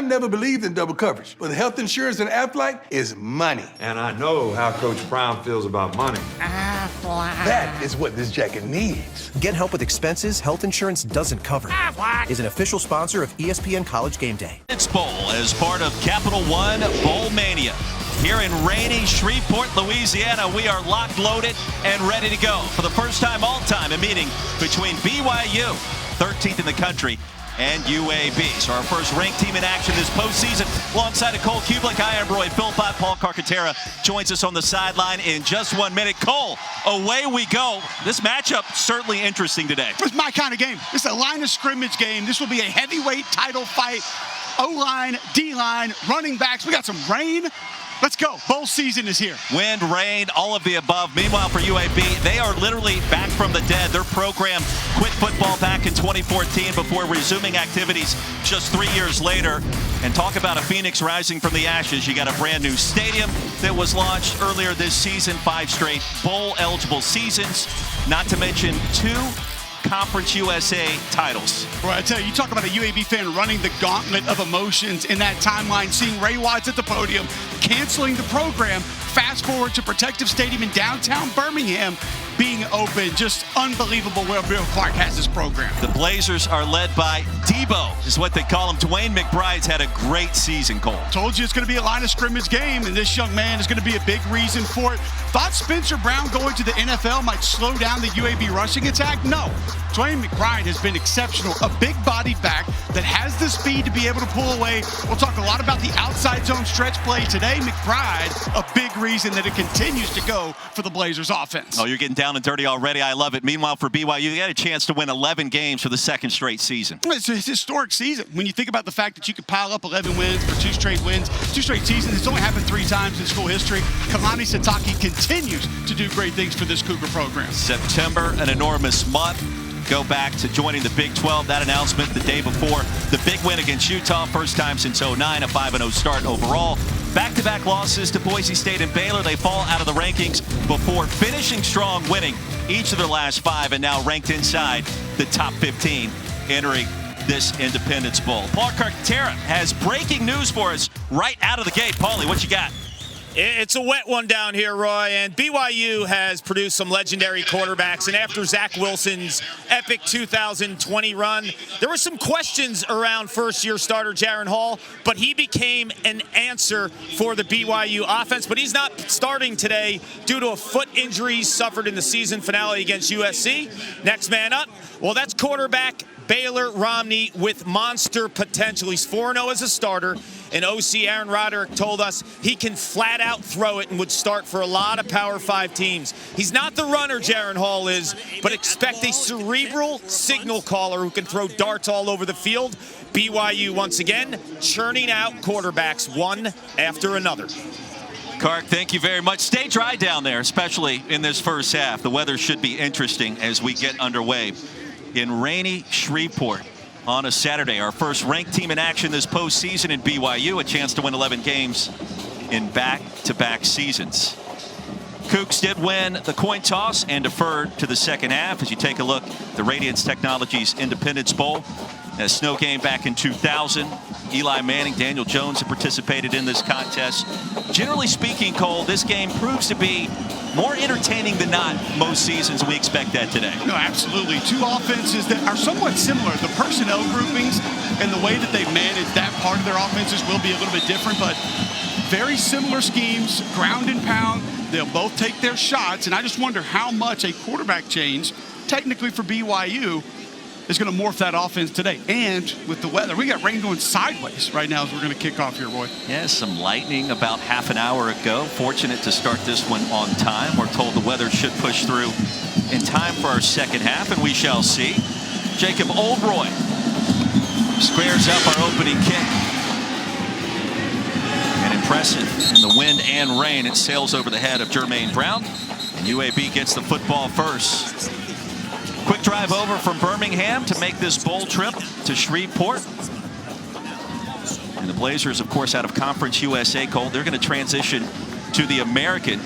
I've never believed in double coverage, but health insurance and Aflac is money. And I know how Coach Brown feels about money. Aflac. That is what this jacket needs. Get help with expenses health insurance doesn't cover. Aflac Is an official sponsor of ESPN College Game Day. It's Bowl as part of Capital One Bowl Mania. Here in rainy Shreveport, Louisiana, we are locked, loaded, and ready to go. For the first time all time, a meeting between BYU, 13th in the country, and UAB. So our first ranked team in action this postseason. Alongside of Cole Kublik, I am Roy Philpott. Paul Carcaterra joins us on the sideline in just 1 minute. Cole, away we go. This matchup certainly interesting today. It's my kind of game. It's a line of scrimmage game. This will be a heavyweight title fight. O-line, D-line, running backs. We got some rain. Let's go. Bowl season is here. Wind, rain, all of the above. Meanwhile, for UAB, they are literally back from the dead. Their program quit football back in 2014 before resuming activities just 3 years later. And talk about a phoenix rising from the ashes. You got a brand new stadium that was launched earlier this season, 5 straight bowl-eligible seasons, not to mention 2 Conference USA titles. Well, I tell you, you talk about a UAB fan running the gauntlet of emotions in that timeline, seeing Ray Watts at the podium, canceling the program, fast forward to Protective Stadium in downtown Birmingham being open. Just unbelievable where Bill Clark has this program. The Blazers are led by Debo, is what they call him. Dwayne McBride's had a great season, Cole. Told you it's going to be a line of scrimmage game, and this young man is going to be a big reason for it. Thought Spencer Brown going to the NFL might slow down the UAB rushing attack? No. Dwayne McBride has been exceptional. A big-bodied back that has the speed to be able to pull away. We'll talk a lot about the outside zone stretch play today. McBride, a big reason that it continues to go for the Blazers offense. Oh, you're getting down and dirty already. I love it. Meanwhile, for BYU, they had a chance to win 11 games for the second straight season. It's a historic season. When you think about the fact that you could pile up 11 wins for 2 straight wins, 2 straight seasons, it's only happened 3 times in school history. Kalani Sitake continues to do great things for this Cougar program. September, an enormous month. Go back to joining the Big 12. That announcement the day before the big win against Utah. First time since 09, a 5-0 start overall. Back-to-back losses to Boise State and Baylor. They fall out of the rankings before finishing strong, winning each of their last 5, and now ranked inside the top 15 entering this Independence Bowl. Paul Carcaterra has breaking news for us right out of the gate. Paulie, what you got? It's a wet one down here, Roy, and BYU has produced some legendary quarterbacks, and after Zach Wilson's epic 2020 run, there were some questions around first-year starter Jaren Hall, but he became an answer for the BYU offense, but he's not starting today due to a foot injury suffered in the season finale against USC. Next man up, well, that's quarterback Baylor Romney with monster potential. He's 4-0 as a starter. And OC Aaron Roderick told us he can flat out throw it and would start for a lot of Power 5 teams. He's not the runner Jaren Hall is, but expect a cerebral signal caller who can throw darts all over the field. BYU once again churning out quarterbacks one after another. Kark, thank you very much. Stay dry down there, especially in this first half. The weather should be interesting as we get underway in rainy Shreveport. On a Saturday, our first ranked team in action this postseason in BYU, a chance to win 11 games in back-to-back seasons. Cougs did win the coin toss and deferred to the second half. As you take a look, the Radiance Technologies Independence Bowl, a snow game back in 2000. Eli Manning, Daniel Jones have participated in this contest. Generally speaking, Cole, this game proves to be more entertaining than not most seasons. We expect that today. No, absolutely. 2 offenses that are somewhat similar. The personnel groupings and the way that they manage that part of their offenses will be a little bit different, but very similar schemes, ground and pound. They'll both take their shots, and I just wonder how much a quarterback change, technically for BYU, is going to morph that offense today. And with the weather, we got rain going sideways right now as we're going to kick off here, Roy. Yeah, some lightning about half an hour ago. Fortunate to start this one on time. We're told the weather should push through in time for our second half, and we shall see. Jacob Oldroy squares up our opening kick. And impressive in the wind and rain. It sails over the head of Jermaine Brown. And UAB gets the football first. Quick drive over from Birmingham to make this bowl trip to Shreveport. And the Blazers, of course, out of Conference USA, Cole, they're going to transition to the American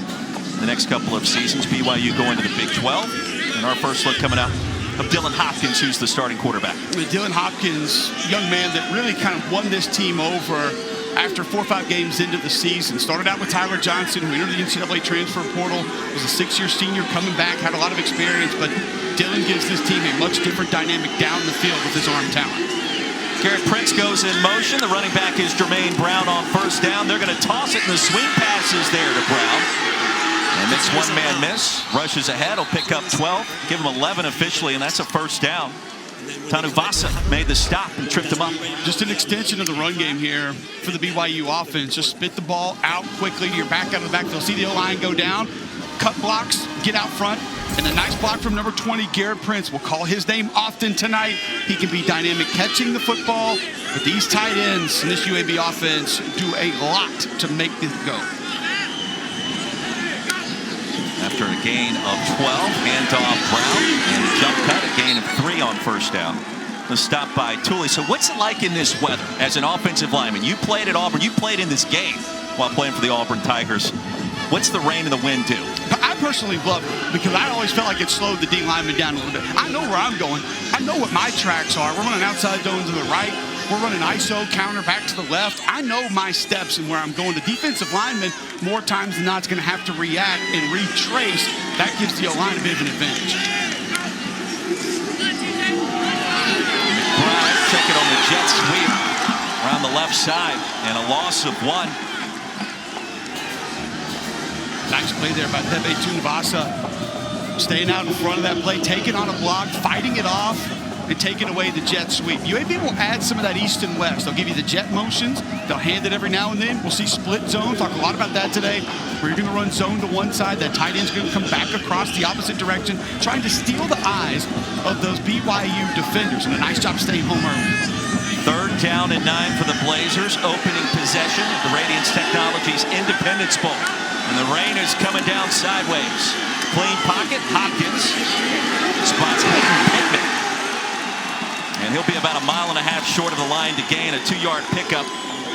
the next couple of seasons. BYU going to the Big 12. And our first look coming up of Dylan Hopkins, who's the starting quarterback. Dylan Hopkins, young man that really kind of won this team over after 4 or 5 games into the season. Started out with Tyler Johnson, who entered the NCAA transfer portal, was a 6-year senior coming back, had a lot of experience, but Dylan gives this team a much different dynamic down the field with his arm talent. Garrett Prince goes in motion. The running back is Jermaine Brown on first down. They're going to toss it, and the swing pass is there to Brown. And this one-man miss. Rushes ahead. He'll pick up 12. Give him 11 officially, and that's a first down. Tanuvasa made the stop and tripped him up. Just an extension of the run game here for the BYU offense. Just spit the ball out quickly to your back out of the backfield. See the O-line go down. Cut blocks, get out front. And a nice block from number 20, Garrett Prince. We'll call his name often tonight. He can be dynamic catching the football. But these tight ends in this UAB offense do a lot to make this go. After a gain of 12, handoff Brown, and a jump cut, a gain of 3 on first down. The stop by Tooley. So what's it like in this weather as an offensive lineman? You played at Auburn. You played in this game while playing for the Auburn Tigers. What's the rain and the wind do? I personally love it because I always felt like it slowed the D lineman down a little bit. I know where I'm going. I know what my tracks are. We're running outside zone to the right. We're running ISO, counter back to the left. I know my steps and where I'm going. The defensive lineman, more times than not, is going to have to react and retrace. That gives the O-line a bit of an advantage. McBride check it on the jet sweep around the left side, and a loss of 1. Nice play there by Tebe Tunivasa. Staying out in front of that play, taking on a block, fighting it off, and taking away the jet sweep. UAB will add some of that east and west. They'll give you the jet motions. They'll hand it every now and then. We'll see split zone. Talk a lot about that today, where you're going to run zone to one side. That tight end's going to come back across the opposite direction, trying to steal the eyes of those BYU defenders. And a nice job staying home early. 3rd down and 9 for the Blazers. Opening possession of the Radiance Technologies Independence Bowl. And the rain is coming down sideways. Clean pocket, Hopkins spots Pittman. And he'll be about 1.5 miles short of the line to gain a 2-yard pickup.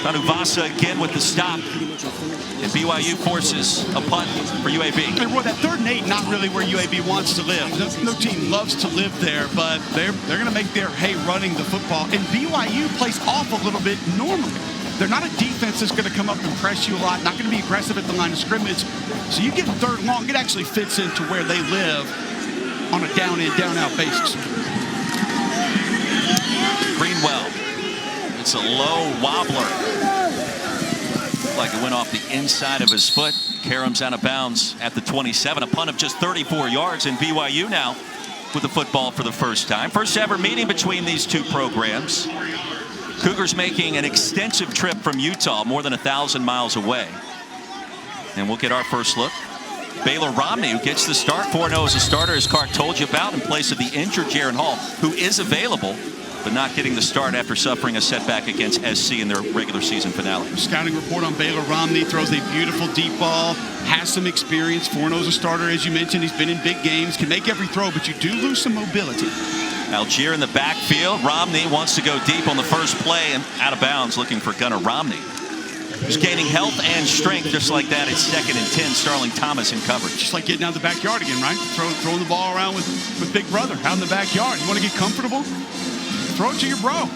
Tanuvasa again with the stop. And BYU forces a punt for UAB. Hey, Roy, that 3rd and 8, not really where UAB wants to live. No team loves to live there, but they're going to make their hay running the football. And BYU plays off a little bit normally. They're not a defense that's going to come up and press you a lot, not going to be aggressive at the line of scrimmage. So you get 3rd and long, it actually fits into where they live on a down-in, down-out basis. Greenwell. It's a low wobbler. Like it went off the inside of his foot. Karam's out of bounds at the 27. A punt of just 34 yards, and BYU now with the football for the first time. First ever meeting between these two programs. Cougars making an extensive trip from Utah, more than 1,000 miles away. And we'll get our first look. Baylor Romney, who gets the start, 4-0 as a starter, as Clark told you about, in place of the injured Jaron Hall, who is available, but not getting the start after suffering a setback against SC in their regular season finale. Scouting report on Baylor Romney. Throws a beautiful deep ball, has some experience, 4-0 as a starter, as you mentioned. He's been in big games, can make every throw, but you do lose some mobility. Algier in the backfield. Romney wants to go deep on the first play and out of bounds, looking for Gunnar Romney. He's gaining health and strength just like that. It's 2nd and 10. Starling Thomas in coverage. Just like getting out the backyard again, right? Throwing the ball around with Big Brother out in the backyard. You want to get comfortable? Throw it to your bro.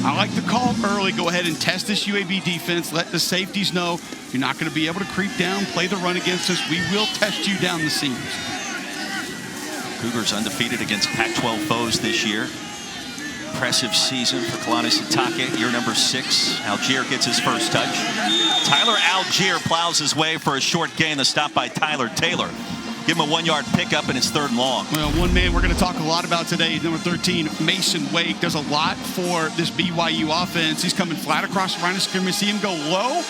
I like the call early. Go ahead and test this UAB defense. Let the safeties know you're not going to be able to creep down, play the run against us. We will test you down the seams. Cougars undefeated against Pac-12 foes this year. Impressive season for Kalani Sitake, year number 6. Algier gets his first touch. Tyler Algier plows his way for a short gain. The stop by Tyler Taylor. Give him a 1-yard pickup, and it's 3rd and long. Well, one man we're going to talk a lot about today, number 13, Mason Wake. Does a lot for this BYU offense. He's coming flat across the line of scrimmage. See him go low.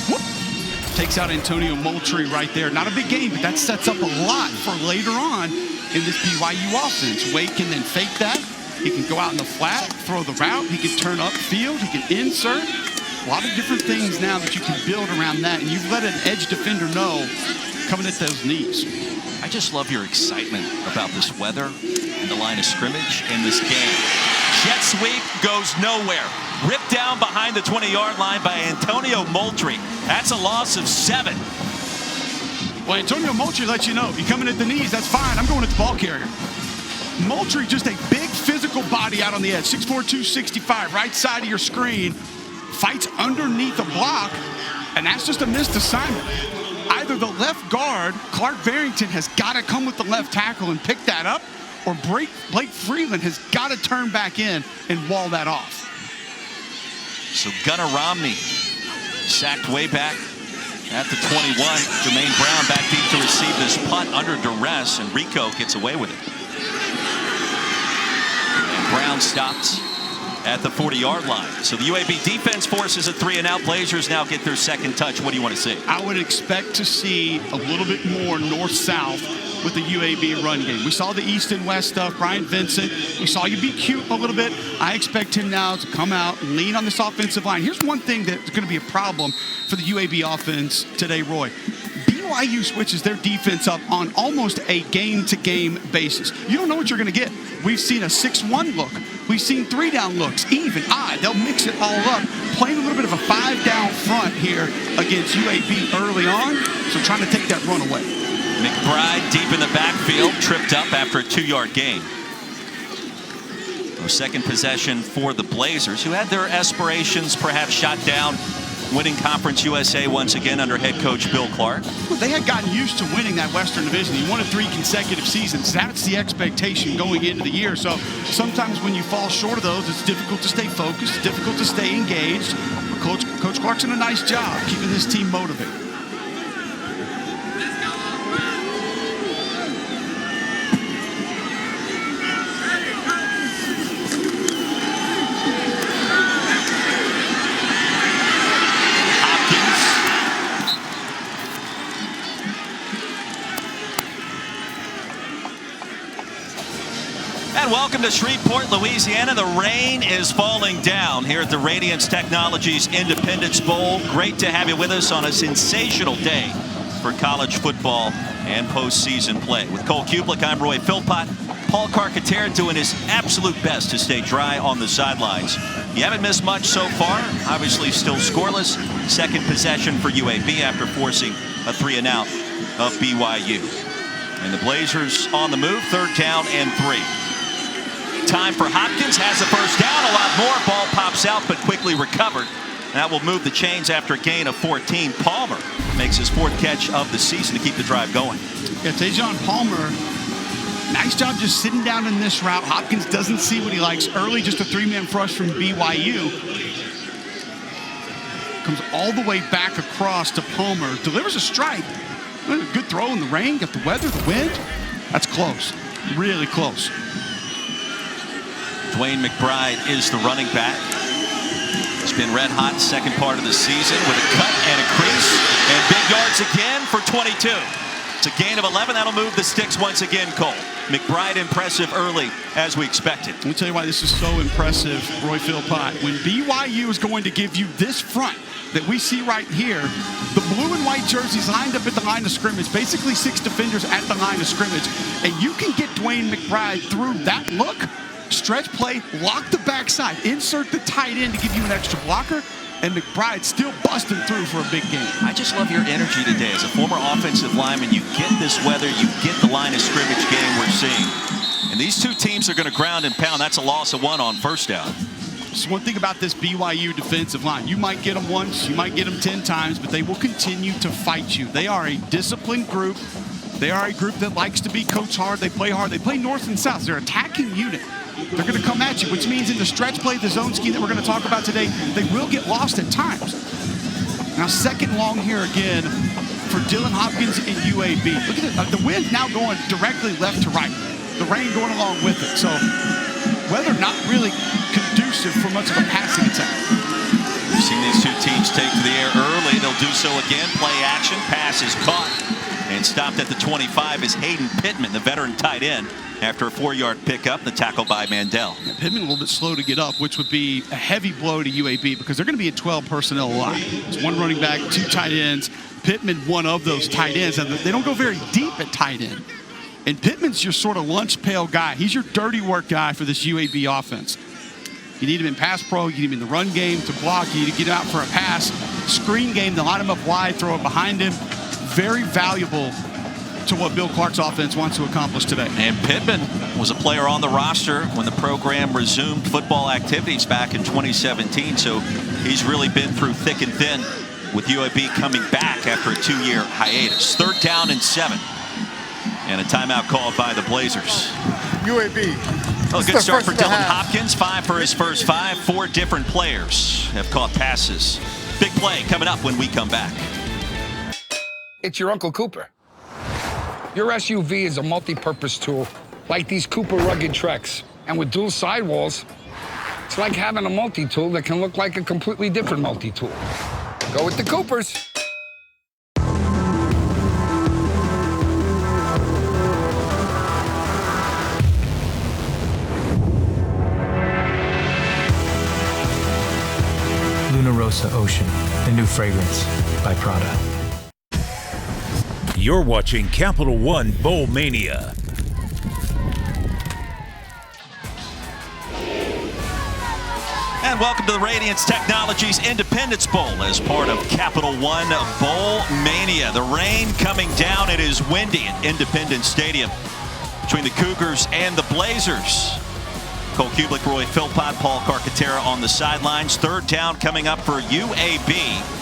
Whoop. Takes out Antonio Moultrie right there. Not a big game, but that sets up a lot for later on in this BYU offense. Wake can then fake that. He can go out in the flat, throw the route. He can turn upfield. He can insert. A lot of different things now that you can build around that. And you've let an edge defender know coming at those knees. I just love your excitement about this weather and the line of scrimmage in this game. Jet sweep goes nowhere. Ripped down behind the 20-yard line by Antonio Moultrie. That's a loss of 7. Well, Antonio Moultrie lets you know, if you're coming at the knees, that's fine. I'm going at the ball carrier. Moultrie, just a big physical body out on the edge. 6'4", 265, right side of your screen. Fights underneath the block, and that's just a missed assignment. Either the left guard, Clark Barrington, has got to come with the left tackle and pick that up, or Blake Freeland has got to turn back in and wall that off. So Gunnar Romney sacked way back at the 21. Jermaine Brown back deep to receive this punt under duress, and Rico gets away with it. And Brown stops at the 40-yard line. So the UAB defense forces a 3-and-out. Blazers now get their second touch. What do you want to see? I would expect to see a little bit more north-south with the UAB run game. We saw the east and west stuff. Brian Vincent, we saw you be cute a little bit. I expect him now to come out and lean on this offensive line. Here's one thing that's going to be a problem for the UAB offense today, Roy. BYU switches their defense up on almost a game-to-game basis. You don't know what you're going to get. We've seen a 6-1 look. We've seen 3-down looks, even, odd. They'll mix it all up, playing a little bit of a 5-down front here against UAB early on, so trying to take that run away. McBride deep in the backfield, tripped up after a 2-yard gain. Our second possession for the Blazers, who had their aspirations perhaps shot down, winning Conference USA once again under head coach Bill Clark. Well, they had gotten used to winning that Western Division. He won it 3 consecutive seasons. That's the expectation going into the year. So sometimes when you fall short of those, it's difficult to stay focused, difficult to stay engaged. But Coach Clark's done a nice job keeping this team motivated. And welcome to Shreveport, Louisiana. The rain is falling down here at the Radiance Technologies Independence Bowl. Great to have you with us on a sensational day for college football and postseason play. With Cole Kublik, I'm Roy Philpott. Paul Carcaterra doing his absolute best to stay dry on the sidelines. You haven't missed much so far. Obviously still scoreless. Second possession for UAB after forcing a 3-and-out of BYU. And the Blazers on the move, 3rd down and 3. Time for Hopkins, has a first down, a lot more. Ball pops out, but quickly recovered. That will move the chains after a gain of 14. Palmer makes his 4th catch of the season to keep the drive going. Yeah, Tajon Palmer, nice job just sitting down in this route. Hopkins doesn't see what he likes early, just a 3-man rush from BYU. Comes all the way back across to Palmer, delivers a strike. Good throw in the rain, got the weather, the wind. That's close, really close. Dwayne McBride is the running back. He's been red hot second part of the season with a cut and a crease. And big yards again for 22. It's a gain of 11. That'll move the sticks once again, Cole. McBride impressive early, as we expected. Let me tell you why this is so impressive, Roy Philpott. When BYU is going to give you this front that we see right here, the blue and white jerseys lined up at the line of scrimmage, basically 6 defenders at the line of scrimmage, and you can get Dwayne McBride through that look, stretch play, lock the backside, insert the tight end to give you an extra blocker, and McBride still busting through for a big game. I just love your energy today. As a former offensive lineman, you get this weather, you get the line of scrimmage game we're seeing. And these two teams are going to ground and pound. That's a loss of 1 on first down. Just one thing about this BYU defensive line. You might get them once, you might get them 10 times, but they will continue to fight you. They are a disciplined group. They are a group that likes to be coached hard. They play hard. They play north and south. They're an attacking unit. They're going to come at you, which means in the stretch play, the zone scheme that we're going to talk about today, they will get lost at times. Now, 2nd long here again for Dylan Hopkins and UAB. Look at it. The wind now going directly left to right. The rain going along with it. So weather not really conducive for much of a passing attack. We've seen these two teams take to the air early. They'll do so again. Play action. Pass is caught and stopped at the 25 is Hayden Pittman, the veteran tight end, after a 4-yard pickup, the tackle by Mandel. Yeah, Pittman a little bit slow to get up, which would be a heavy blow to UAB because they're going to be a 12 personnel line. It's 1 running back, 2 tight ends. Pittman, one of those tight ends, and they don't go very deep at tight end. And Pittman's your sort of lunch pail guy. He's your dirty work guy for this UAB offense. You need him in pass pro, you need him in the run game to block, you need to get him out for a pass, screen game to line him up wide, throw it behind him. Very valuable to what Bill Clark's offense wants to accomplish today. And Pittman was a player on the roster when the program resumed football activities back in 2017. So he's really been through thick and thin with UAB coming back after a 2-year hiatus. 3rd down and 7. And a timeout called by the Blazers. UAB. Well, good start for Dylan Hopkins. 5 for his first 5. 4 different players have caught passes. Big play coming up when we come back. It's your Uncle Cooper. Your SUV is a multi-purpose tool, like these Cooper rugged Treks. And with dual sidewalls, it's like having a multi-tool that can look like a completely different multi-tool. Go with the Coopers. Luna Rosa Ocean, the new fragrance by Prada. You're watching Capital One Bowl Mania. And welcome to the Radiance Technologies Independence Bowl as part of Capital One Bowl Mania. The rain coming down. It is windy at Independence Stadium between the Cougars and the Blazers. Cole Kublik, Roy Philpott, Paul Carcaterra on the sidelines. 3rd down coming up for UAB.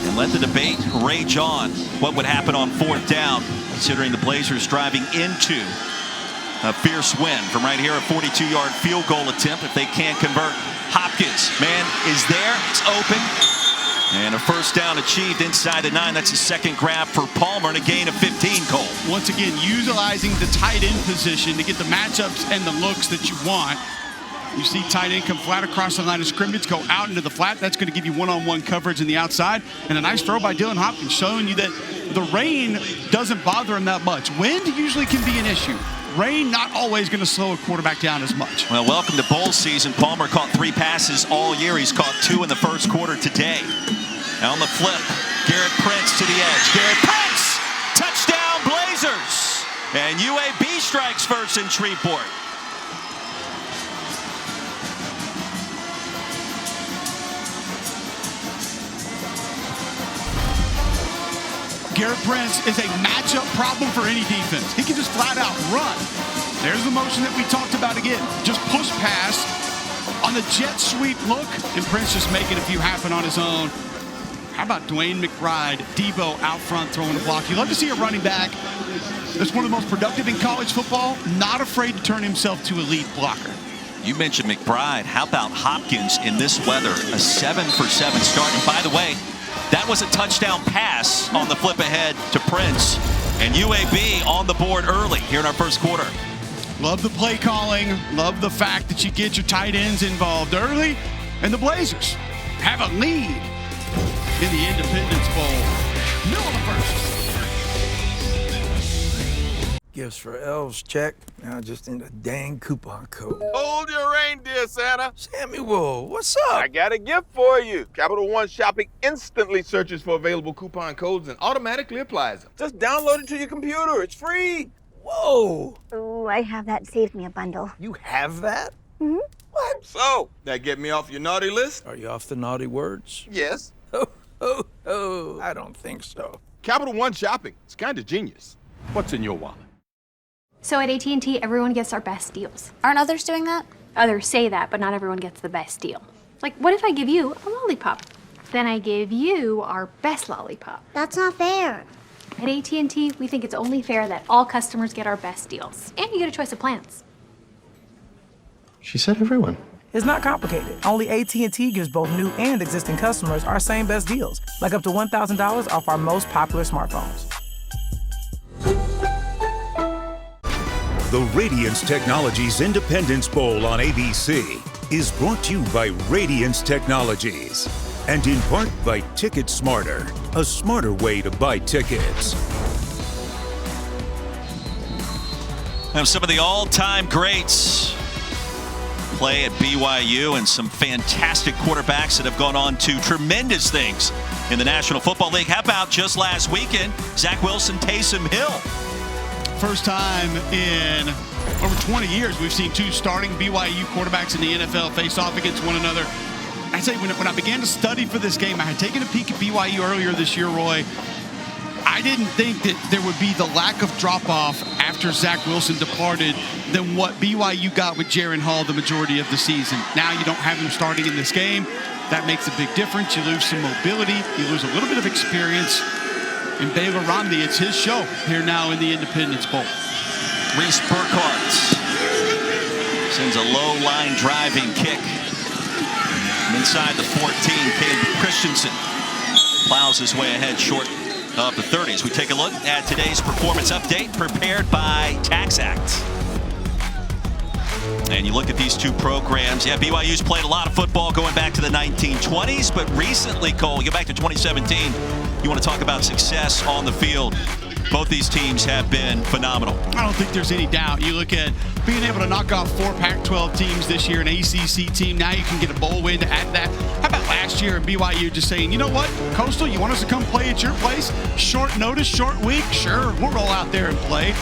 And let the debate rage on. What would happen on 4th down, considering the Blazers driving into a fierce win from right here, a 42-yard field goal attempt if they can't convert. Hopkins, man, is there. It's open. And a 1st down achieved inside the 9. That's a 2nd grab for Palmer and a gain of 15, Cole. Once again, utilizing the tight end position to get the matchups and the looks that you want. You see tight end come flat across the line of scrimmage, go out into the flat. That's going to give you one-on-one coverage in the outside. And a nice throw by Dylan Hopkins, showing you that the rain doesn't bother him that much. Wind usually can be an issue. Rain not always going to slow a quarterback down as much. Well, welcome to bowl season. Palmer caught 3 passes all year. He's caught 2 in the first quarter today. Now on the flip, Garrett Prince to the edge. Garrett Prince! Touchdown Blazers! And UAB strikes first in Shreveport. Garrett Prince is a matchup problem for any defense. He can just flat out run. There's the motion that we talked about again. Just push pass on the jet sweep look, and Prince just making a few happen on his own. How about Dwayne McBride, Debo out front throwing the block? You love to see a running back that's one of the most productive in college football, not afraid to turn himself to a lead blocker. You mentioned McBride. How about Hopkins in this weather? A 7 for 7 start. And by the way, that was a touchdown pass on the flip ahead to Prince. And UAB on the board early here in our first quarter. Love the play calling. Love the fact that you get your tight ends involved early. And the Blazers have a lead in the Independence Bowl. Middle of the first. Gifts for elves, check. Now just in a dang coupon code. Hold your reindeer, Santa. Samuel, what's up? I got a gift for you. Capital One Shopping instantly searches for available coupon codes and automatically applies them. Just download it to your computer. It's free. Whoa. Oh, I have that saved me a bundle. You have that? Mm-hmm. What? So, that get me off your naughty list? Are you off the naughty words? Yes. Oh, I don't think so. Capital One Shopping. It's kind of genius. What's in your wallet? So at AT&T, everyone gets our best deals. Aren't others doing that? Others say that, but not everyone gets the best deal. Like, what if I give you a lollipop? Then I give you our best lollipop. That's not fair. At AT&T, we think it's only fair that all customers get our best deals. And you get a choice of plans. She said everyone. It's not complicated. Only AT&T gives both new and existing customers our same best deals, like up to $1,000 off our most popular smartphones. The Radiance Technologies Independence Bowl on ABC is brought to you by Radiance Technologies and in part by Ticket Smarter, a smarter way to buy tickets. Now some of the all-time greats play at BYU and some fantastic quarterbacks that have gone on to tremendous things in the National Football League. How about just last weekend, Zach Wilson, Taysom Hill? First time in over 20 years we've seen 2 starting BYU quarterbacks in the NFL face off against one another. I say when I began to study for this game, I had taken a peek at BYU earlier this year, Roy. I didn't think that there would be the lack of drop-off after Zach Wilson departed than what BYU got with Jaren Hall the majority of the season. Now you don't have him starting in this game. That makes a big difference. You lose some mobility. You lose a little bit of experience. And Baylor Romney, it's his show here now in the Independence Bowl. Reese Burkhardt sends a low line driving kick. Inside the 14, Caleb Christensen plows his way ahead short of the 30s. We take a look at today's performance update prepared by TaxAct. And you look at these two programs. Yeah, BYU's played a lot of football going back to the 1920s, but recently, Cole, you go back to 2017, you want to talk about success on the field. Both these teams have been phenomenal. I don't think there's any doubt. You look at being able to knock off 4 Pac-12 teams this year, an ACC team. Now you can get a bowl win to add that. How about last year in BYU just saying, you know what, Coastal, you want us to come play at your place? Short notice, short week? Sure, we'll roll out there and play.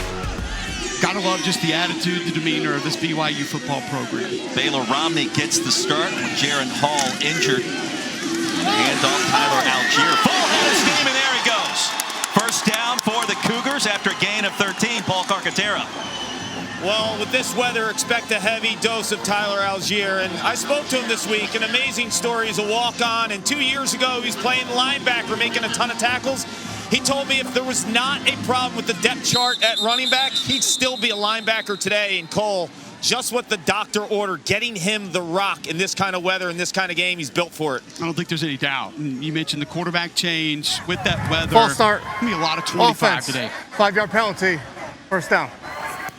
Gotta love just the attitude, the demeanor of this BYU football program. Baylor Romney gets the start with Jaren Hall injured. Hand off Tyler Algier. Full head of steam, and there he goes. First down for the Cougars after a gain of 13. Paul Carcaterra. Well, with this weather, expect a heavy dose of Tyler Algier. And I spoke to him this week. An amazing story. He's a walk-on. And 2 years ago, he was playing linebacker, making a ton of tackles. He told me if there was not a problem with the depth chart at running back, he'd still be a linebacker today. And Cole, just what the doctor ordered, getting him the rock in this kind of weather, in this kind of game, he's built for it. I don't think there's any doubt. You mentioned the quarterback change with that weather. False start. Going to be a lot of 25 offense. Today. 5-yard penalty. First down.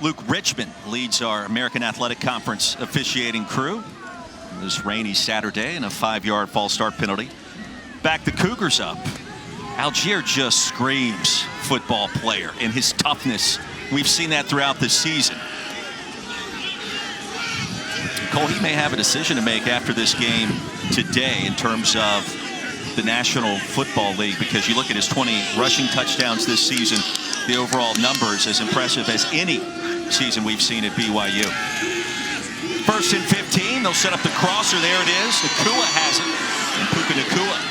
Luke Richmond leads our American Athletic Conference officiating crew this rainy Saturday and a 5-yard false start penalty. Back the Cougars up. Algier just screams football player in his toughness. We've seen that throughout the season. Cole, he may have a decision to make after this game today in terms of the National Football League, because you look at his 20 rushing touchdowns this season, the overall numbers as impressive as any season we've seen at BYU. First and 15, they'll set up the crosser. There it is. Nakua has it. And Puka Nakua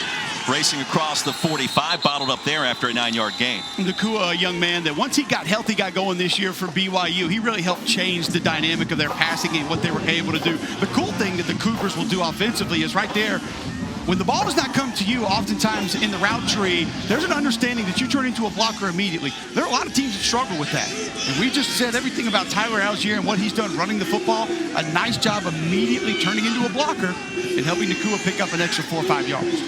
racing across the 45, bottled up there after a 9-yard gain. Nakua, a young man that once he got healthy, got going this year for BYU, he really helped change the dynamic of their passing game, what they were able to do. The cool thing that the Cougars will do offensively is right there, when the ball does not come to you, oftentimes in the route tree, there's an understanding that you turn into a blocker immediately. There are a lot of teams that struggle with that. And we just said everything about Tyler Algier and what he's done running the football. A nice job immediately turning into a blocker and helping Nakua pick up an extra 4 or 5 yards.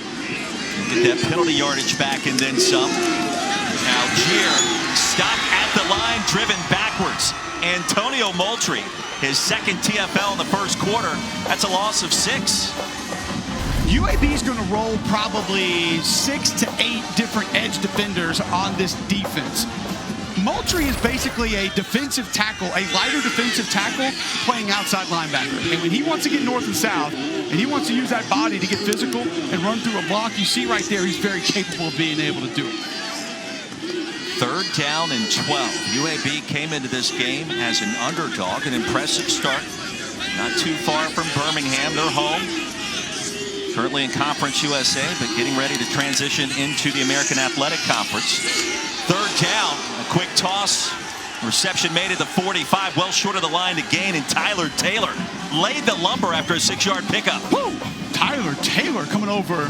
Get that penalty yardage back and then some. Algier stopped at the line, driven backwards. Antonio Moultrie, his second TFL in the first quarter. That's a loss of 6. UAB is going to roll probably 6 to 8 different edge defenders on this defense. Moultrie is basically a defensive tackle, a lighter defensive tackle playing outside linebacker. And when he wants to get north and south, and he wants to use that body to get physical and run through a block, you see right there he's very capable of being able to do it. Third down and 12. UAB came into this game as an underdog, an impressive start. Not too far from Birmingham, they're home. Currently in Conference USA, but getting ready to transition into the American Athletic Conference. Third down, a quick toss. Reception made at the 45, well short of the line to gain, and Tyler Taylor laid the lumber after a 6-yard pickup. Woo! Tyler Taylor coming over,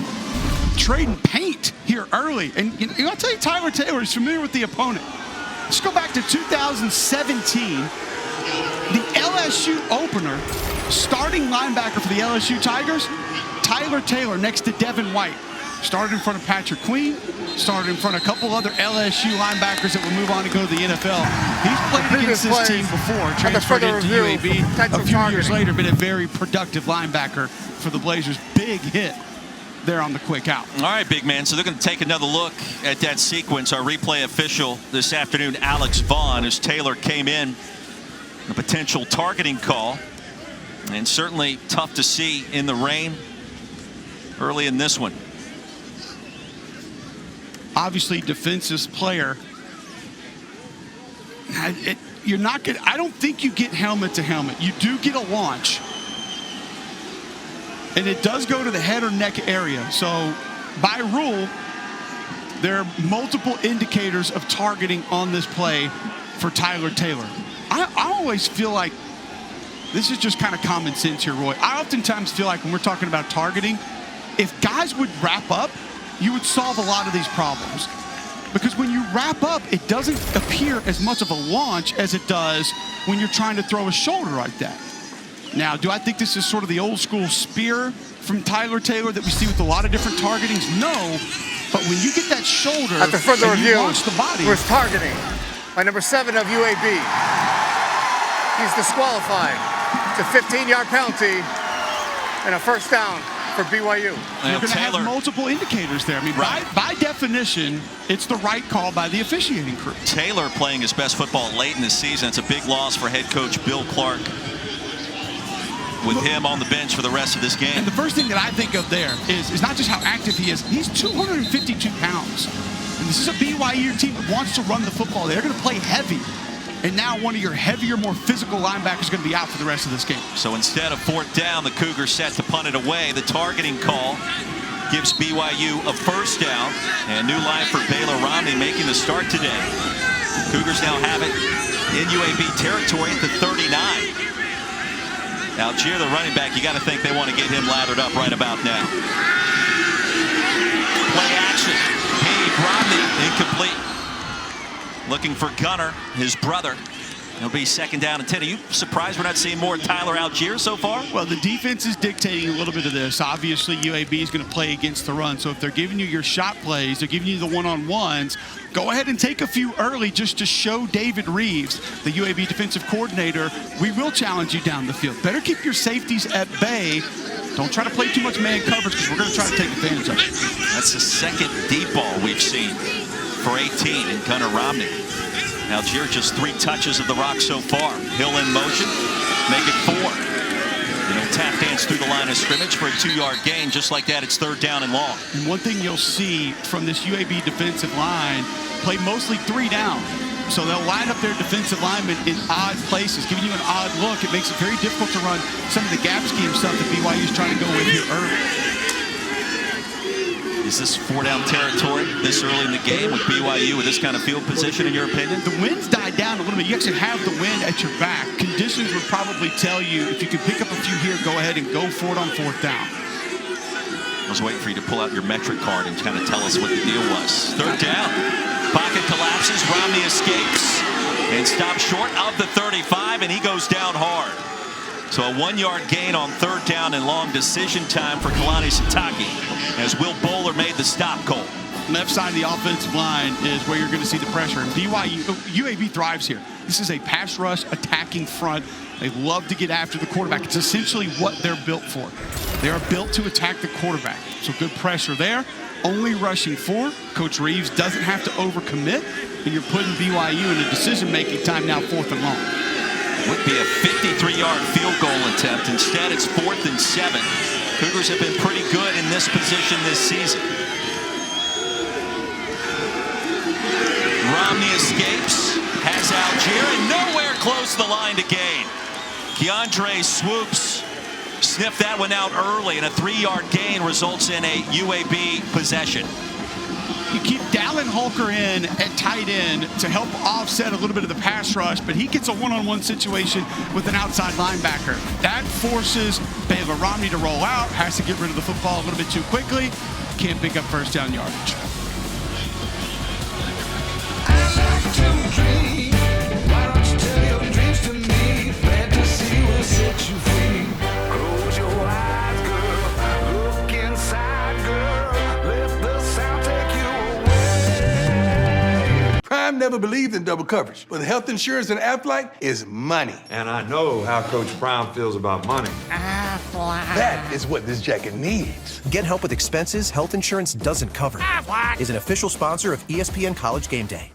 trading paint here early. And you know, I'll tell you, Tyler Taylor is familiar with the opponent. Let's go back to 2017. The LSU opener, starting linebacker for the LSU Tigers, Tyler Taylor next to Devin White. Started in front of Patrick Queen, started in front of a couple other LSU linebackers that would move on to go to the NFL. He's played against this team before, transferred into UAB. A few years later, been a very productive linebacker for the Blazers. Big hit there on the quick out. All right, big man. So they're going to take another look at that sequence. Our replay official this afternoon, Alex Vaughn, as Taylor came in. A potential targeting call. And certainly tough to see in the rain early in this one. Obviously, defensive player. You're not going. I don't think you get helmet to helmet. You do get a launch, and it does go to the head or neck area. So, by rule, there are multiple indicators of targeting on this play for Tyler Taylor. I always feel like this is just kind of common sense here, Roy. I oftentimes feel like when we're talking about targeting, if guys would wrap up, you would solve a lot of these problems. Because when you wrap up, it doesn't appear as much of a launch as it does when you're trying to throw a shoulder like that. Now, do I think this is sort of the old school spear from Tyler Taylor that we see with a lot of different targetings? No, but when you get that shoulder After further and review, you launch the body. was targeting by number 7 of UAB. He's disqualified. It's a 15-yard penalty and a first down for BYU. You're going to have multiple indicators there. I mean, by definition, it's the right call by the officiating crew. Taylor playing his best football late in the season. It's a big loss for head coach Bill Clark, with him on the bench for the rest of this game. And the first thing that I think of there is not just how active he is. He's 252 pounds. And this is a BYU team that wants to run the football. They're going to play heavy. And now one of your heavier, more physical linebackers is going to be out for the rest of this game. So instead of 4th down, the Cougars set to punt it away. The targeting call gives BYU a first down. And new line for Baylor Romney making the start today. Cougars now have it in UAB territory at the 39. Algier, the running back, you got to think they want to get him lathered up right about now. Play action. Hey, Romney, incomplete. Looking for Gunner, his brother. It'll be 2nd down and 10. Are you surprised we're not seeing more Tyler Algier so far? Well, the defense is dictating a little bit of this. Obviously, UAB is going to play against the run. So if they're giving you your shot plays, they're giving you the one-on-ones, go ahead and take a few early just to show David Reeves, the UAB defensive coordinator, we will challenge you down the field. Better keep your safeties at bay. Don't try to play too much man coverage because we're going to try to take advantage of it. That's the second deep ball we've seen for 18 in Gunner Romney. Algier just 3 touches of the rock so far. Hill in motion, make it 4. Tap dance through the line of scrimmage for a 2-yard gain. Just like that, it's 3rd down and long. And one thing you'll see from this UAB defensive line, play mostly 3 down. So they'll line up their defensive linemen in odd places, giving you an odd look. It makes it very difficult to run some of the gap scheme stuff that BYU is trying to go with here early. Is this 4-down territory this early in the game with BYU with this kind of field position, in your opinion? The wind's died down a little bit. You actually have the wind at your back. Conditions would probably tell you if you can pick up a few here, go ahead and go for it on 4th down. I was waiting for you to pull out your metric card and kind of tell us what the deal was. 3rd down. Pocket collapses. Romney escapes and stops short of the 35, and he goes down hard. So a 1-yard gain on 3rd down and long. Decision time for Kalani Sitake as Will Bowler made the stop, Cole. Left side of the offensive line is where you're going to see the pressure. And UAB thrives here. This is a pass rush attacking front. They love to get after the quarterback. It's essentially what they're built for. They are built to attack the quarterback. So good pressure there. Only rushing 4. Coach Reeves doesn't have to overcommit. And you're putting BYU in a decision-making time now 4th and long. Would be a 53-yard field goal attempt. Instead, it's 4th and 7. Cougars have been pretty good in this position this season. Romney escapes, has Algier, and nowhere close to the line to gain. Keandre swoops, sniffed that one out early, and a 3-yard gain results in a UAB possession. You keep Dallin Holker in at tight end to help offset a little bit of the pass rush, but he gets a one-on-one situation with an outside linebacker. That forces Baylor Romney to roll out, has to get rid of the football a little bit too quickly, can't pick up 1st down yardage. Prime never believed in double coverage, but health insurance and Aflac is money. And I know how Coach Prime feels about money. That is what this jacket needs. Get help with expenses health insurance doesn't cover. Aflac is an official sponsor of ESPN College Game Day.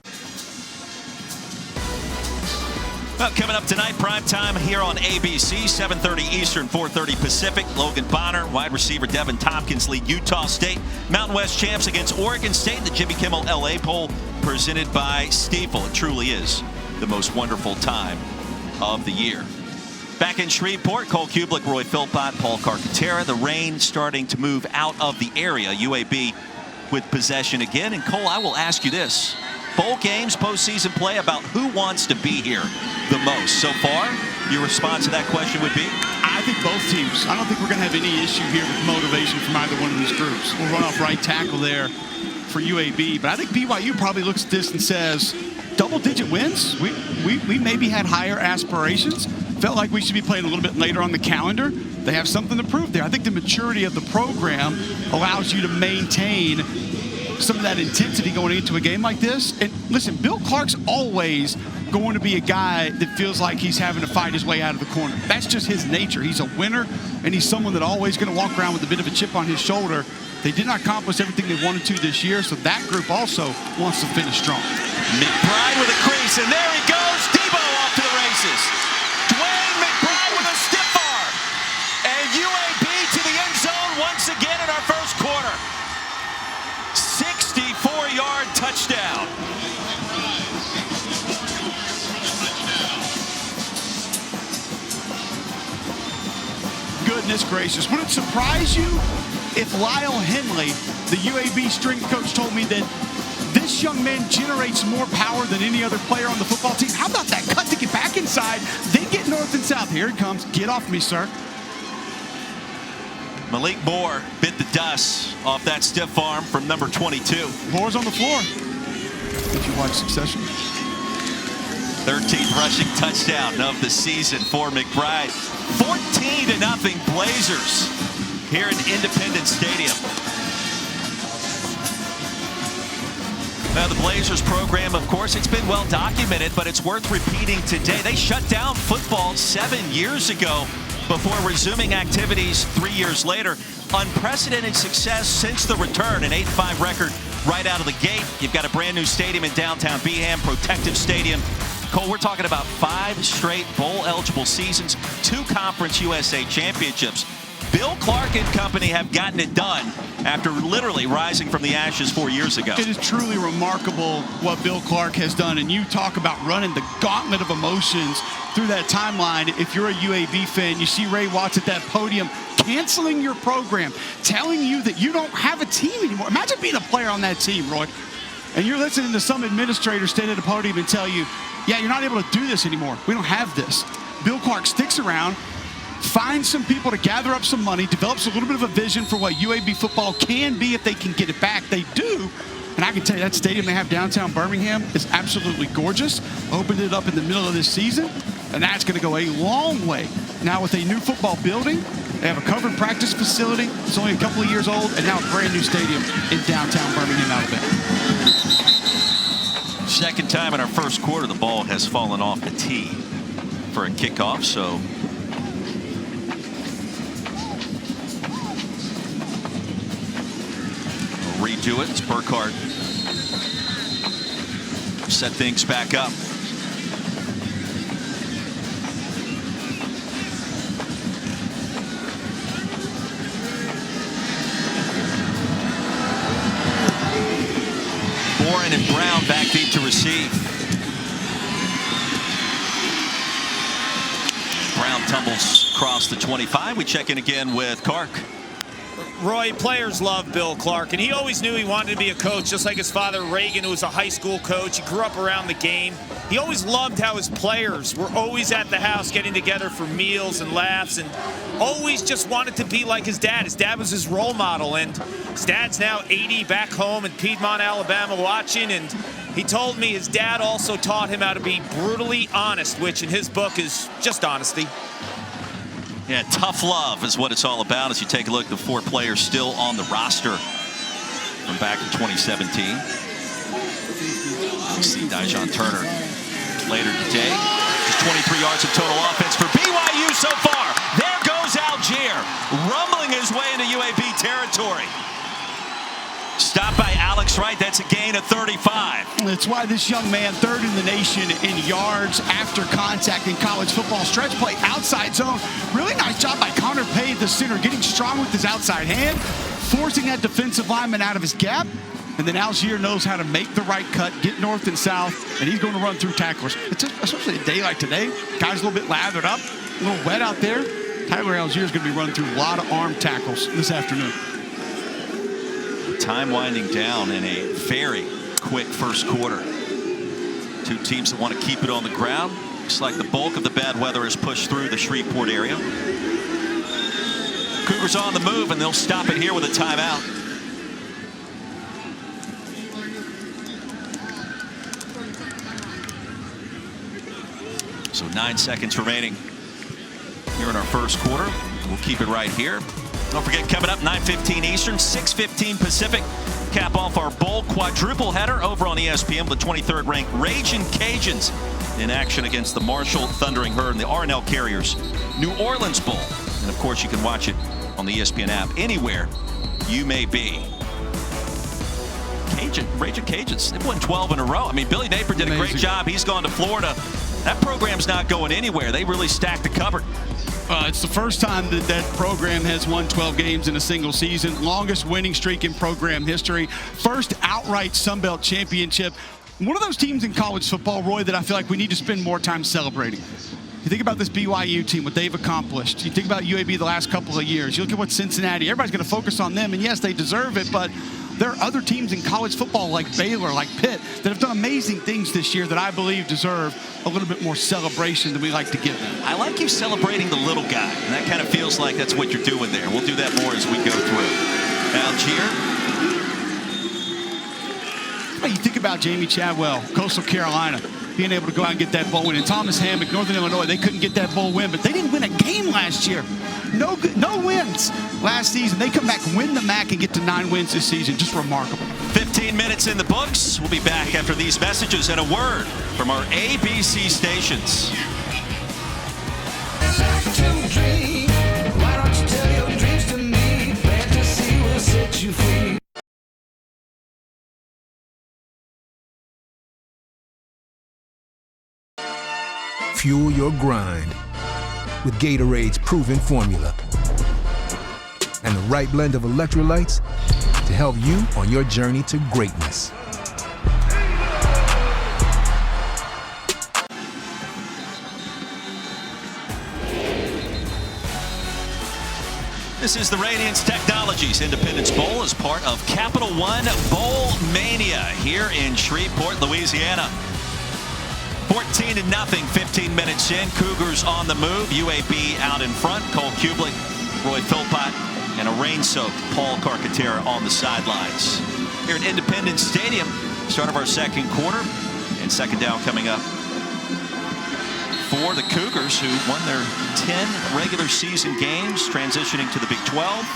Well, coming up tonight, prime time here on ABC, 7:30 Eastern, 4:30 Pacific. Logan Bonner, wide receiver Devin Tompkins lead Utah State. Mountain West champs against Oregon State in the Jimmy Kimmel LA poll presented by Stiefel. It truly is the most wonderful time of the year. Back in Shreveport, Cole Kublik, Roy Philpott, Paul Carcaterra. The rain starting to move out of the area. UAB with possession again. And Cole, I will ask you this. Bowl games, postseason play, about who wants to be here the most? So far, your response to that question would be? I think both teams. I don't think we're going to have any issue here with motivation from either one of these groups. We'll run off right tackle there for UAB. But I think BYU probably looks at this and says, double-digit wins? We maybe had higher aspirations. Felt like we should be playing a little bit later on the calendar. They have something to prove there. I think the maturity of the program allows you to maintain some of that intensity going into a game like this. And listen, Bill Clark's always going to be a guy that feels like he's having to fight his way out of the corner. That's just his nature. He's a winner, and he's someone that always going to walk around with a bit of a chip on his shoulder. They did not accomplish everything they wanted to this year, so that group also wants to finish strong. McBride with a crease, and there he goes. Debo off to the races. Dwayne McBride with a stiff arm. And UAB to the end zone once again in our first quarter. 64-yard touchdown. Goodness gracious. Would it surprise you if Lyle Henley, the UAB strength coach, told me that this young man generates more power than any other player on the football team? How about that cut to get back inside, then get north and south? Here it comes. Get off me, sir. Malik Moore bit the dust off that stiff arm from number 22. Moore's on the floor. Did you watch Succession? 13th rushing touchdown of the season for McBride. 14-0 Blazers here in Independence Stadium. Now the Blazers program, of course, it's been well documented, but it's worth repeating today. They shut down football 7 years ago before resuming activities 3 years later. Unprecedented success since the return, an 8-5 record right out of the gate. You've got a brand new stadium in downtown Beeham, Protective Stadium. Cole, we're talking about 5 straight bowl-eligible seasons, 2 Conference USA championships. Bill Clark and company have gotten it done after literally rising from the ashes 4 years ago. It is truly remarkable what Bill Clark has done, and you talk about running the gauntlet of emotions through that timeline. If you're a UAB fan, you see Ray Watts at that podium canceling your program, telling you that you don't have a team anymore. Imagine being a player on that team, Roy, and you're listening to some administrator stand at a podium and tell you, yeah, you're not able to do this anymore. We don't have this. Bill Clark sticks around, finds some people to gather up some money, develops a little bit of a vision for what UAB football can be if they can get it back. They do. And I can tell you that stadium they have downtown Birmingham is absolutely gorgeous. Opened it up in the middle of this season, and that's going to go a long way. Now with a new football building, they have a covered practice facility. It's only a couple of years old, and now a brand new stadium in downtown Birmingham, Alabama. Second time in our first quarter, the ball has fallen off the tee for a kickoff, so we'll redo it. It's Burkhardt. Set things back up. Warren and Brown back deep to receive. Brown tumbles across the 25. We check in again with Clark. Roy, players love Bill Clark, and he always knew he wanted to be a coach, just like his father Reagan, who was a high school coach. He grew up around the game. He always loved how his players were always at the house getting together for meals and laughs, and always just wanted to be like his dad. His dad was his role model, and his dad's now 80 back home in Piedmont, Alabama, watching, and he told me his dad also taught him how to be brutally honest, which in his book is just honesty. Yeah, tough love is what it's all about as you take a look at the 4 players still on the roster from back in 2017. We'll see Dijon Turner later today. Just 23 yards of total offense for BYU so far. There goes Algier, rumbling his way into UAB territory. Stopped by Alex Wright. That's a gain of 35. That's why this young man, 3rd in the nation in yards after contact in college football. Stretch play, outside zone. Really nice job by Connor Payne, the center, getting strong with his outside hand, forcing that defensive lineman out of his gap. And then Algier knows how to make the right cut, get north and south, and he's going to run through tacklers. It's especially a day like today. Guys a little bit lathered up, a little wet out there. Tyler Algier is going to be running through a lot of arm tackles this afternoon. Time winding down in a very quick first quarter. Two teams that want to keep it on the ground. Looks like the bulk of the bad weather has pushed through the Shreveport area. Cougars on the move, and they'll stop it here with a timeout. So 9 seconds remaining here in our first quarter. We'll keep it right here. Don't forget, coming up 9:15 Eastern, 6:15 Pacific. Cap off our bowl quadruple header over on ESPN with the 23rd ranked Ragin' Cajuns in action against the Marshall Thundering Herd and the R&L Carriers New Orleans Bowl. And of course, you can watch it on the ESPN app anywhere you may be. Ragin' Cajuns, they've won 12 in a row. I mean, Billy Napier did a great job. He's gone to Florida. That program's not going anywhere. They really stacked the cupboard. It's the first time that that program has won 12 games in a single season. Longest winning streak in program history. First outright Sun Belt championship. One of those teams in college football, Roy, that I feel like we need to spend more time celebrating. You think about this BYU team, what they've accomplished. You think about UAB the last couple of years. You look at what Cincinnati, everybody's going to focus on them. And yes, they deserve it, but there are other teams in college football like Baylor, like Pitt, that have done amazing things this year that I believe deserve a little bit more celebration than we like to give them. I like you celebrating the little guy, and that kind of feels like that's what you're doing there. We'll do that more as we go through. Algier. You think about Jamie Chadwell, Coastal Carolina, being able to go out and get that bowl win. And Thomas Hammock, Northern Illinois, they couldn't get that bowl win, but they didn't win a game last year. No wins last season. They come back, win the MAC, and get to 9 wins this season. Just remarkable. 15 minutes in the books. We'll be back after these messages and a word from our ABC stations. Why don't you tell your dreams to me? Fantasy will set you free. Fuel your grind with Gatorade's proven formula and the right blend of electrolytes to help you on your journey to greatness. This is the Radiance Technologies Independence Bowl as part of Capital One Bowl Mania here in Shreveport, Louisiana. 14-0, 15 minutes in. Cougars on the move. UAB out in front. Cole Kublik, Roy Philpott, and a rain-soaked Paul Carcaterra on the sidelines. Here at Independence Stadium, start of our second quarter, and second down coming up for the Cougars, who won their 10 regular season games, transitioning to the Big 12.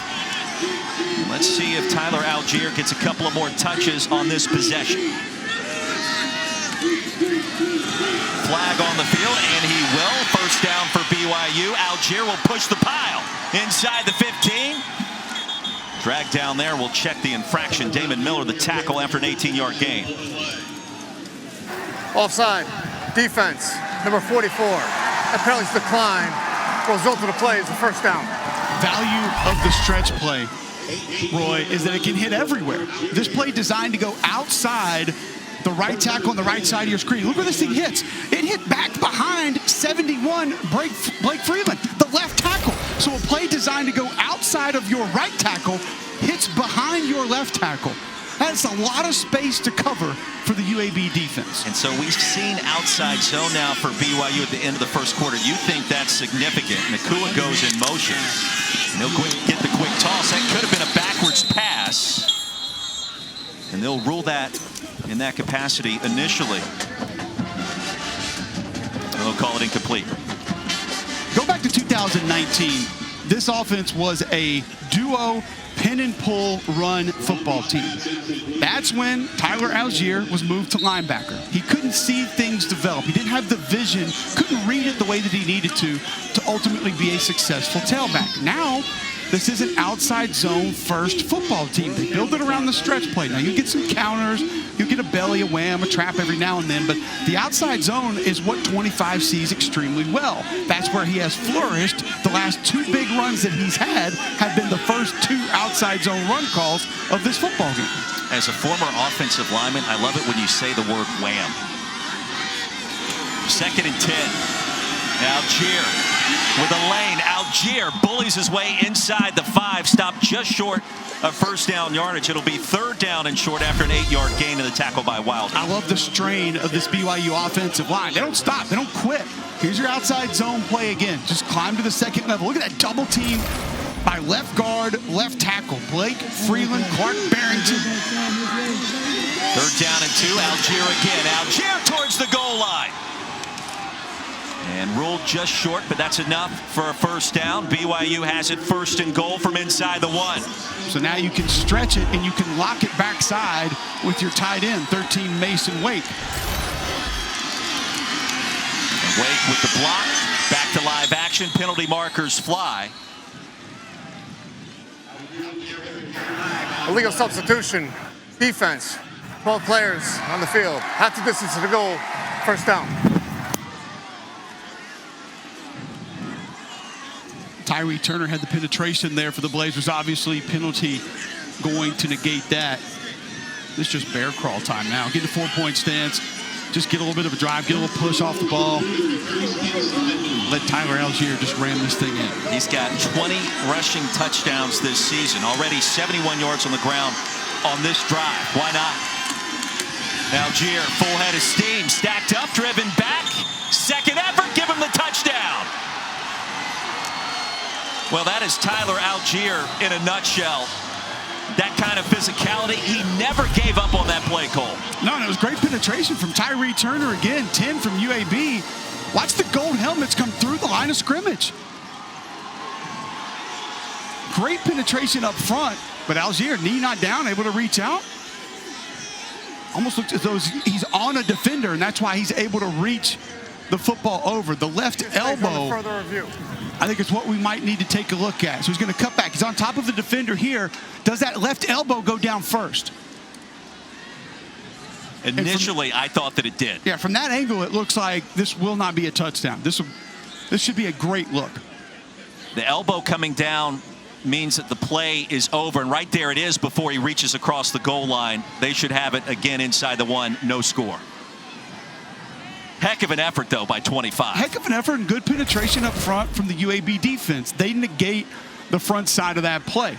Let's see if Tyler Algier gets a couple of more touches on this possession. Flag on the field, and he will. First down for BYU. Algier will push the pile inside the 15. Drag down there. We'll check the infraction. Damon Miller, the tackle after an 18-yard gain. Offside. Defense. Number 44. That penalty's decline. Result of the play is the first down. Value of the stretch play, Roy, is that it can hit everywhere. This play designed to go outside the right tackle on the right side of your screen. Look where this thing hits. It hit back behind 71 Blake Freeland, the left tackle. So a play designed to go outside of your right tackle hits behind your left tackle. That's a lot of space to cover for the UAB defense. And so we've seen outside zone now for BYU at the end of the first quarter. You think that's significant. Nakua goes in motion. And they'll get the quick toss. That could have been a backwards pass. And they'll rule that in that capacity initially. And they'll call it incomplete. Go back to 2019. This offense was a duo pin and pull run football team. That's when Tyler Algier was moved to linebacker. He couldn't see things develop. He didn't have the vision, couldn't read it the way that he needed to ultimately be a successful tailback. Now, this is an outside zone first football team. They build it around the stretch play. Now you get some counters, you get a belly, a wham, a trap every now and then, but the outside zone is what 25 sees extremely well. That's where he has flourished. The last 2 big runs that he's had have been the first 2 outside zone run calls of this football game. As a former offensive lineman, I love it when you say the word wham. 2nd and 10. Algier with a lane. Algier bullies his way inside the 5, stopped just short of first down yardage. It'll be 3rd down and short after an 8-yard gain in the tackle by Wilder. I love the strain of this BYU offensive line. They don't stop. They don't quit. Here's your outside zone play again. Just climb to the second level. Look at that double team by left guard, left tackle. Blake, Freeland, Clark, Barrington. 3rd down and 2. Algier again. Algier towards the goal line. And ruled just short, but that's enough for a first down. BYU has it 1st and goal from inside the 1. So now you can stretch it and you can lock it backside with your tight end, 13 Mason Wake. And Wake with the block. Back to live action. Penalty markers fly. Illegal substitution. Defense. 12 players on the field. Half the distance to the goal. First down. Tyree Turner had the penetration there for the Blazers. Obviously, penalty going to negate that. This is just bear crawl time now. Get a 4-point stance. Just get a little bit of a drive, get a little push off the ball. Let Tyler Algier just ram this thing in. He's got 20 rushing touchdowns this season. Already 71 yards on the ground on this drive. Why not? Algier, full head of steam, stacked up, driven back. Second effort, give him the touchdown. Well, that is Tyler Algier in a nutshell. That kind of physicality, he never gave up on that play, Cole. No, and it was great penetration from Tyree Turner again, 10 from UAB. Watch the gold helmets come through the line of scrimmage. Great penetration up front, but Algier, knee not down, able to reach out. Almost looks as though he's on a defender, and that's why he's able to reach the football over. The left elbow, I think it's what we might need to take a look at. So he's going to cut back. He's on top of the defender here. Does that left elbow go down first? Initially, I thought that it did. Yeah, from that angle, it looks like this will not be a touchdown. This should be a great look. The elbow coming down means that the play is over, and right there it is before he reaches across the goal line. They should have it again inside the 1, no score. Heck of an effort, though, by 25. Heck of an effort and good penetration up front from the UAB defense. They negate the front side of that play.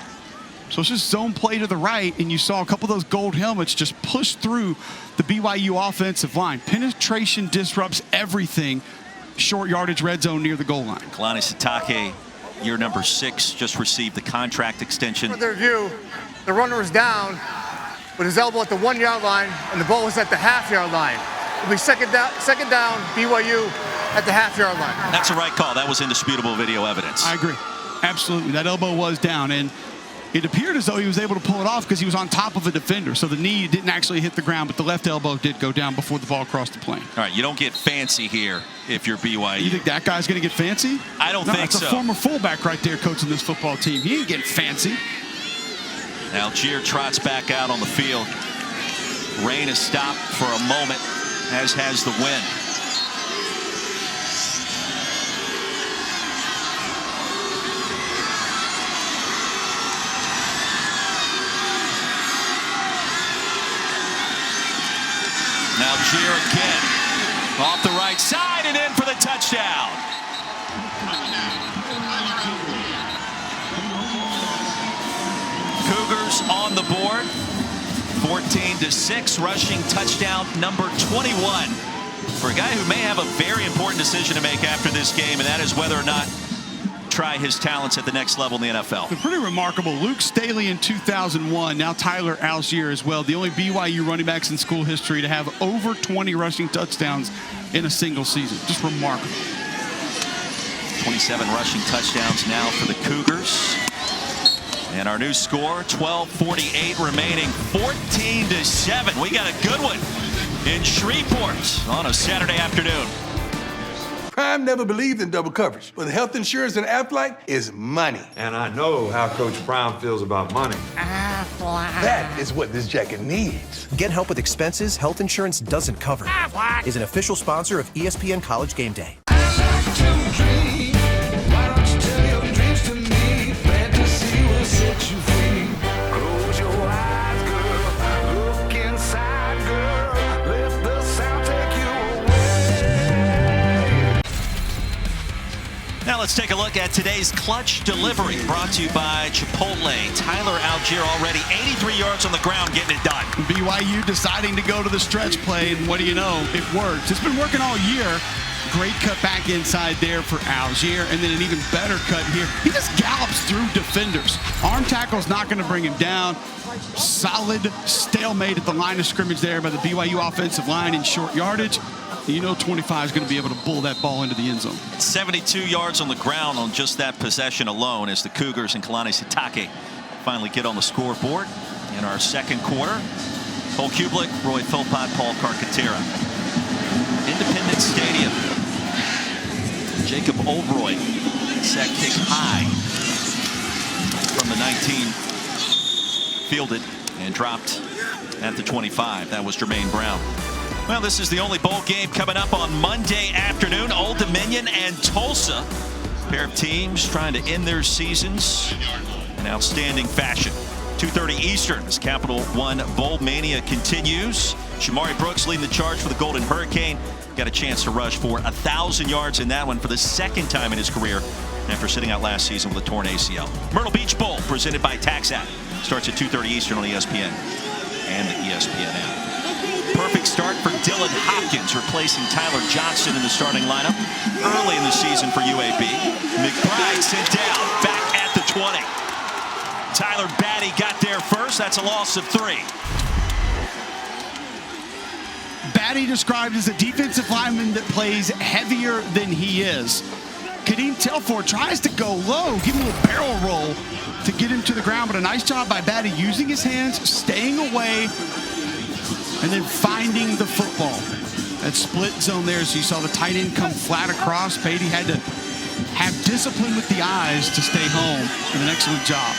So it's just zone play to the right, and you saw a couple of those gold helmets just push through the BYU offensive line. Penetration disrupts everything. Short yardage red zone near the goal line. Kalani Sitake, year number 6, just received the contract extension. For their view, the runner was down with his elbow at the 1-yard line, and the ball was at the half-yard line. It'll be second down, BYU at the half-yard line. That's a right call. That was indisputable video evidence. I agree. Absolutely. That elbow was down, and it appeared as though he was able to pull it off because he was on top of a defender. So the knee didn't actually hit the ground, but the left elbow did go down before the ball crossed the plane. All right, you don't get fancy here if you're BYU. You think that guy's going to get fancy? I don't think so. That's a former fullback right there coaching this football team. He ain't getting fancy. Algier trots back out on the field. Rain is stopped for a moment, as has the wind. Algier again, off the right side and in for the touchdown. Cougars on the board, 14-6, rushing touchdown number 21 for a guy who may have a very important decision to make after this game, and that is whether or not try his talents at the next level in the NFL. Pretty remarkable. Luke Staley in 2001, now Tyler Algier as well. The only BYU running backs in school history to have over 20 rushing touchdowns in a single season. Just remarkable. 27 rushing touchdowns now for the Cougars. And our new score, 12:48 remaining, 14-7. We got a good one in Shreveport on a Saturday afternoon. Prime never believed in double coverage, but health insurance and Aflac is money. And I know how Coach Prime feels about money. That is what this jacket needs. Get help with expenses health insurance doesn't cover. Aflac is an official sponsor of ESPN College Game Day. let's take a look at today's clutch delivery, brought to you by Chipotle. Tyler Algier already 83 yards on the ground getting it done. BYU deciding to go to the stretch play, and what do you know? It works. It's been working all year. Great cut back inside there for Algier, and then an even better cut here. He just gallops through defenders. Arm tackle's not going to bring him down. Solid stalemate at the line of scrimmage there by the BYU offensive line in short yardage. You know 25 is going to be able to bull that ball into the end zone. 72 yards on the ground on just that possession alone as the Cougars and Kalani Sitake finally get on the scoreboard in our second quarter. Cole Kublik, Roy Philpott, Paul Carcaterra. Independence Stadium. Jacob Oldroyd, set kick high from the 19, fielded and dropped at the 25. That was Jermaine Brown. Well, this is the only bowl game coming up on Monday afternoon. Old Dominion and Tulsa, a pair of teams trying to end their seasons in outstanding fashion. 2:30 Eastern as Capital One Bowl Mania continues. Shamari Brooks leading the charge for the Golden Hurricane. Got a chance to rush for 1,000 yards in that one for the second time in his career after sitting out last season with a torn ACL. Myrtle Beach Bowl presented by TaxAct. Starts at 2:30 Eastern on ESPN and the ESPN app. Perfect start for Dylan Hopkins, replacing Tyler Johnston in the starting lineup early in the season for UAB. McBride sent down back at the 20. Tyler Batty got there first. That's a loss of 3. Batty described as a defensive lineman that plays heavier than he is. Kadeem Telford tries to go low, give him a barrel roll to get him to the ground, but a nice job by Batty using his hands, staying away, and then finding the football. That split zone there, so you saw the tight end come flat across. Beatty had to have discipline with the eyes to stay home, and an excellent job.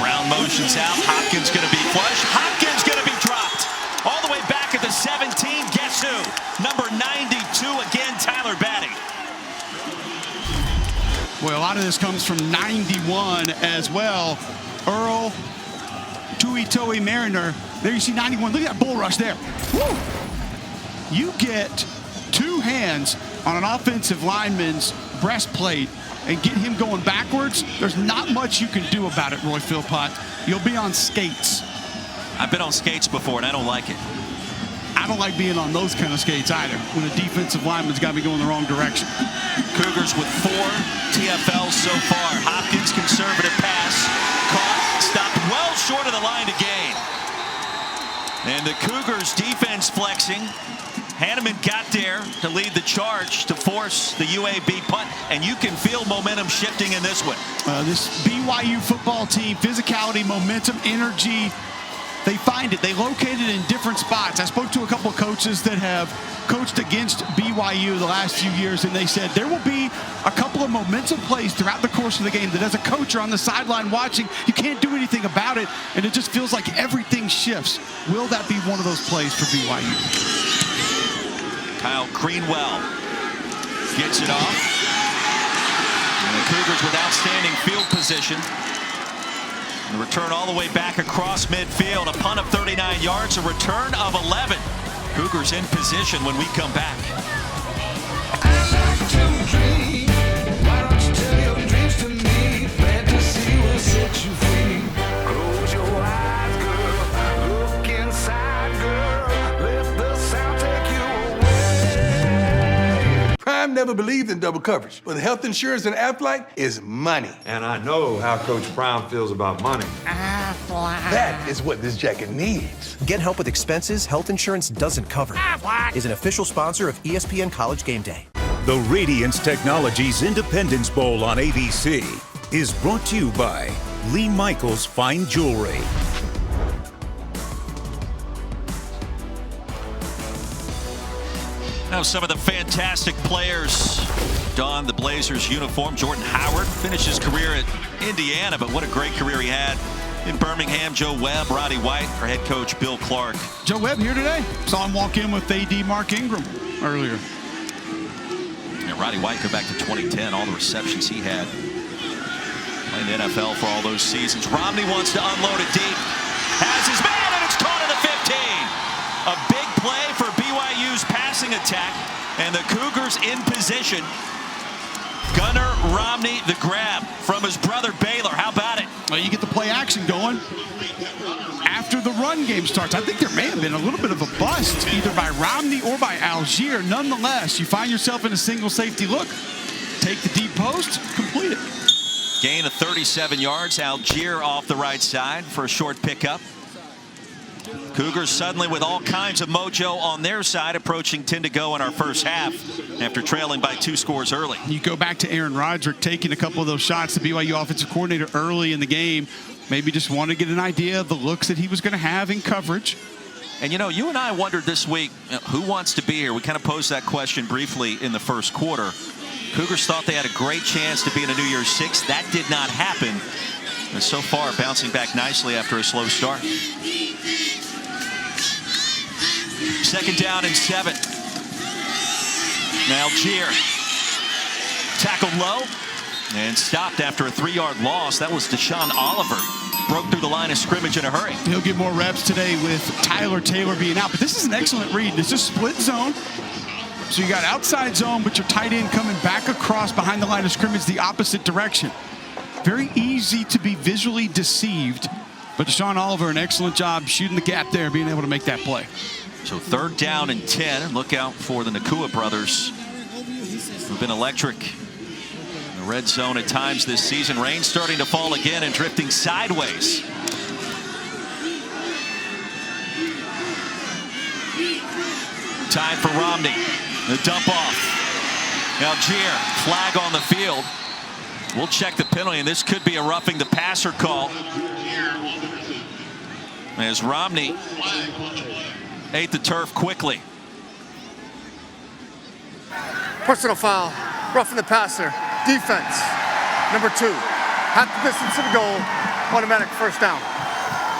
Brown motions out. Hopkins going to be flush. Hopkins going to be dropped. All the way back at the 17. Guess who? Number 92 again, Tyler Batty. Well, a lot of this comes from 91 as well. Earl Tuitoe Mariner. There you see 91. Look at that bull rush there. Woo! You get 2 hands on an offensive lineman's breastplate and get him going backwards. There's not much you can do about it, Roy Philpott. You'll be on skates. I've been on skates before, and I don't like it. I don't like being on those kind of skates either, when a defensive lineman's got me going the wrong direction. Cougars with 4 TFLs so far. Hopkins, conservative pass. Caught, stopped well short of the line to gain. And the Cougars defense flexing. Hanneman got there to lead the charge to force the UAB punt, and you can feel momentum shifting in this one. This BYU football team, physicality, momentum, energy, they find it. They locate it in different spots. I spoke to a couple of coaches that have coached against BYU the last few years, and they said there will be a couple of momentum plays throughout the course of the game that as a coach you're on the sideline watching, you can't do anything about it, and it just feels like everything shifts. Will that be one of those plays for BYU? Kyle Greenwell gets it off. And the Cougars with outstanding field position. And the return all the way back across midfield. A punt of 39 yards, a return of 11. Cougars in position when we come back. Prime never believed in double coverage, but health insurance and Aflac is money. And I know how Coach Prime feels about money. That is what this jacket needs. Get help with expenses health insurance doesn't cover. Is an official sponsor of ESPN College Game Day. The Radiance Technologies Independence Bowl on ABC is brought to you by Lee Michaels Fine Jewelry. Now some of the fantastic players don the Blazers uniform. Jordan Howard finished his career at Indiana, but what a great career he had in Birmingham. Joe Webb, Roddy White, our head coach Bill Clark. Joe Webb here today. Saw him walk in with AD Mark Ingram earlier. And Roddy White go back to 2010, all the receptions he had. Playing the NFL for all those seasons. Romney wants to unload it deep. Has his man, and it's caught at the 15. A big play for BYU's passing attack. And the Cougars in position. Gunnar Romney, the grab from his brother Baylor. How about it? Well, you get the play action going after the run game starts. I think there may have been a little bit of a bust either by Romney or by Algier. Nonetheless, you find yourself in a single safety look. Take the deep post, complete it. Gain of 37 yards. Algier off the right side for a short pickup. Cougars suddenly with all kinds of mojo on their side, approaching 10 to go in our first half after trailing by 2 scores early. You go back to Aaron Roderick taking a couple of those shots, the BYU offensive coordinator early in the game. Maybe just wanted to get an idea of the looks that he was going to have in coverage. And, you know, you and I wondered this week, who wants to be here? We kind of posed that question briefly in the first quarter. Cougars thought they had a great chance to be in a New Year's Six. That did not happen. And so far, bouncing back nicely after a slow start. 2nd down and 7. Now Algier tackled low and stopped after a 3-yard loss. That was Deshaun Oliver. Broke through the line of scrimmage in a hurry. He'll get more reps today with Tyler Taylor being out. But this is an excellent read. It's a split zone. So you got outside zone, but your tight end coming back across behind the line of scrimmage the opposite direction. Very easy to be visually deceived. But Deshaun Oliver, an excellent job shooting the gap there, being able to make that play. So 3rd down and 10. And look out for the Nakua brothers, who've been electric in the red zone at times this season. Rain starting to fall again and drifting sideways. Time for Romney. The dump off. Algier, flag on the field. We'll check the penalty, and this could be a roughing the passer call, as Romney ate the turf quickly. Personal foul, roughing the passer, defense. Number 2, half the distance to the goal, automatic first down.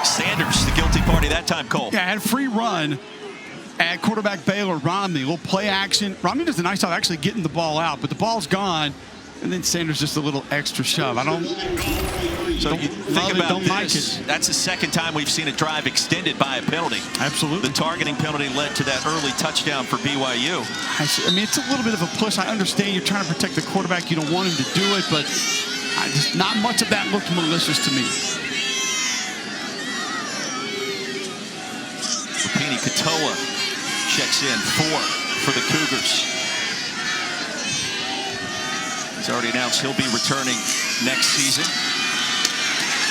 Sanders, the guilty party that time, Cole. Yeah, had a free run at quarterback Baylor Romney. A little play action. Romney does a nice job actually getting the ball out, but the ball's gone. And then Sanders just a little extra shove. So you think about this. That's the 2nd time we've seen a drive extended by a penalty. Absolutely. The targeting penalty led to that early touchdown for BYU. I mean, it's a little bit of a push. I understand you're trying to protect the quarterback. You don't want him to do it, but just not much of that looked malicious to me. Rapini Katoa checks in 4 for the Cougars. He's already announced he'll be returning next season.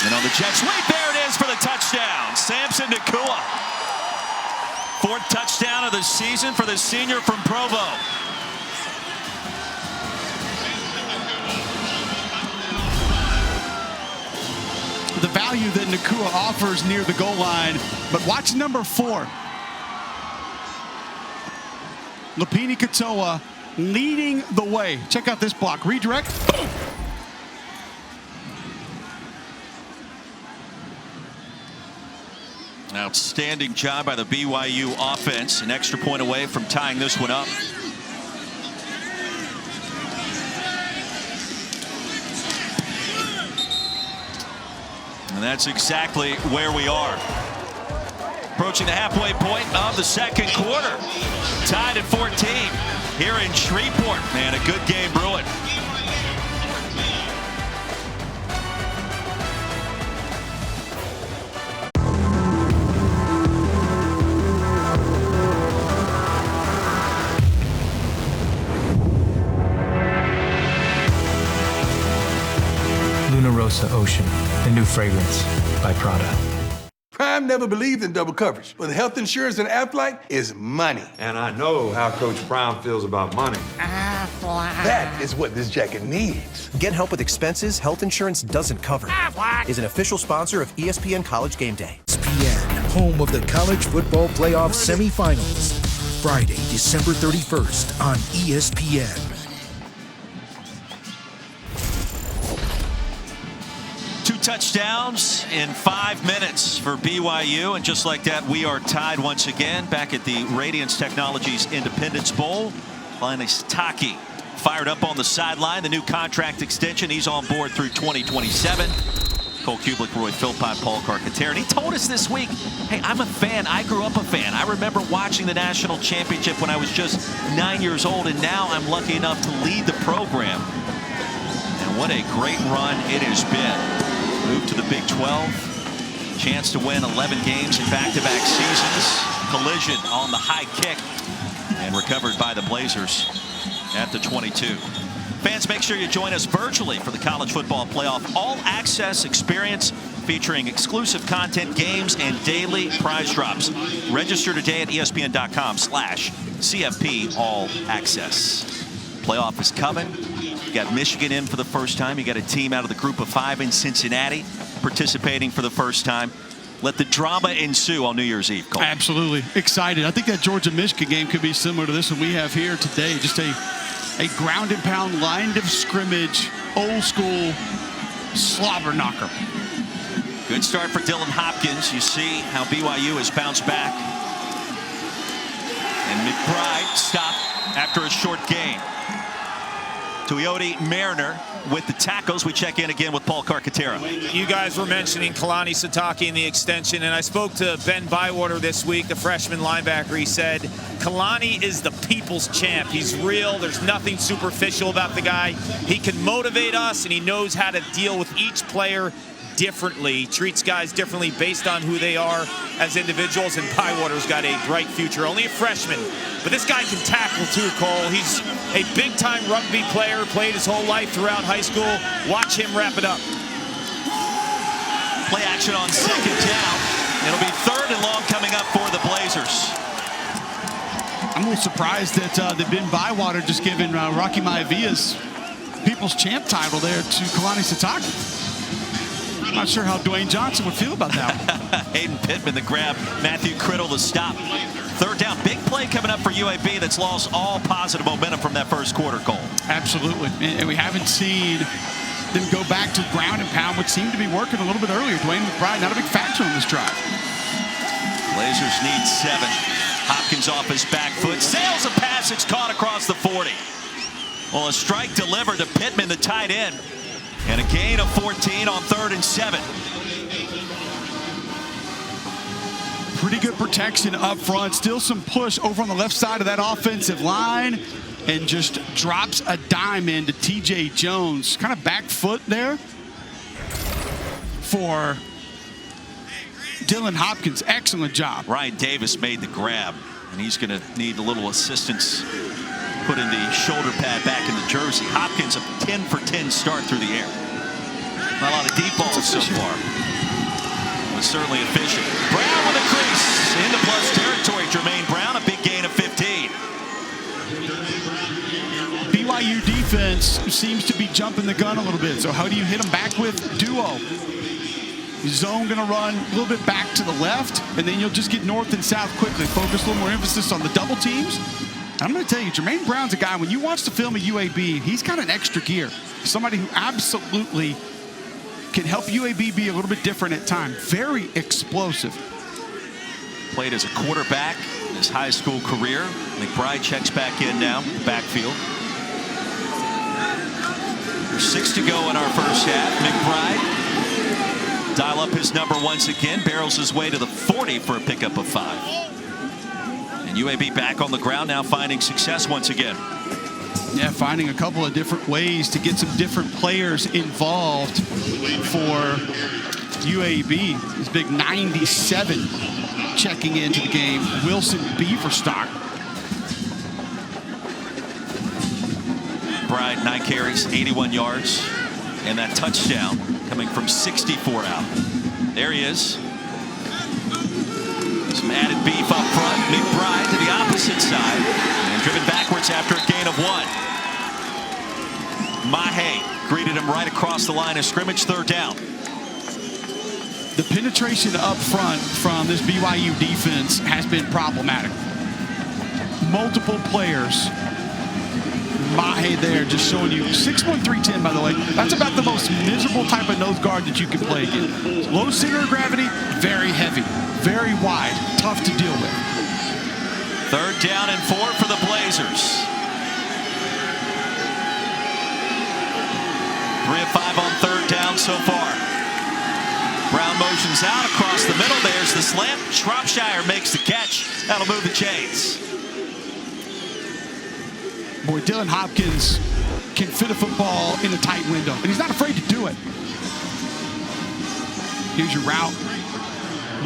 And on the jet sweep, there it is for the touchdown. Samson Nakua. 4th touchdown of the season for the senior from Provo. The value that Nakua offers near the goal line, but watch number 4. Lapini Katoa leading the way. Check out this block. Redirect. Boom. Outstanding job by the BYU offense. An extra point away from tying this one up. And that's exactly where we are. Approaching the halfway point of the 2nd quarter. Tied at 14 here in Shreveport. Man, a good game brewing. Luna Rosa Ocean, the new fragrance by Prada. Prime never believed in double coverage, but health insurance and Aflac is money. And I know how Coach Prime feels about money. That is what this jacket needs. Get help with expenses health insurance doesn't cover. Is an official sponsor of ESPN College Game Day. ESPN, home of the college football playoff semifinals. Friday, December 31st on ESPN. Touchdowns in 5 minutes for BYU, and just like that, we are tied once again back at the Radiance Technologies Independence Bowl. Linus Taki fired up on the sideline. The new contract extension, he's on board through 2027. Cole Kublik, Roy Philpott, Paul Carcaterra. And he told us this week, hey, I'm a fan. I grew up a fan. I remember watching the national championship when I was just 9 years old, and now I'm lucky enough to lead the program. And what a great run it has been. Moved to the Big 12. Chance to win 11 games in back-to-back seasons. Collision on the high kick and recovered by the Blazers at the 22. Fans, make sure you join us virtually for the College Football Playoff All-Access Experience featuring exclusive content, games, and daily prize drops. Register today at ESPN.com/CFP All-Access. Playoff is coming. You got Michigan in for the first time. You got a team out of the group of 5 in Cincinnati participating for the first time. Let the drama ensue on New Year's Eve, Cole. Absolutely. Excited. I think that Georgia-Michigan game could be similar to this one we have here today. Just a ground and pound line of scrimmage, old school slobber knocker. Good start for Dylan Hopkins. You see how BYU has bounced back. And McBride stopped after a short gain. Tuioti Mariner with the tackles. We check in again with Paul Carcaterra. You guys were mentioning Kalani Sitake in the extension, and I spoke to Ben Bywater this week, the freshman linebacker. He said, Kalani is the people's champ. He's real. There's nothing superficial about the guy. He can motivate us, and he knows how to deal with each player differently. Treats guys differently based on who they are as individuals, and Bywater's got a bright future. Only a freshman, but this guy can tackle too, Cole. He's a big-time rugby player, played his whole life throughout high school. Watch him wrap it up. Play action on second down. It'll be 3rd and long coming up for the Blazers. I'm a little surprised that Ben Bywater just given Rocky Maivia's People's Champ title there to Kalani Sitake. I'm not sure how Dwayne Johnson would feel about that. Hayden Pittman the grab, Matthew Criddle the stop. 3rd down, big play coming up for UAB that's lost all positive momentum from that first quarter, Cole. Absolutely, and we haven't seen them go back to ground and pound, which seemed to be working a little bit earlier. Dwayne McBride not a big factor on this drive. Blazers need 7. Hopkins off his back foot, sails a pass, it's caught across the 40. Well, a strike delivered to Pittman, the tight end. And a gain of 14 on 3rd and 7. Pretty good protection up front. Still some push over on the left side of that offensive line. And just drops a dime into TJ Jones. Kind of back foot there for Dylan Hopkins. Excellent job. Ryan Davis made the grab. And he's going to need a little assistance putting the shoulder pad back in the jersey. Hopkins a 10 for 10 start through the air. Not a lot of deep balls so far, but certainly efficient. Brown with a crease into plus territory. Jermaine Brown, a big gain of 15. BYU defense seems to be jumping the gun a little bit. So how do you hit them back with duo? Zone going to run a little bit back to the left, and then you'll just get north and south quickly. Focus a little more emphasis on the double teams. I'm going to tell you, Jermaine Brown's a guy, when you watch the film of UAB, he's got an extra gear. Somebody who absolutely can help UAB be a little bit different at times. Very explosive. Played as a quarterback in his high school career. McBride checks back in now, backfield. There's 6 to go in our first half. McBride dial up his number once again, barrels his way to the 40 for a pickup of 5. And UAB back on the ground now, finding success once again. Yeah, finding a couple of different ways to get some different players involved for UAB. This big 97 checking into the game. Wilson Beaverstock. Bride, 9 carries, 81 yards. And that touchdown coming from 64 out. There he is. Some added beef up front. McBride to the opposite side. And driven backwards after a gain of 1. Mahe greeted him right across the line of scrimmage. 3rd down. The penetration up front from this BYU defense has been problematic. Multiple players. Mahe there just showing you 6'1", 310, by the way. That's about the most miserable type of nose guard that you can play against. Low center of gravity, very heavy, very wide, tough to deal with. 3rd down and 4 for the Blazers. 3 of 5 on 3rd down so far. Brown motions out across the middle. There's the slant. Shropshire makes the catch. That'll move the chains. Boy, Dylan Hopkins can fit a football in a tight window, and he's not afraid to do it. Here's your route.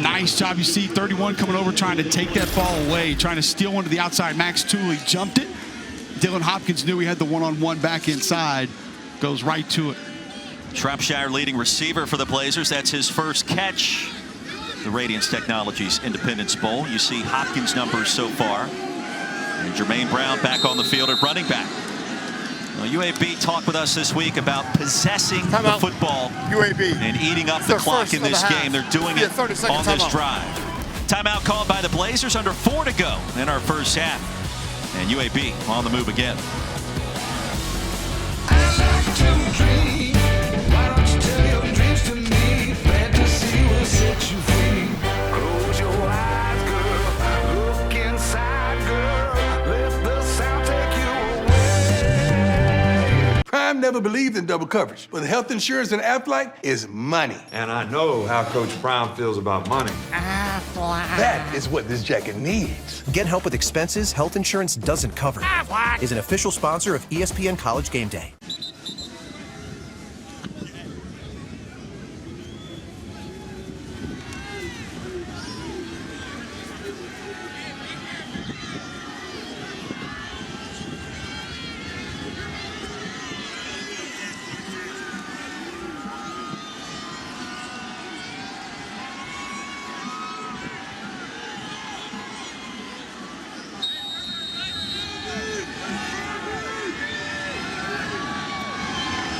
Nice job. You see 31 coming over trying to take that ball away, trying to steal one to the outside. Max Tooley jumped it. Dylan Hopkins knew he had the one-on-one back inside. Goes right to it. Shropshire leading receiver for the Blazers. That's his first catch. The Radiance Technologies Independence Bowl. You see Hopkins' numbers so far. And Jermaine Brown back on the field at running back. Well, UAB talked with us this week about possessing the football UAB. and eating up the clock in this game. They're doing it on this drive. Timeout called by the Blazers, under 4 to go in our first half. And UAB on the move again. Prime never believed in double coverage, but health insurance and Aflac is money. And I know how Coach Brown feels about money. That is what this jacket needs. Get help with expenses health insurance doesn't cover. Is an official sponsor of ESPN College Game Day.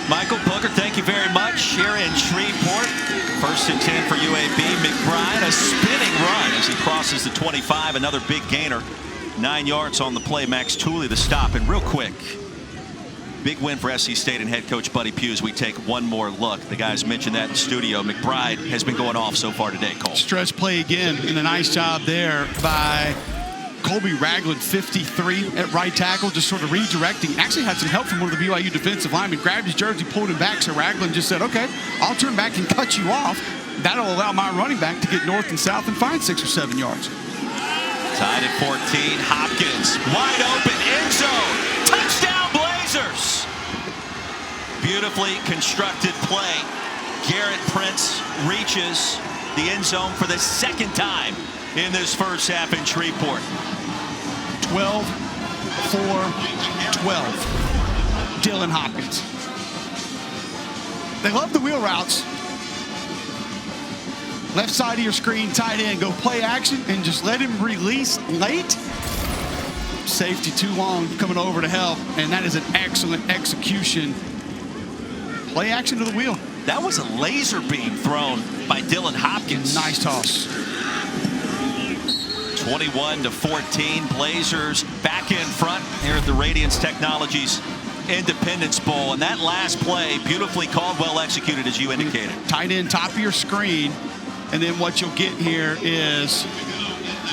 Michael Booker, thank you very much. Here in Shreveport, 1st and 10 for UAB. McBride, a spinning run as he crosses the 25. Another big gainer. 9 yards on the play. Max Tooley the stop. And real quick, big win for SC State and head coach Buddy Pugh as we take one more look. The guys mentioned that in studio. McBride has been going off so far today, Cole. Stretch play again, and a nice job there by Colby Ragland, 53 at right tackle, just sort of redirecting. Actually had some help from one of the BYU defensive linemen. Grabbed his jersey, pulled him back, so Ragland just said, okay, I'll turn back and cut you off. That'll allow my running back to get north and south and find 6 or 7 yards. Tied at 14. Hopkins, wide open, end zone. Touchdown, Blazers! Beautifully constructed play. Garrett Prince reaches the end zone for the second time in this first half in Shreveport. 12 for 12. Dylan Hopkins. They love the wheel routes. Left side of your screen, tight end, go play action and just let him release late. Safety too long coming over to help, and that is an excellent execution. Play action to the wheel. That was a laser beam thrown by Dylan Hopkins. Nice toss. 21-14, Blazers back in front here at the Radiance Technologies Independence Bowl. And that last play, beautifully called, well executed, as you indicated. Tight end, top of your screen. And then what you'll get here is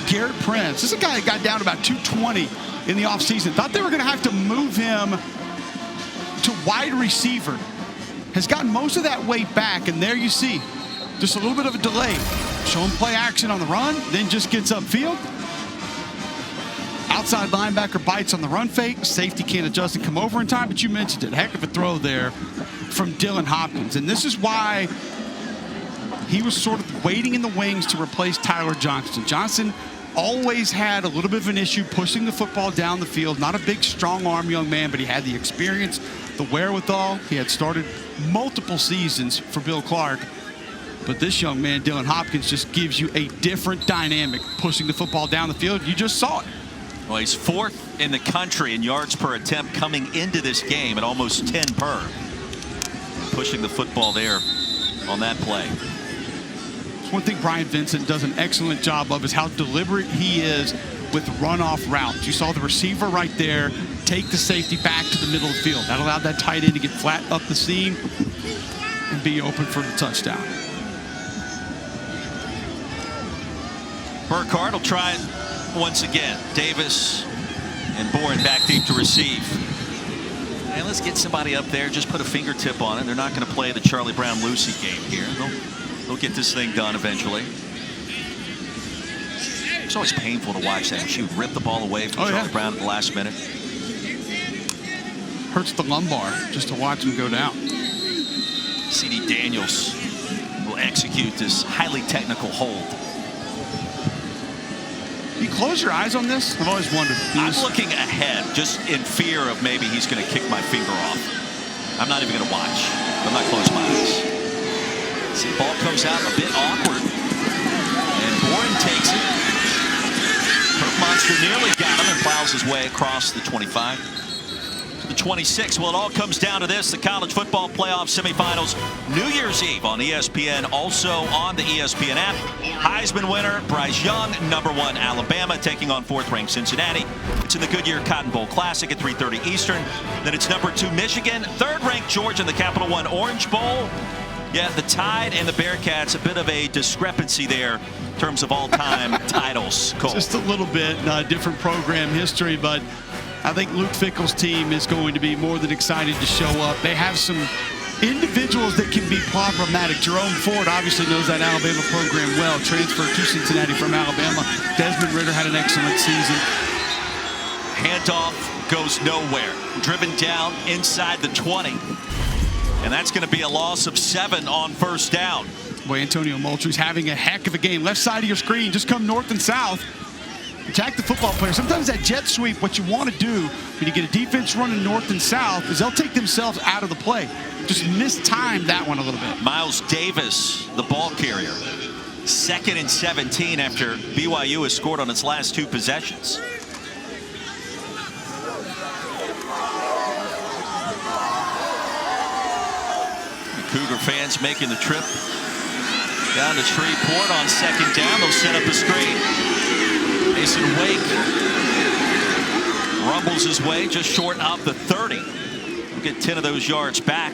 Garrett Prince. This is a guy that got down to about 220 in the offseason. Thought they were going to have to move him to wide receiver. Has gotten most of that weight back, and there you see just a little bit of a delay. Show him play action on the run, then just gets upfield. Outside linebacker bites on the run fake. Safety can't adjust and come over in time, but you mentioned it. Heck of a throw there from Dylan Hopkins. And this is why he was sort of waiting in the wings to replace Tyler Johnston. Johnson always had a little bit of an issue pushing the football down the field. Not a big, strong-arm young man, but he had the experience, the wherewithal. He had started multiple seasons for Bill Clark. But this young man, Dylan Hopkins, just gives you a different dynamic pushing the football down the field. You just saw it. Well, he's 4th in the country in yards per attempt coming into this game at almost 10 per. Pushing the football there on that play. One thing Brian Vincent does an excellent job of is how deliberate he is with runoff routes. You saw the receiver right there take the safety back to the middle of the field. That allowed that tight end to get flat up the seam and be open for the touchdown. Burkhardt will try it once again. Davis and Bourne back deep to receive. And let's get somebody up there. Just put a fingertip on it. They're not going to play the Charlie Brown Lucy game here. They'll They'll get this thing done eventually. It's always painful to watch that. She would rip the ball away from Charlie Brown at the last minute. Hurts the lumbar just to watch him go down. C.D. Daniels will execute this highly technical hold. You close your eyes on this? I've always wondered. I'm looking ahead just in fear of maybe he's going to kick my finger off. I'm not even going to watch. I'm not close my eyes. See, ball comes out a bit awkward. And Boren takes it. Kirk Monster nearly got him and plows his way across the 25 to the 26. Well, it all comes down to this. The college football playoff semifinals, New Year's Eve on ESPN, also on the ESPN app. Heisman winner Bryce Young, #1 Alabama, taking on 4th-ranked Cincinnati. It's in the Goodyear Cotton Bowl Classic at 3:30 Eastern. Then it's #2 Michigan, 3rd-ranked Georgia in the Capital One Orange Bowl. Yeah, the Tide and the Bearcats, a bit of a discrepancy there in terms of all-time titles. Cole. Just a little bit different program history, but I think Luke Fickell's team is going to be more than excited to show up. They have some individuals that can be problematic. Jerome Ford obviously knows that Alabama program well, transferred to Cincinnati from Alabama. Desmond Ridder had an excellent season. Handoff goes nowhere. Driven down inside the 20. And that's going to be a loss of 7 on 1st down. Boy, Antonio Moultrie's having a heck of a game. Left side of your screen, just come north and south. Attack the football player. Sometimes that jet sweep, what you want to do when you get a defense running north and south is they'll take themselves out of the play. Just mistime that one a little bit. Miles Davis, the ball carrier. 2nd and 17 after BYU has scored on its last 2 possessions. Cougar fans making the trip down to Shreveport on 2nd down. They'll set up a screen. Mason Wake rumbles his way just short of the 30. We'll get 10 of those yards back.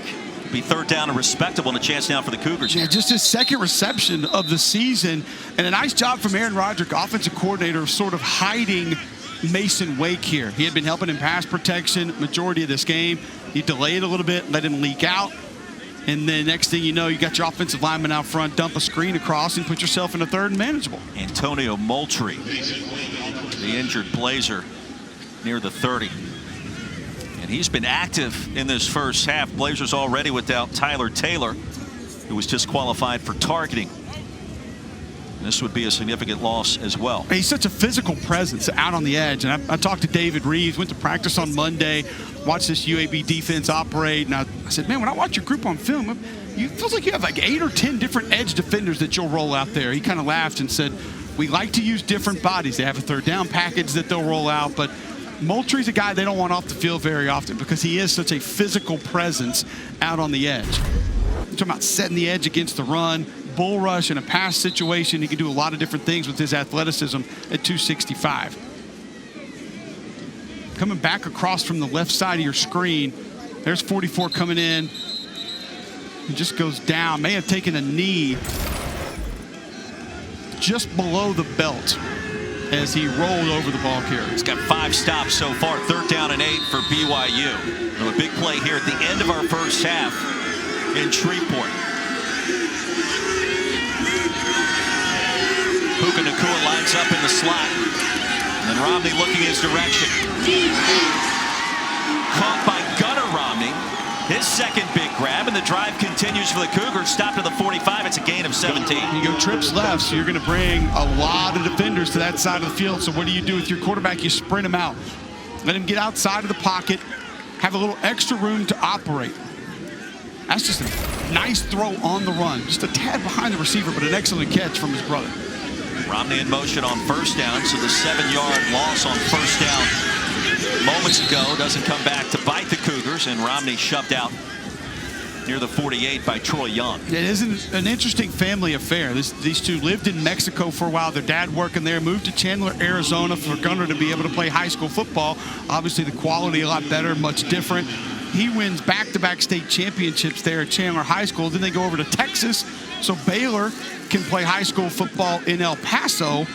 Be 3rd down and respectable, and a chance now for the Cougars. Yeah, just his 2nd reception of the season, and a nice job from Aaron Roderick, offensive coordinator, of sort of hiding Mason Wake here. He had been helping in pass protection majority of this game. He delayed a little bit, let him leak out. And then next thing you know, you got your offensive lineman out front, dump a screen across, and put yourself in a 3rd and manageable. Antonio Moultrie, the injured Blazer, near the 30. And he's been active in this first half. Blazers already without Tyler Taylor, who was disqualified for targeting. This would be a significant loss as well. He's such a physical presence out on the edge. And I talked to David Reeves, went to practice on Monday, watched this UAB defense operate. And I said, man, when I watch your group on film, it feels like you have like 8 or 10 different edge defenders that you'll roll out there. He kind of laughed and said, we like to use different bodies. They have a 3rd down package that they'll roll out. But Moultrie's a guy they don't want off the field very often because he is such a physical presence out on the edge. You're talking about setting the edge against the run, bull rush in a pass situation. He can do a lot of different things with his athleticism at 265. Coming back across from the left side of your screen, there's 44 coming in. He just goes down, may have taken a knee just below the belt as he rolled over the ball carrier. He's got 5 stops so far, 3rd down and 8 for BYU. And a big play here at the end of our first half in Shreveport. Puka Nacua lines up in the slot. And Romney looking his direction. Caught by Gunnar Romney. His 2nd big grab, and the drive continues for the Cougars. Stopped at the 45. It's a gain of 17. You go trips left, so you're going to bring a lot of defenders to that side of the field. So what do you do with your quarterback? You sprint him out. Let him get outside of the pocket. Have a little extra room to operate. That's just a nice throw on the run. Just a tad behind the receiver, but an excellent catch from his brother. Romney in motion on 1st down, so the 7-yard loss on 1st down moments ago doesn't come back to bite the Cougars, and Romney shoved out near the 48 by Troy Young. It is an interesting family affair. These two lived in Mexico for a while. Their dad working there, moved to Chandler, Arizona for Gunnar to be able to play high school football. Obviously the quality a lot better, much different. He wins back-to-back state championships there at Chandler High School. Then they go over to Texas, so Baylor can play high school football in El Paso.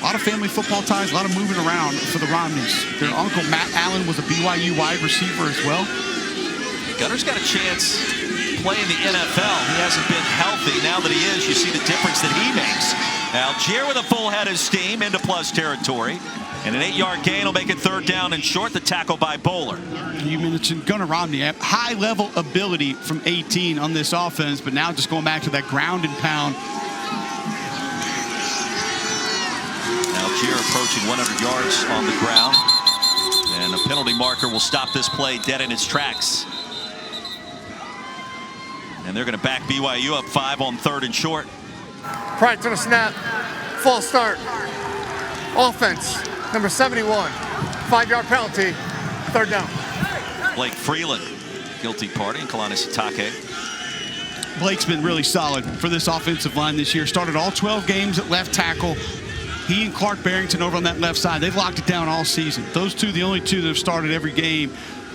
A lot of family football ties, a lot of moving around for the Romneys. Their uncle Matt Allen was a BYU wide receiver as well. Gunnar's got a chance play in the NFL. He hasn't been healthy. Now that he is, you see the difference that he makes. Algier with a full head of steam into plus territory. And an 8-yard gain will make it 3rd down and short. The tackle by Bowler. You mentioned Gunnar Romney. High-level ability from 18 on this offense, but now just going back to that ground and pound. Algier approaching 100 yards on the ground. And a penalty marker will stop this play dead in its tracks. And they're going to back BYU up 5 on 3rd and short. Prior to the snap, false start. Offense, number 71. 5-yard penalty, 3rd down. Blake Freeland, guilty party, and Kalani Sitake. Blake's been really solid for this offensive line this year. Started all 12 games at left tackle. He and Clark Barrington over on that left side, they've locked it down all season. Those two, the only two that have started every game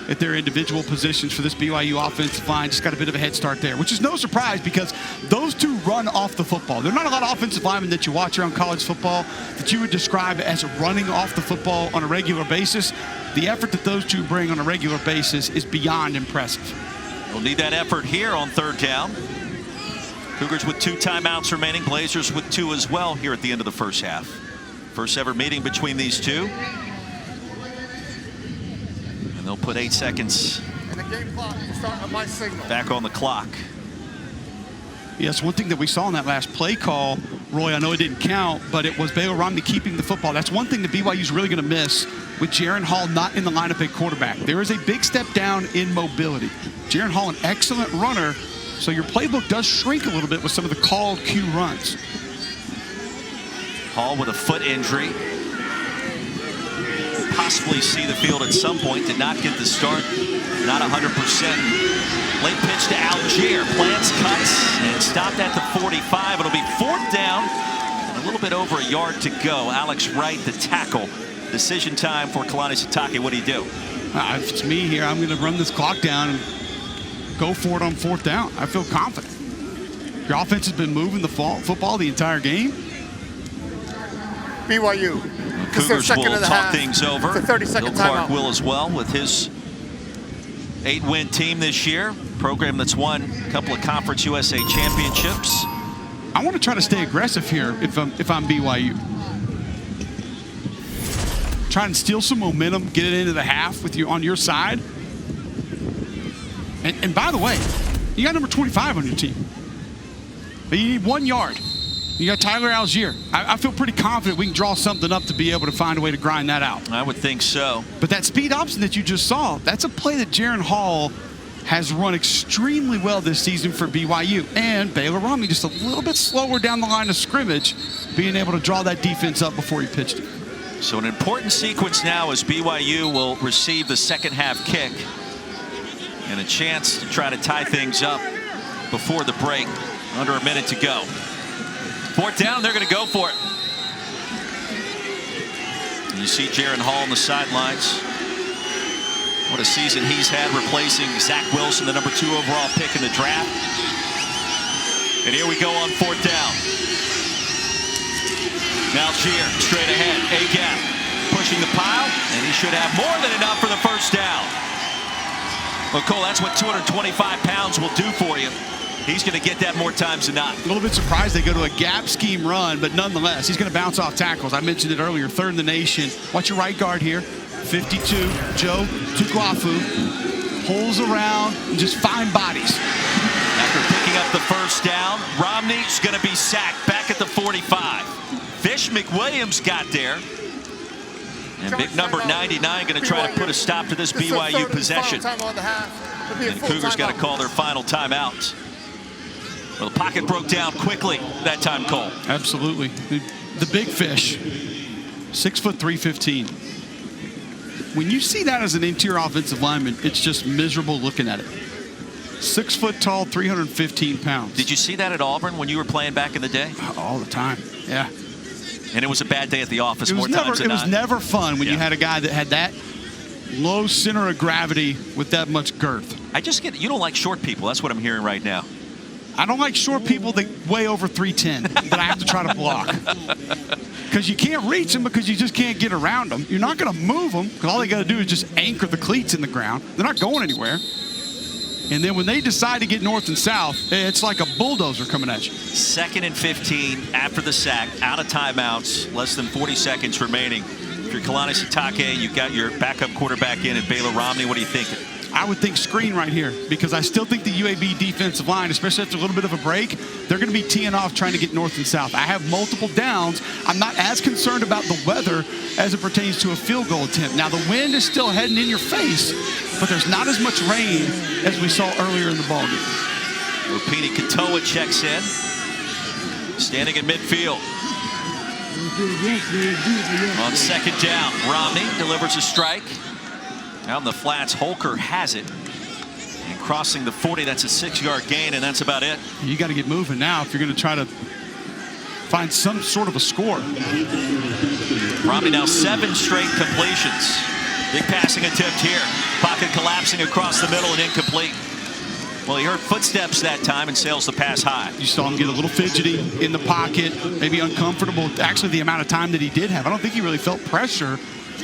at their individual positions for this BYU offensive line. Just got a bit of a head start there, which is no surprise because those two run off the football. There are not a lot of offensive linemen that you watch around college football that you would describe as running off the football on a regular basis. The effort that those two bring on a regular basis is beyond impressive. We'll need that effort here on 3rd down. Cougars with 2 timeouts remaining. Blazers with 2 as well here at the end of the first half. First ever meeting between these two. And they'll put 8 seconds And the game clock will start on my signal. back on the clock. Yes, one thing that we saw in that last play call, Roy, I know it didn't count, but it was Baylor Romney keeping the football. That's one thing that BYU's really going to miss with Jaron Hall not in the lineup at quarterback. There is a big step down in mobility. Jaron Hall, an excellent runner, so your playbook does shrink a little bit with some of the called Q runs. Hall with a foot injury. Possibly see the field at some point. Did not get the start. Not 100%. Late pitch to Algier. Plants, cuts, and stopped at the 45. It'll be 4th down. And a little bit over a yard to go. Alex Wright, the tackle. Decision time for Kalani Sitake. What do you do? If it's me here, I'm going to run this clock down and go for it on 4th down. I feel confident. Your offense has been moving the football the entire game. BYU. Cougars will talk things over. It's a 30-second Bill Clark timeout. will as well with his 8-win team this year. Program that's won a couple of Conference USA championships. I want to try to stay aggressive here if I'm BYU. Try and steal some momentum, get it into the half with you on your side. And by the way, you got number 25 on your team. But you need 1 yard. You got Tyler Algier. I feel pretty confident we can draw something up to be able to find a way to grind that out. I would think so. But that speed option that you just saw, that's a play that Jaron Hall has run extremely well this season for BYU. And Baylor Romney just a little bit slower down the line of scrimmage, being able to draw that defense up before he pitched it. So an important sequence now as BYU will receive the second half kick. And a chance to try to tie things up before the break. Under a minute to go. 4th down, they're going to go for it. And you see Jaron Hall on the sidelines. What a season he's had replacing Zach Wilson, the number 2 overall pick in the draft. And here we go on 4th down. Algier straight ahead, A-gap, pushing the pile, and he should have more than enough for the 1st down. Well, Cole, that's what 225 pounds will do for you. He's going to get that more times than not. A little bit surprised they go to a gap scheme run, but nonetheless, he's going to bounce off tackles. I mentioned it earlier, 3rd in the nation. Watch your right guard here. 52, Joe Tukwuafu pulls around and just find bodies. After picking up the 1st down, Romney's going to be sacked back at the 45. Fish McWilliams got there. And big number 99 going to try to put a stop to this BYU possession. And the Cougars got to call their final timeout. Well, the pocket broke down quickly that time, Cole. Absolutely. The big fish, 6 foot 315. When you see that as an interior offensive lineman, it's just miserable looking at it. 6 foot tall, 315 pounds. Did you see that at Auburn when you were playing back in the day? All the time, yeah. And it was a bad day at the office more times than not. It was never fun when you had a guy that had that low center of gravity with that much girth. I just get, you don't like short people. That's what I'm hearing right now. I don't like short people that weigh over 310 that I have to try to block. Because you can't reach them because you just can't get around them. You're not going to move them because all they got to do is just anchor the cleats in the ground. They're not going anywhere. And then when they decide to get north and south, it's like a bulldozer coming at you. 2nd and 15 after the sack, out of timeouts, less than 40 seconds remaining. If you're Kalani Sitake, you've got your backup quarterback in at Baylor Romney. What are you thinking? I would think screen right here, because I still think the UAB defensive line, especially after a little bit of a break, they're going to be teeing off trying to get north and south. I have multiple downs. I'm not as concerned about the weather as it pertains to a field goal attempt. Now, the wind is still heading in your face, but there's not as much rain as we saw earlier in the ballgame. Rupini Katoa checks in, standing in midfield. On 2nd down, Romney delivers a strike. Out in the flats, Holker has it. And crossing the 40, that's a 6-yard gain, and that's about it. You got to get moving now if you're going to try to find some sort of a score. Romney now 7 straight completions. Big passing attempt here. Pocket collapsing across the middle and incomplete. Well, he heard footsteps that time and sails the pass high. You saw him get a little fidgety in the pocket, maybe uncomfortable. Actually, the amount of time that he did have, I don't think he really felt pressure.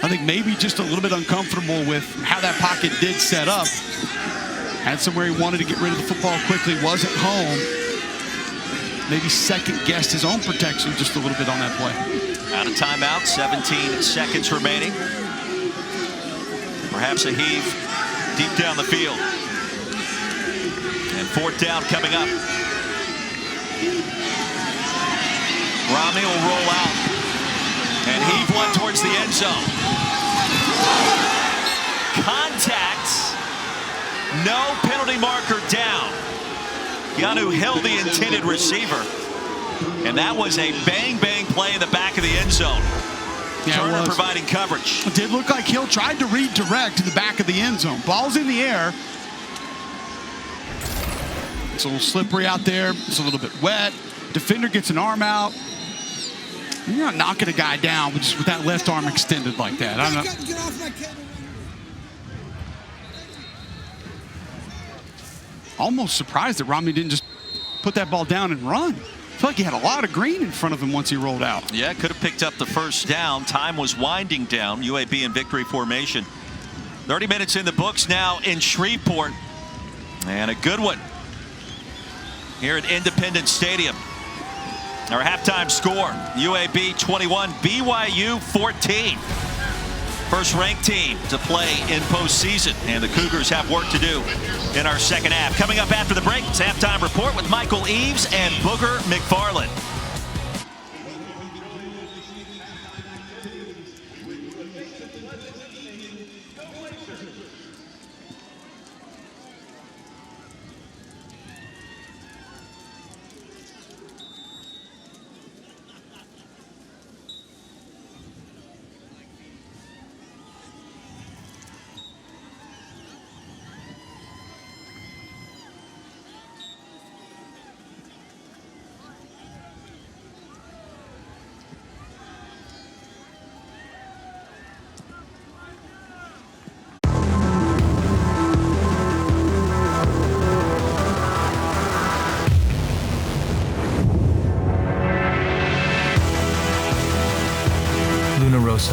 I think maybe just a little bit uncomfortable with how that pocket did set up. Had somewhere he wanted to get rid of the football quickly, was at home. Maybe second-guessed his own protection just a little bit on that play. Out of timeout, 17 seconds remaining. Perhaps a heave deep down the field. And 4th down coming up. Romney will roll out and heave one towards the end zone. Contact. No penalty marker down. Yanu held the intended receiver. And that was a bang-bang play in the back of the end zone. Yeah, Turner providing coverage. It did look like Hill tried to redirect to the back of the end zone. Ball's in the air. It's a little slippery out there. It's a little bit wet. Defender gets an arm out. You're not knocking a guy down with that left arm extended like that. I don't know. Almost surprised that Romney didn't just put that ball down and run. I feel like he had a lot of green in front of him once he rolled out. Yeah, could have picked up the 1st down. Time was winding down. UAB in victory formation. 30 minutes in the books now in Shreveport. And a good one here at Independence Stadium. Our halftime score, UAB 21, BYU 14. First ranked team to play in postseason, and the Cougars have work to do in our 2nd half. Coming up after the break, it's halftime report with Michael Eaves and Booger McFarland.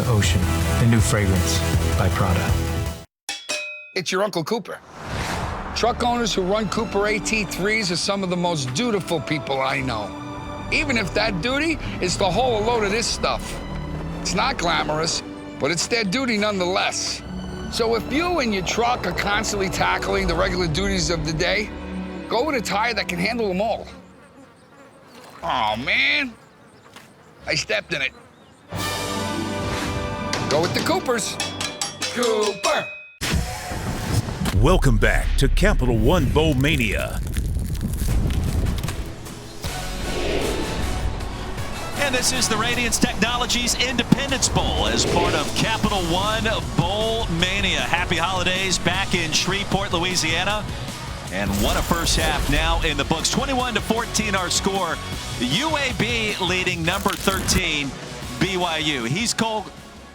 Ocean, the new fragrance by Prada. It's your Uncle Cooper. Truck owners who run Cooper AT3s are some of the most dutiful people I know. Even if that duty is to haul a load of this stuff. It's not glamorous, but it's their duty nonetheless. So if you and your truck are constantly tackling the regular duties of the day, go with a tire that can handle them all. Oh, man. I stepped in it. Go with the Coopers. Cooper. Welcome back to Capital One Bowl Mania. And this is the Radiance Technologies Independence Bowl as part of Capital One Bowl Mania. Happy holidays back in Shreveport, Louisiana. And what a first half now in the books. 21-14 our score. UAB leading number 13, BYU. He's Cole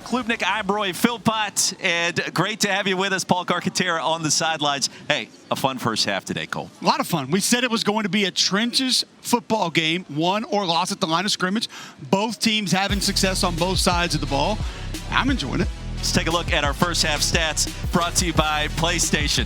Klubnik, Ibroy, Philpott, and great to have you with us, Paul Carcaterra, on the sidelines. Hey, a fun first half today, Cole. A lot of fun. We said it was going to be a trenches football game, won or lost at the line of scrimmage. Both teams having success on both sides of the ball. I'm enjoying it. Let's take a look at our first half stats brought to you by PlayStation.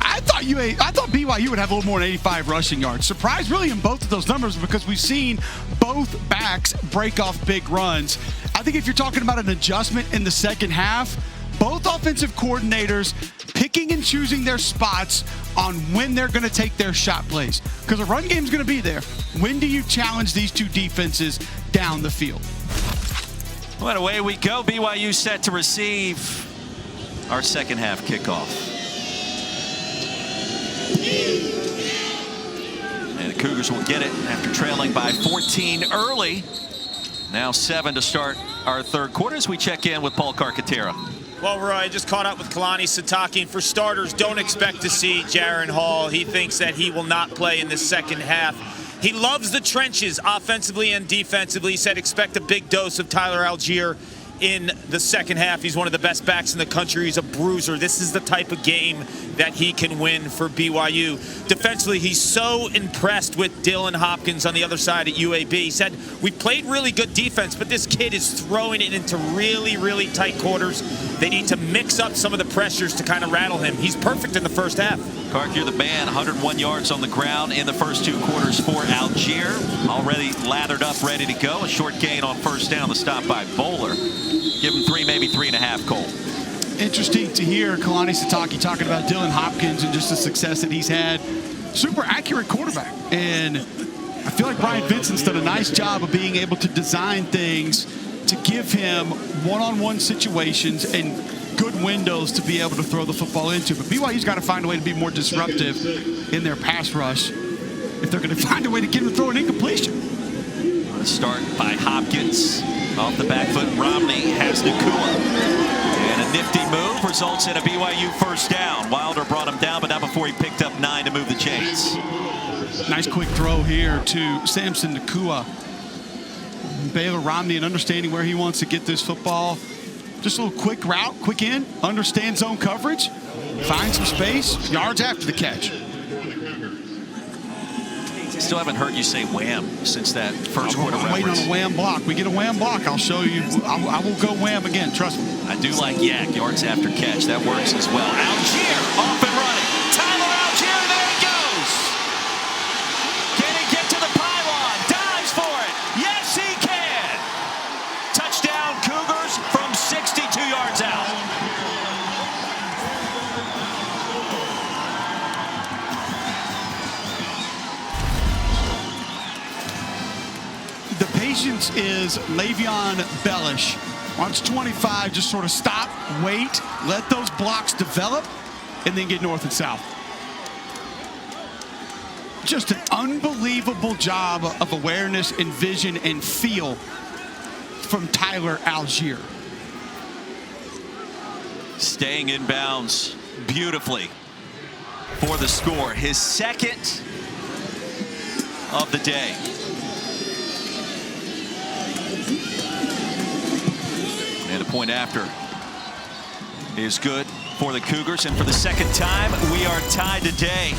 I thought BYU would have a little more than 85 rushing yards. Surprised really in both of those numbers because we've seen both backs break off big runs. I think if you're talking about an adjustment in the second half, both offensive coordinators picking and choosing their spots on when they're going to take their shot plays. Because the run game's going to be there. When do you challenge these two defenses down the field? Well, away we go. BYU set to receive our second half kickoff. And the Cougars will get it after trailing by 14 early. Now 7 to start our third quarter as we check in with Paul Carcaterra. Well, Roy, I just caught up with Kalani Sitake. And for starters, don't expect to see Jaron Hall. He thinks that he will not play in the second half. He loves the trenches offensively and defensively. He said expect a big dose of Tyler Algier in the second half. He's one of the best backs in the country. He's a bruiser. This is the type of game that he can win for BYU. Defensively, he's so impressed with Dylan Hopkins on the other side at UAB. He said, we played really good defense, but this kid is throwing it into really, really tight quarters. They need to mix up some of the pressures to kind of rattle him. He's perfect in the first half. Clark, you're the man. 101 yards on the ground in the first 2 quarters for Algier. Already lathered up, ready to go. A short gain on first down, the stop by Bowler. Give him 3, maybe 3.5, Cole. Interesting to hear Kalani Sitake talking about Dylan Hopkins and just the success that he's had. Super accurate quarterback. And I feel like Brian Vincent's done a nice job of being able to design things to give him one-on-one situations and good windows to be able to throw the football into. But BYU's got to find a way to be more disruptive in their pass rush if they're going to find a way to get him to throw an incompletion. Start by Hopkins. Off the back foot, Romney has Nakua. And a nifty move results in a BYU first down. Wilder brought him down, but not before he picked up 9 to move the chains. Nice quick throw here to Samson Nakua. Baylor Romney and understanding where he wants to get this football. Just a little quick route, quick in, understand zone coverage, find some space, yards after the catch. Still haven't heard you say wham since that first quarter reference. I'm waiting on a wham block. We get a wham block, I'll show you. I will go wham again, trust me. I do like yak, yards after catch. That works as well. Algier off and running. Tyler Algier, there he goes. Can he get to the pylon? Dives for it. Yes, he can. Touchdown Cougars from 62 yards out. The patience is Le'Veon Bellish. Wants 25, just sort of stop, wait, let those blocks develop, and then get north and south. Just an unbelievable job of awareness and vision and feel from Tyler Algier. Staying in bounds beautifully for the score. His second of the day. And a point after is good for the Cougars. And for the second time, we are tied today.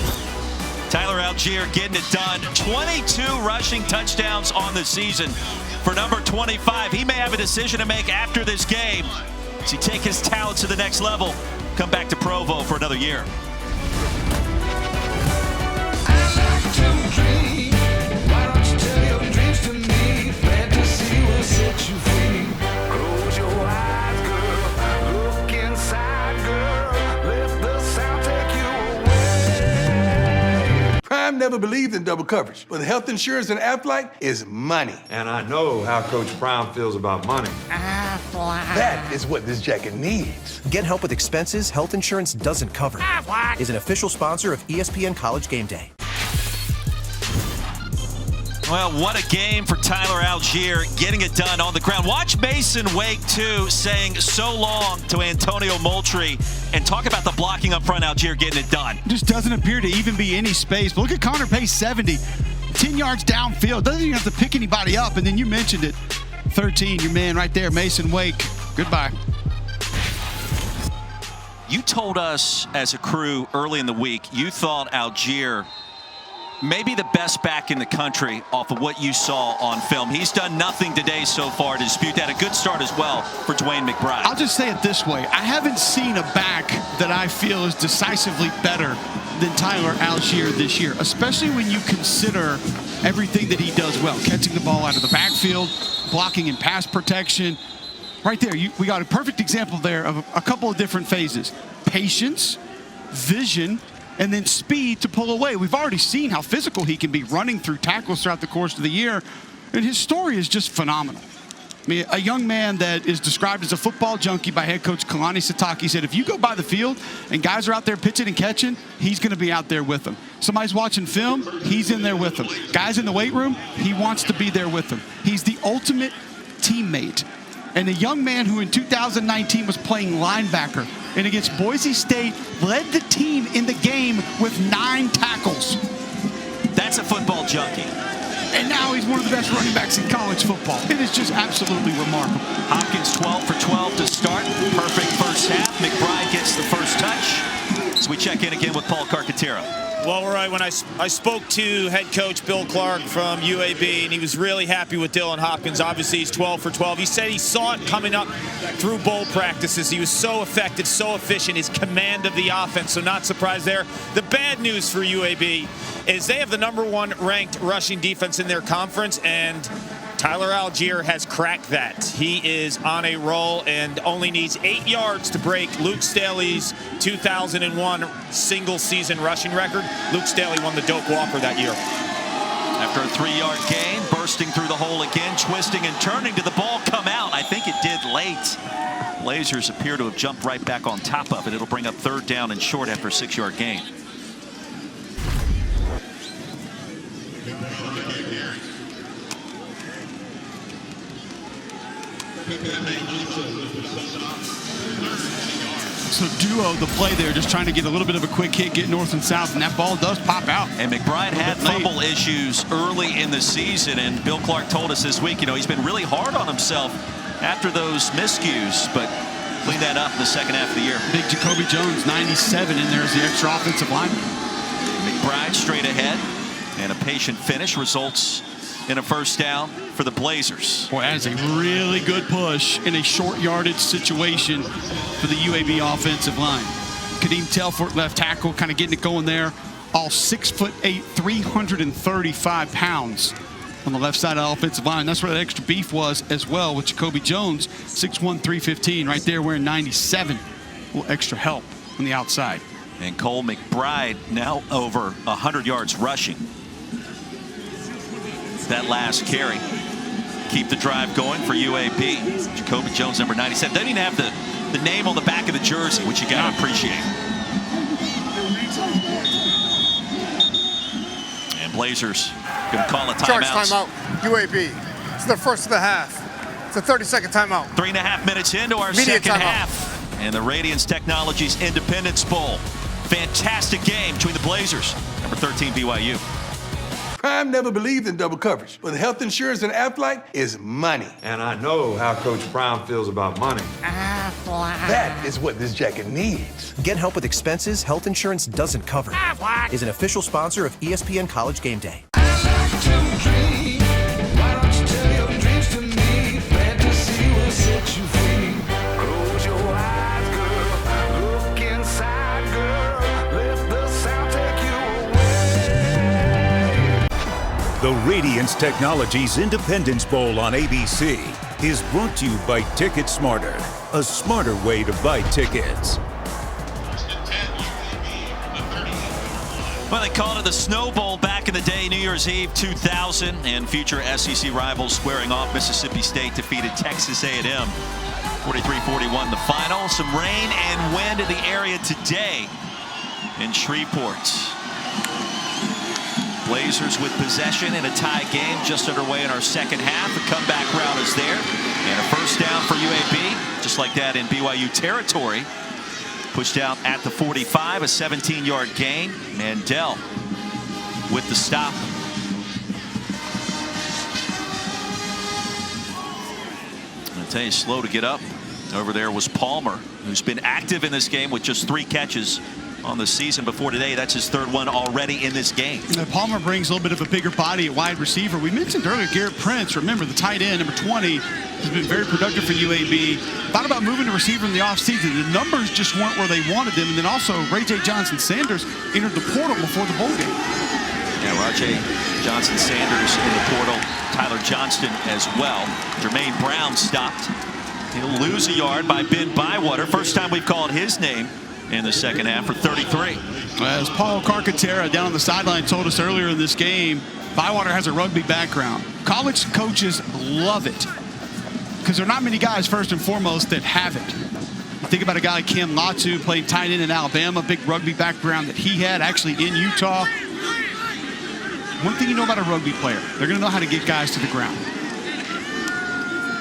Tyler Algier getting it done. 22 rushing touchdowns on the season for number 25. He may have a decision to make after this game. Does he take his talent to the next level? Come back to Provo for another year. Prime never believed in double coverage, but health insurance and Aflac is money. And I know how Coach Prime feels about money. That is what this jacket needs. Get help with expenses health insurance doesn't cover. Is an official sponsor of ESPN College Game Day. Well, what a game for Tyler Algier, getting it done on the ground. Watch Mason Wake, too, saying so long to Antonio Moultrie, and talk about the blocking up front, Algier getting it done. Just doesn't appear to even be any space. But look at Connor Pace, 70, 10 yards downfield. Doesn't even have to pick anybody up. And then you mentioned it, 13, your man right there, Mason Wake. Goodbye. You told us as a crew early in the week you thought Algier maybe the best back in the country off of what you saw on film. He's done nothing today so far to dispute that. A good start as well for Dwayne McBride. I'll just say it this way. I haven't seen a back that I feel is decisively better than Tyler Algier this year, especially when you consider everything that he does well. Catching the ball out of the backfield, blocking and pass protection. Right there, we got a perfect example there of a couple of different phases. Patience, vision, and then speed to pull away. We've already seen how physical he can be running through tackles throughout the course of the year, and his story is just phenomenal. I mean, a young man that is described as a football junkie by head coach Kalani Sitake said, if you go by the field and guys are out there pitching and catching, he's going to be out there with them. Somebody's watching film, he's in there with them. Guys in the weight room, he wants to be there with them. He's the ultimate teammate. And a young man who in 2019 was playing linebacker and against Boise State led the team in the game with 9 tackles. That's a football junkie. And now he's one of the best running backs in college football. It is just absolutely remarkable. Hopkins 12 for 12 to start. Perfect first half. McBride gets the first touch. So we check in again with Paul Carcaterra. Well, Roy, when I spoke to head coach Bill Clark from UAB, and he was really happy with Dylan Hopkins. Obviously, he's 12 for 12. He said he saw it coming up through bowl practices. He was so effective, so efficient, his command of the offense, so not surprised there. The bad news for UAB is they have the #1 ranked rushing defense in their conference, and Tyler Algier has cracked that. He is on a roll and only needs 8 yards to break Luke Staley's 2001 single-season rushing record. Luke Staley won the Doak Walker that year. After a 3-yard gain, bursting through the hole again, twisting and turning. Did the ball come out? I think it did late. Blazers appear to have jumped right back on top of it. It'll bring up 3rd down and short after a 6-yard gain. So duo the play there, just trying to get a little bit of a quick hit, get north and south, and that ball does pop out. And McBride had fumble issues early in the season, and Bill Clark told us this week, he's been really hard on himself after those miscues, but cleaned that up in the second half of the year. Big Jacoby Jones, 97 in there as the extra offensive lineman. McBride straight ahead, and a patient finish results in a 1st down for the Blazers. Boy, that is a really good push in a short yardage situation for the UAB offensive line. Kadeem Telfort, left tackle, kind of getting it going there. All 6'8", 335 pounds on the left side of the offensive line. That's where that extra beef was as well with Jacoby Jones, 6'1", 315, right there wearing 97. A little extra help on the outside. And Cole McBride now over 100 yards rushing. That last carry. Keep the drive going for UAB. Jacoby Jones, number 97. They didn't have the name on the back of the jersey, which you got to appreciate. And Blazers going to call a timeout. Charge timeout, UAB. It's their first of the half. It's a 30-second timeout. 3.5 minutes into our second half. And the Radiance Technologies Independence Bowl. Fantastic game between the Blazers, number 13 BYU. Prime never believed in double coverage, but health insurance and Aflac is money. And I know how Coach Prime feels about money. That is what this jacket needs. Get help with expenses health insurance doesn't cover. Aflac is an official sponsor of ESPN College Game Day. The Radiance Technologies Independence Bowl on ABC is brought to you by Ticket Smarter, a smarter way to buy tickets. Well, they called it the Snow Bowl back in the day, New Year's Eve 2000, and future SEC rivals squaring off. Mississippi State defeated Texas A&M 43-41 the final. Some rain and wind in the area today in Shreveport. Blazers with possession in a tie game just underway in our second half. The comeback route is there. And a 1st down for UAB, just like that in BYU territory. Pushed out at the 45, a 17-yard gain. Mandel with the stop. I'll tell you, slow to get up. Over there was Palmer, who's been active in this game with just 3 catches on the season before today. That's his third one already in this game. Palmer brings a little bit of a bigger body at wide receiver. We mentioned earlier Garrett Prince, remember the tight end, number 20, has been very productive for UAB. Thought about moving to receiver in the offseason. The numbers just weren't where they wanted them. And then also Ray J. Johnson-Sanders entered the portal before the bowl game. Yeah, Rajay Johnson-Sanders in the portal. Tyler Johnston as well. Jermaine Brown stopped. He'll lose a yard by Ben Bywater. First time we've called his name in the second half for 33. As Paul Carcaterra down on the sideline told us earlier in this game, Bywater has a rugby background. College coaches love it because there are not many guys, first and foremost, that have it. You think about a guy like Cam Latu, played tight end in Alabama, big rugby background that he had actually in Utah. One thing you know about a rugby player, they're going to know how to get guys to the ground.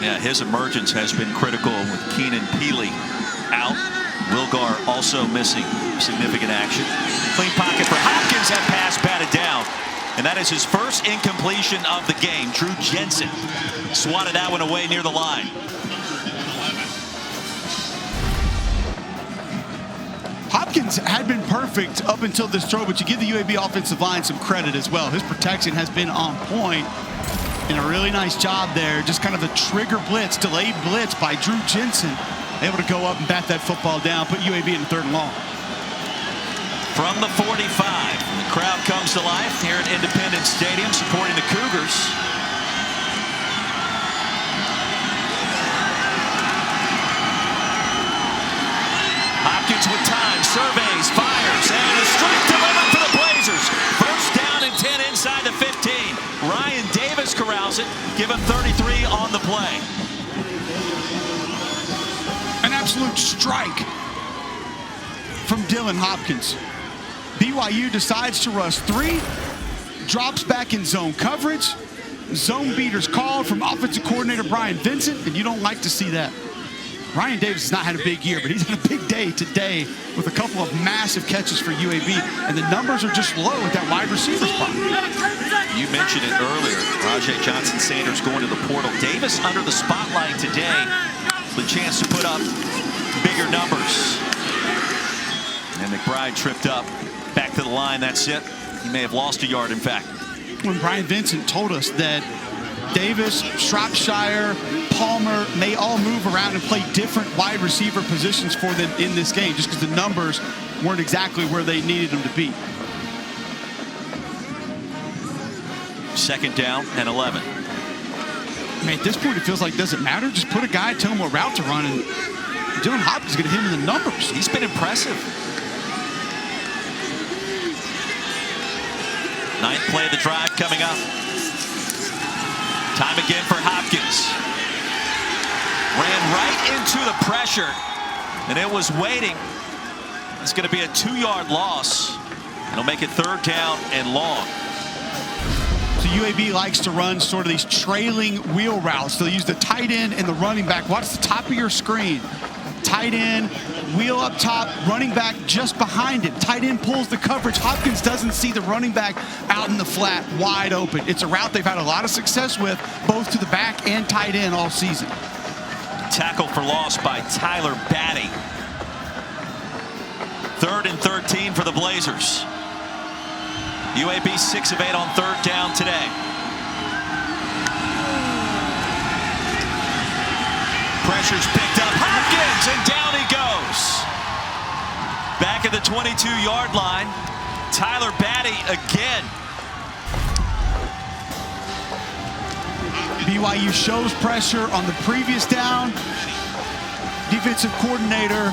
Yeah, his emergence has been critical with Keenan Peely out. Wilgar also missing significant action. Clean pocket for Hopkins. That pass batted down. And that is his first incompletion of the game. Drew Jensen swatted that one away near the line. Hopkins had been perfect up until this throw, but you give the UAB offensive line some credit as well. His protection has been on point. And a really nice job there. Just kind of a trigger blitz, delayed blitz by Drew Jensen. Able to go up and bat that football down, put UAB in the 3rd and long. From the 45, the crowd comes to life here at Independence Stadium supporting the Cougars. Hopkins with time, surveys, fires, and a strike delivered for the Blazers. First down and 10 inside the 15. Ryan Davis corrals it, give him 33 on the play. An absolute strike from Dylan Hopkins. BYU decides to rush 3, drops back in zone coverage. Zone beaters called from offensive coordinator Brian Vincent, and you don't like to see that. Ryan Davis has not had a big year, but he's had a big day today with a couple of massive catches for UAB, and the numbers are just low at that wide receiver spot. You mentioned it earlier, Rajay Johnson-Sanders going to the portal. Davis under the spotlight today, the chance to put up bigger numbers. And McBride tripped up, back to the line, that's it. He may have lost a yard, in fact. When Brian Vincent told us that Davis, Shropshire, Palmer may all move around and play different wide receiver positions for them in this game just because the numbers weren't exactly where they needed them to be. 2nd down and 11. I mean, at this point, it feels like it doesn't matter. Just put a guy, tell him what route to run, and Dylan Hopkins is going to hit him in the numbers. He's been impressive. 9th play of the drive coming up. Time again for Hopkins. Ran right into the pressure, and it was waiting. It's going to be a 2-yard loss. It'll make it 3rd down and long. So UAB likes to run sort of these trailing wheel routes. They'll use the tight end and the running back. Watch the top of your screen. Tight end, wheel up top, running back just behind it. Tight end pulls the coverage. Hopkins doesn't see the running back out in the flat, wide open. It's a route they've had a lot of success with, both to the back and tight end all season. Tackle for loss by Tyler Batty. 3rd and 13 for the Blazers. UAB 6 of 8 on 3rd down today. Pressure's picked up. Hopkins, and down he goes. Back at the 22-yard line. Tyler Batty again. BYU shows pressure on the previous down. Defensive coordinator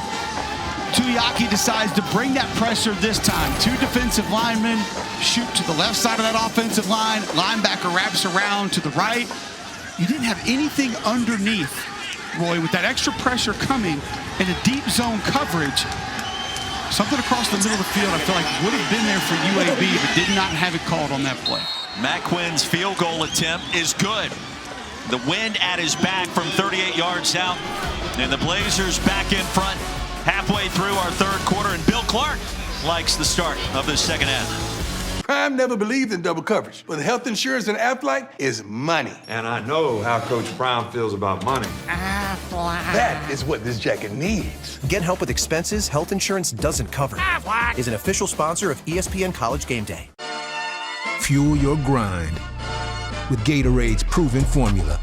Tuiaki decides to bring that pressure this time. 2 defensive linemen shoot to the left side of that offensive line. Linebacker wraps around to the right. You didn't have anything underneath, Roy, with that extra pressure coming and a deep zone coverage. Something across the middle of the field I feel like would have been there for UAB, but did not have it called on that play. Matt Quinn's field goal attempt is good. The wind at his back from 38 yards out. And the Blazers back in front halfway through our 3rd quarter. And Bill Clark likes the start of the 2nd half. Prime never believed in double coverage, but health insurance in Aflac is money. And I know how Coach Prime feels about money. That is what this jacket needs. Get help with expenses health insurance doesn't cover. Is an official sponsor of ESPN College Game Day. Fuel your grind with Gatorade's proven formula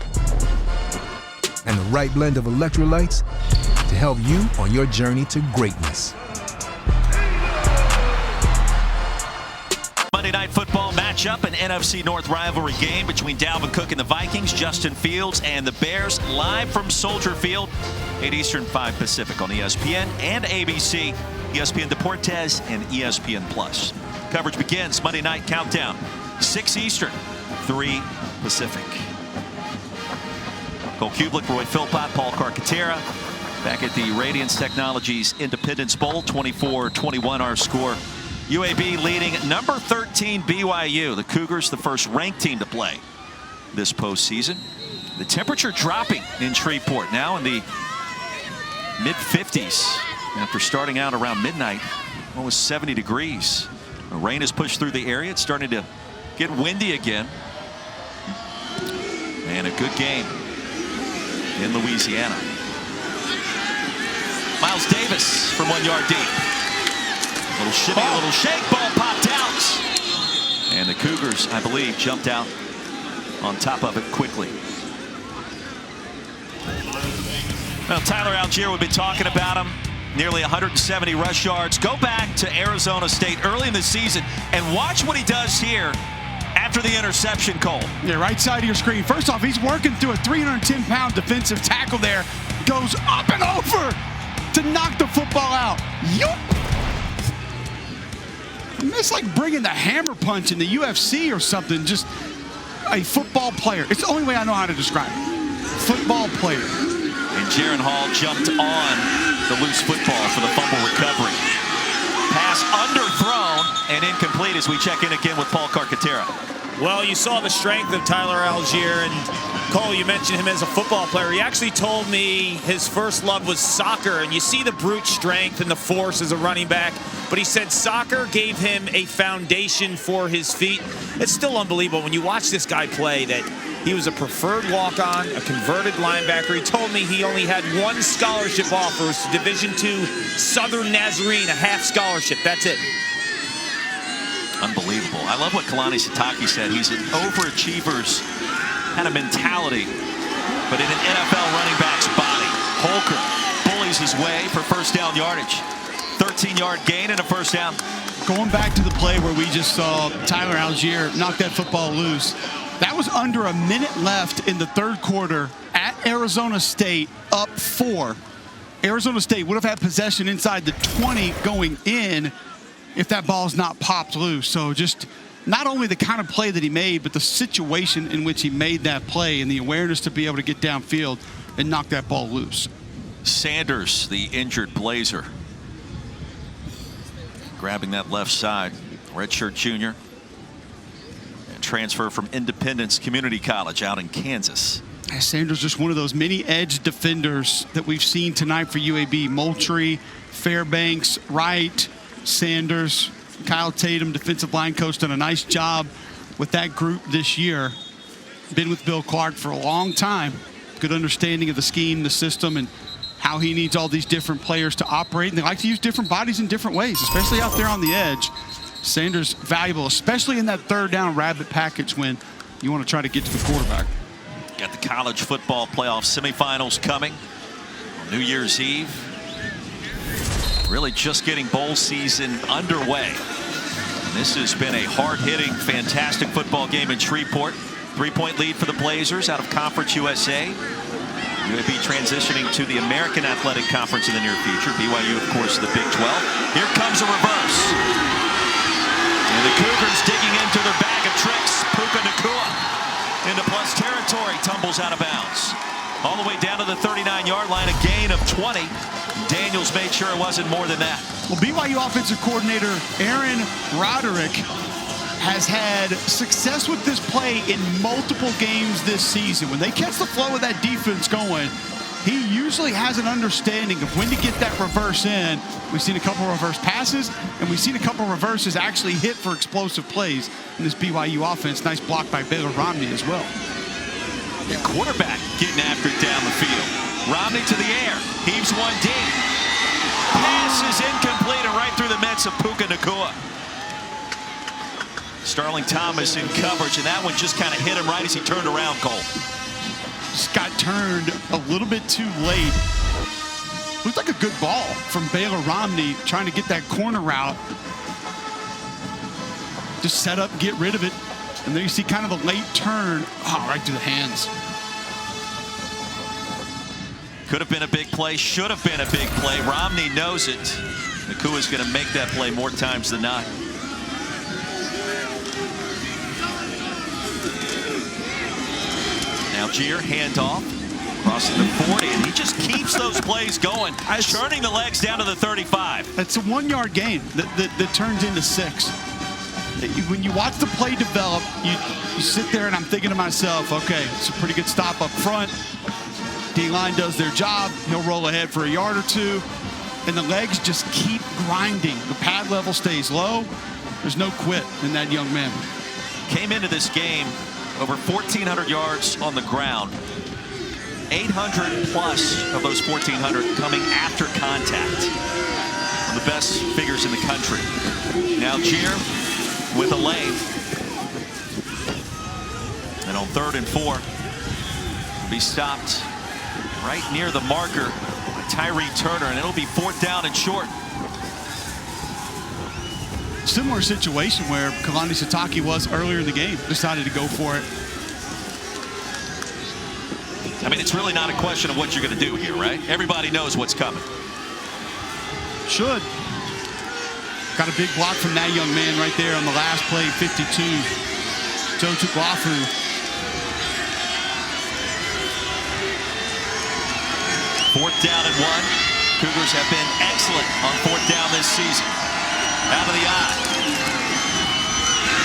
and the right blend of electrolytes to help you on your journey to greatness. Monday Night Football matchup, an NFC North rivalry game between Dalvin Cook and the Vikings, Justin Fields and the Bears, live from Soldier Field, 8 Eastern, 5 Pacific on ESPN and ABC, ESPN Deportes, and ESPN Plus. Coverage begins Monday Night Countdown, 6 Eastern, 3 Pacific. Cole Kublik, Roy Philpott, Paul Carcaterra, back at the Radiance Technologies Independence Bowl, 24-21 our score. UAB leading number 13 BYU. The Cougars, the first ranked team to play this postseason. The temperature dropping in Shreveport, now in the mid-50s. After starting out around midnight, almost 70 degrees. The rain has pushed through the area. It's starting to get windy again. And a good game in Louisiana. Miles Davis from 1 yard deep. Little shimmy, a little shake, ball popped out. And the Cougars, I believe, jumped out on top of it quickly. Well, Tyler Algier, we've been talking about him. Nearly 170 rush yards. Go back to Arizona State early in the season and watch what he does here after the interception, Cole. Yeah, right side of your screen. First off, he's working through a 310-pound defensive tackle there. Goes up and over to knock the football out. Yup. It's like bringing the hammer punch in the UFC or something. Just a football player. It's the only way I know how to describe it. Football player. And Jaron Hall jumped on the loose football for the fumble recovery. Pass underthrown and incomplete as we check in again with Paul Carcaterra. Well, you saw the strength of Tyler Algier, and Cole, you mentioned him as a football player. He actually told me his first love was soccer, and you see the brute strength and the force as a running back, but he said soccer gave him a foundation for his feet. It's still unbelievable when you watch this guy play that he was a preferred walk-on, a converted linebacker. He told me he only had one scholarship offer. It was Division II Southern Nazarene, a half scholarship. That's it. Unbelievable. I love what Kalani Sitake said. He's an overachiever's kind of mentality, but in an NFL running back's body. Holker bullies his way for first down yardage. 13-yard gain and a first down. Going back to the play where we just saw Tyler Algier knock that football loose. That was under a minute left in the third quarter at Arizona State, up 4. Arizona State would have had possession inside the 20 going in if that ball's not popped loose. So just not only the kind of play that he made, but the situation in which he made that play and the awareness to be able to get downfield and knock that ball loose. Sanders, the injured Blazer, grabbing that left side. Redshirt junior. Transfer from Independence Community College out in Kansas. Sanders just one of those mini edge defenders that we've seen tonight for UAB. Moultrie, Fairbanks, Wright, Sanders, Kyle Tatum, defensive line coach, done a nice job with that group this year. Been with Bill Clark for a long time. Good understanding of the scheme, the system, and how he needs all these different players to operate. And they like to use different bodies in different ways, especially out there on the edge. Sanders valuable, especially in that third down rabbit package when you want to try to get to the quarterback. Got the college football playoff semifinals coming on New Year's Eve. Really just getting bowl season underway. And this has been a hard-hitting, fantastic football game in Shreveport. 3-point lead for the Blazers out of Conference USA. UAB transitioning to the American Athletic Conference in the near future. BYU, of course, the Big 12. Here comes a reverse. And the Cougars digging into their bag of tricks. Puka Nacua into plus territory, tumbles out of bounds. All the way down to the 39-yard line, a gain of 20. Daniels made sure it wasn't more than that. Well, BYU offensive coordinator Aaron Roderick has had success with this play in multiple games this season. When they catch the flow of that defense going, he usually has an understanding of when to get that reverse in. We've seen a couple of reverse passes, and we've seen a couple of reverses actually hit for explosive plays in this BYU offense. Nice block by Baylor Romney as well. The quarterback getting after it down the field. Romney to the air, heaves one deep. Pass is incomplete and right through the mitts of Puka Nacua. Starling Thomas in coverage, and that one just kind of hit him right as he turned around, Cole. Just got turned a little bit too late. Looked like a good ball from Baylor Romney trying to get that corner route. Just set up, get rid of it. And then you see kind of a late turn. Oh, right through the hands. Could have been a big play, should have been a big play. Romney knows it. Nakua's going to make that play more times than not. Algier, handoff, crossing the 40, and he just keeps those plays going, churning the legs down to the 35. It's a 1 yard gain that turns into 6. When you watch the play develop, you sit there and I'm thinking to myself, okay, it's a pretty good stop up front. D-line does their job. He'll roll ahead for a yard or two, and the legs just keep grinding. The pad level stays low. There's no quit in that young man. Came into this game over 1,400 yards on the ground. 800 plus of those 1,400 coming after contact. One of the best figures in the country. Now Algier with a lane. And on 3rd and 4, will be stopped right near the marker by Tyree Turner, and it'll be 4th down and short. Similar situation where Kalani Sitake was earlier in the game. Decided to go for it. I mean, it's really not a question of what you're going to do here, right? Everybody knows what's coming. Should. Got a big block from that young man right there on the last play, 52. Joe Tuklafu. 4th down and 1. Cougars have been excellent on 4th down this season. Out of the eye.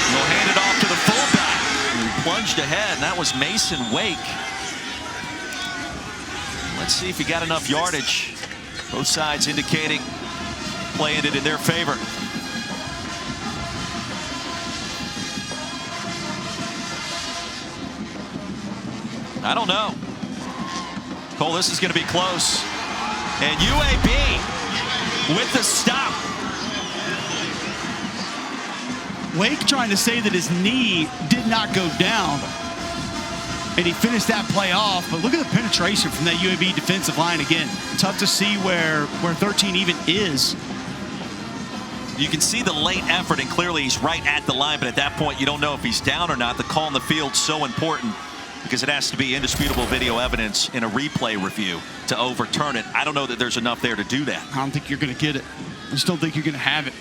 They'll hand it off to the fullback, who plunged ahead, and that was Mason Wake. Let's see if he got enough yardage. Both sides indicating play ended in their favor. I don't know. Cole, this is going to be close. And UAB with the stop. Wake trying to say that his knee did not go down, and he finished that play off. But look at the penetration from that UAB defensive line again. Tough to see where 13 even is. You can see the late effort, and clearly he's right at the line, but at that point you don't know if he's down or not. The call in the field's so important because it has to be indisputable video evidence in a replay review to overturn it. I don't know that there's enough there to do that. I don't think you're going to get it. I just don't think you're going to have it.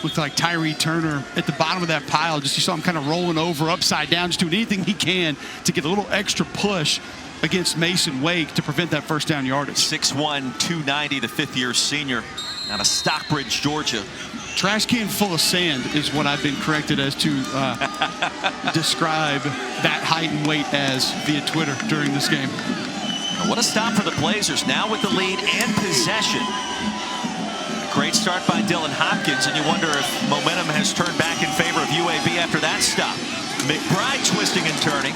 Looked like Tyree Turner at the bottom of that pile. Just you saw him kind of rolling over upside down, just doing anything he can to get a little extra push against Mason Wake to prevent that 1st down yardage. 6'1", 290, the 5th-year senior out of Stockbridge, Georgia. Trash can full of sand is what I've been corrected as to describe that height and weight as via Twitter during this game. What a stop for the Blazers, now with the lead and possession. Great start by Dylan Hopkins, and you wonder if momentum has turned back in favor of UAB after that stop. McBride twisting and turning.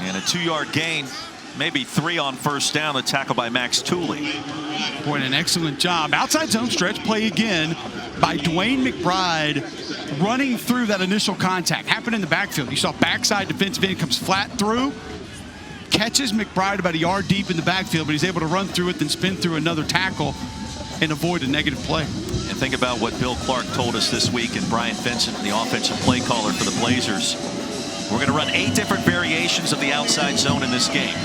And a 2-yard gain, maybe 3 on 1st down, the tackle by Max Tooley. Boy, an excellent job. Outside zone stretch play again by Dwayne McBride, running through that initial contact. Happened in the backfield. You saw backside defensive end comes flat through, catches McBride about a yard deep in the backfield, but he's able to run through it, then spin through another tackle and avoid a negative play. And think about what Bill Clark told us this week, and Brian Vincent, the offensive play caller for the Blazers. We're going to run 8 different variations of the outside zone in this game.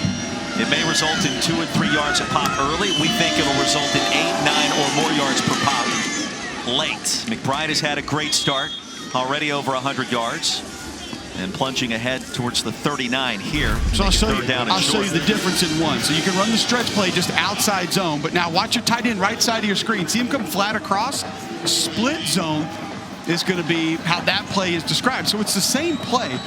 It may result in 2 and 3 yards a pop early. We think it'll result in 8, 9, or more yards per pop late. McBride has had a great start, already over 100 yards, and plunging ahead towards the 39 here. So I'll show you the difference in one. So you can run the stretch play just outside zone, but now watch your tight end right side of your screen. See him come flat across, split zone, is going to be how that play is described. So it's the same play.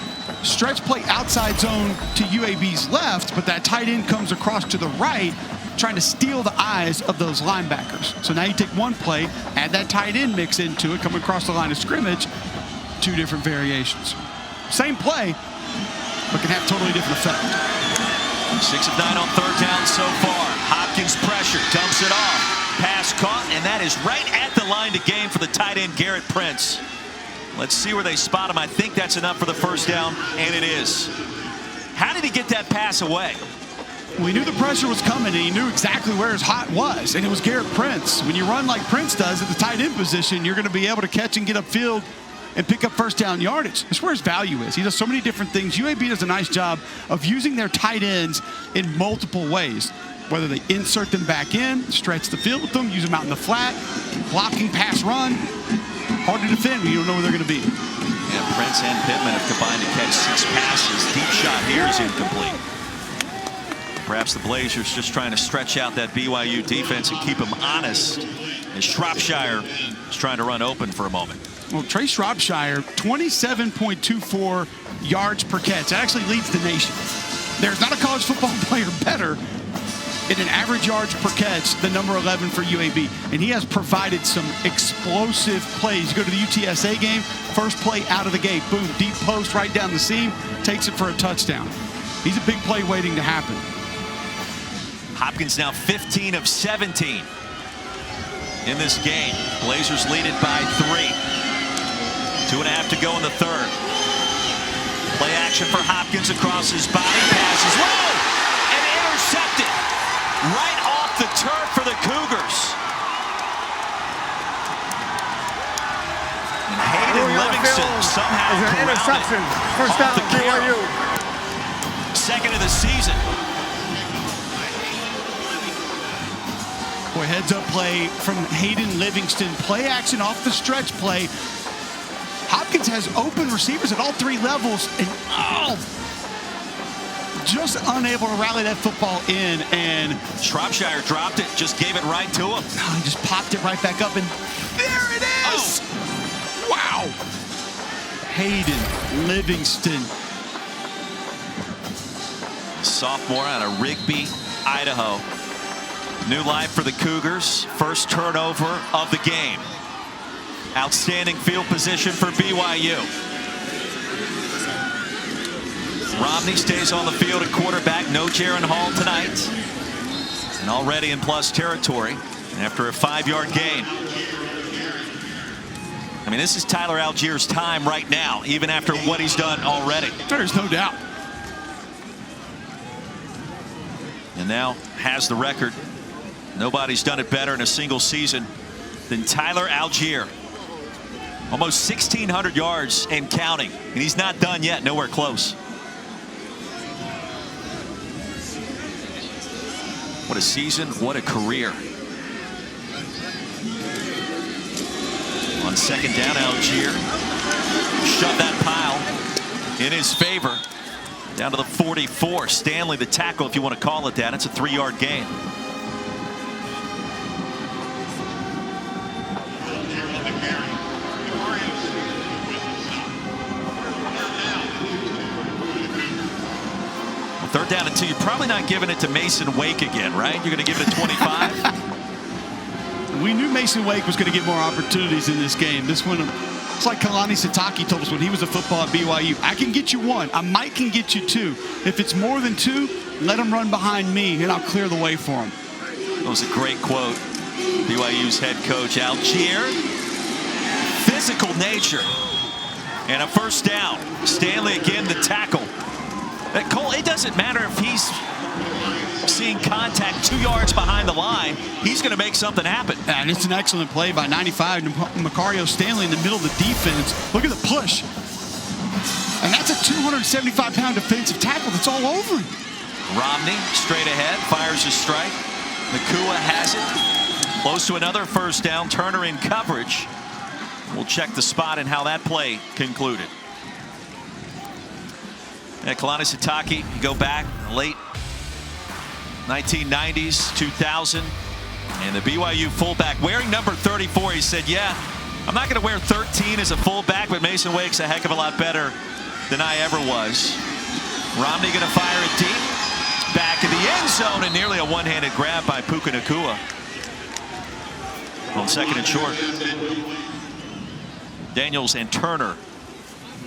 Stretch play outside zone to UAB's left, but that tight end comes across to the right, trying to steal the eyes of those linebackers. So now you take one play, add that tight end mix into it, coming across the line of scrimmage, 2 different variations. Same play, but can have totally different effect. 6 of 9 on 3rd down so far. Hopkins pressure, dumps it off. Pass caught, and that is right at the line to gain for the tight end, Garrett Prince. Let's see where they spot him. I think that's enough for the 1st down, and it is. How did he get that pass away? Well, he knew the pressure was coming, and he knew exactly where his hot was, and it was Garrett Prince. When you run like Prince does at the tight end position, you're going to be able to catch and get upfield and pick up 1st down yardage. That's where his value is. He does so many different things. UAB does a nice job of using their tight ends in multiple ways, whether they insert them back in, stretch the field with them, use them out in the flat, blocking, pass, run. Hard to defend when you don't know where they're going to be. Yeah, Prince and Pittman have combined to catch 6 passes. Deep shot here is incomplete. Perhaps the Blazers just trying to stretch out that BYU defense and keep them honest, as Shropshire is trying to run open for a moment. Well, Trey Shropshire, 27.24 yards per catch. That actually leads the nation. There's not a college football player better in an average yards per catch than number 11 for UAB. And he has provided some explosive plays. You go to the UTSA game, first play out of the gate, boom, deep post right down the seam, takes it for a touchdown. He's a big play waiting to happen. Hopkins now 15 of 17 in this game. Blazers lead it by 3. 2.5 to go in the 3rd. Play action for Hopkins across his body. Passes low and intercepted right off the turf for the Cougars. And Hayden Livingston somehow an interception. 1st down, BYU. 2nd of the season. Boy, heads up play from Hayden Livingston. Play action off the stretch play. Hopkins has open receivers at all 3 levels, and just unable to rally that football in. And Shropshire dropped it, just gave it right to him. He just popped it right back up, and there it is! Oh. Wow! Hayden Livingston. Sophomore out of Rigby, Idaho. New life for the Cougars. 1st turnover of the game. Outstanding field position for BYU. Romney stays on the field at quarterback. No Jaron Hall tonight. And already in plus territory after a 5-yard gain. I mean, this is Tyler Algier's time right now, even after what he's done already. There's no doubt. And now has the record. Nobody's done it better in a single season than Tyler Algier. Almost 1,600 yards and counting. And he's not done yet. Nowhere close. What a season. What a career. On 2nd down, Algier shoved that pile in his favor. Down to the 44. Stanley, the tackle, if you want to call it that. It's a 3-yard gain. Well, 3rd down and 2. You're probably not giving it to Mason Wake again, right? You're going to give it a 25? We knew Mason Wake was going to get more opportunities in this game. This one, it's like Kalani Sitake told us when he was a football at BYU. I can get you 1. I might can get you 2. If it's more than 2, let him run behind me, and I'll clear the way for him. That was a great quote. BYU's head coach, Algier. Physical nature. And a 1st down. Stanley again, the tackle. Cole, it doesn't matter if he's seeing contact 2 yards behind the line. He's going to make something happen. And it's an excellent play by 95 Macario Stanley in the middle of the defense. Look at the push. And that's a 275-pound defensive tackle that's all over him. Romney straight ahead, fires his strike. Nakua has it. Close to another 1st down. Turner in coverage. We'll check the spot and how that play concluded. And Kalani Sitake, you go back late 1990s, 2000, and the BYU fullback wearing number 34, he said, yeah, I'm not going to wear 13 as a fullback, but Mason Wake's a heck of a lot better than I ever was. Romney going to fire it deep. Back in the end zone, and nearly a one-handed grab by Puka Nacua. On 2nd and short. Daniels and Turner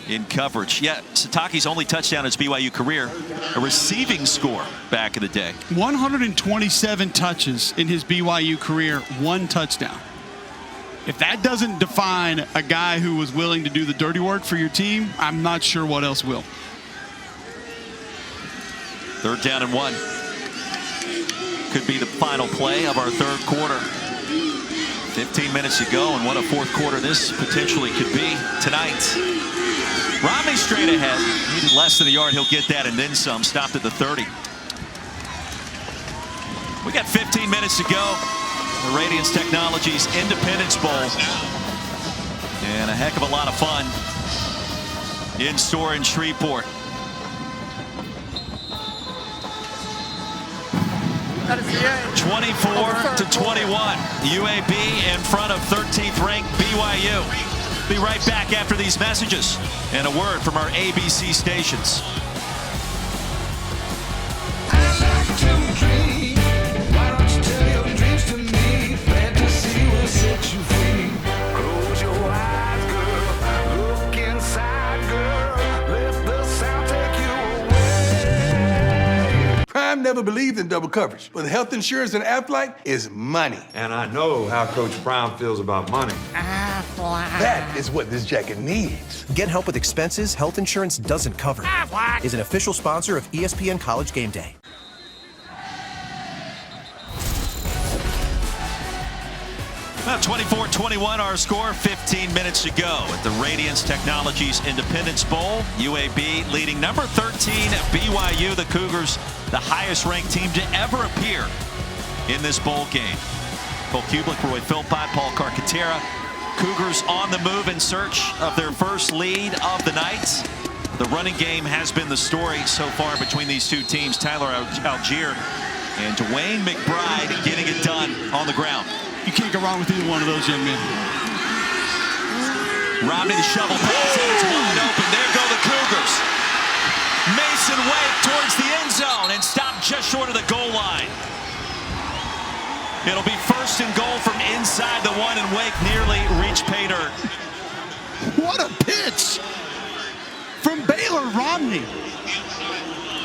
in coverage. Yeah, Satake's only touchdown in his BYU career, a receiving score back in the day. 127 touches in his BYU career, 1 touchdown. If that doesn't define a guy who was willing to do the dirty work for your team, I'm not sure what else will. 3rd down and 1. Could be the final play of our 3rd quarter. 15 minutes to go, and what a 4th quarter this potentially could be tonight. Romney straight ahead. Needed less than a yard. He'll get that and then some. Stopped at the 30. We got 15 minutes to go. The Radiance Technologies Independence Bowl. And a heck of a lot of fun in store in Shreveport. That is the end. 24-21. UAB in front of 13th ranked BYU. Be right back after these messages and a word from our ABC stations. Prime never believed in double coverage, but health insurance and Aflac is money. And I know how Coach Prime feels about money. That is what this jacket needs. Get help with expenses health insurance doesn't cover. Is an official sponsor of ESPN College Game Day. About 24-21 our score, 15 minutes to go at the Radiance Technologies Independence Bowl. UAB leading number 13 BYU, the Cougars, the highest ranked team to ever appear in this bowl game. Cole Kublik, Roy Philpott, Paul Carcaterra. Cougars on the move in search of their first lead of the night. The running game has been the story so far between these two teams. Tyler Algier and Dwayne McBride getting it done on the ground. You can't go wrong with either one of those young men. Romney, the shovel pass, and it's wide open. There go the Cougars. Mason Wake towards the end zone and stopped just short of the goal line. It'll be 1st and goal from inside the 1, and Wake nearly reached pay dirt. What a pitch from Baylor Romney.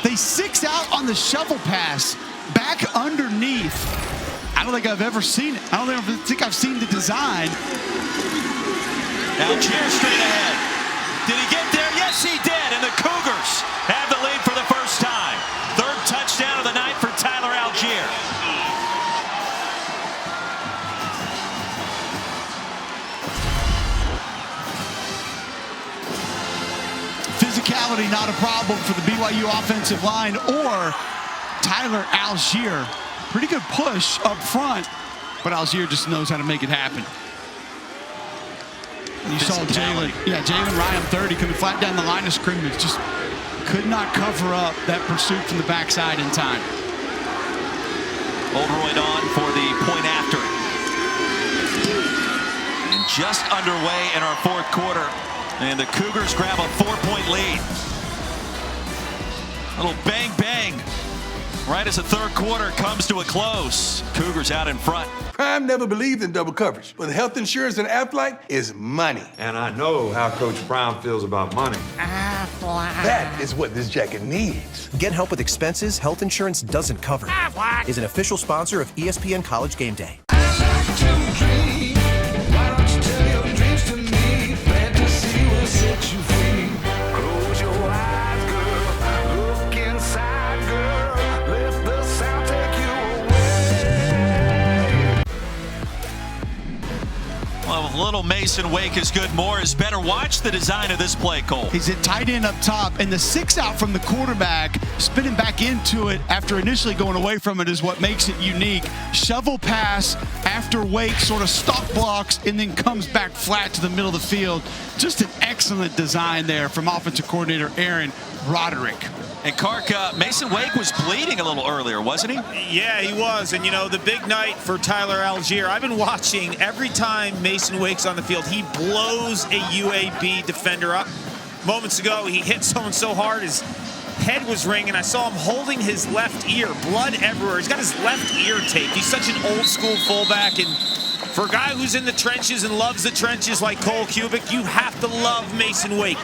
They 6 out on the shovel pass, back underneath. I don't think I've ever seen it. I don't think I've seen the design. Algier straight ahead. Did he get there? Yes, he did. And the Cougars have the lead for the first time. 3rd touchdown of the night for Tyler Algier. Physicality not a problem for the BYU offensive line or Tyler Algier. Pretty good push up front, but Algier just knows how to make it happen. And you saw Jalen Ryan 30 coming flat down the line of scrimmage, just could not cover up that pursuit from the backside in time. Oldroyd on for the point after. And just underway in our 4th quarter, and the Cougars grab a 4-point lead. A little bang bang right as the 3rd quarter comes to a close. Cougars out in front. Prime never believed in double coverage, but health insurance and Aflac is money. And I know how Coach Prime feels about money. That is what this jacket needs. Get help with expenses health insurance doesn't cover. Is an official sponsor of ESPN College Game Day. Well, little Mason Wake is good. More is better. Watch the design of this play, Cole. He's a tight end up top, and the 6 out from the quarterback, spinning back into it after initially going away from it is what makes it unique. Shovel pass after Wake sort of stalk blocks and then comes back flat to the middle of the field. Just an excellent design there from offensive coordinator Aaron Roderick. And Clark, Mason Wake was bleeding a little earlier, wasn't he? Yeah, he was. And, you know, the big night for Tyler Algier. I've been watching every time Mason Wake's on the field, he blows a UAB defender up. Moments ago, he hit someone so hard his head was ringing. I saw him holding his left ear, blood everywhere. He's got his left ear taped. He's such an old school fullback. And for a guy who's in the trenches and loves the trenches like Cole Kubik, you have to love Mason Wake.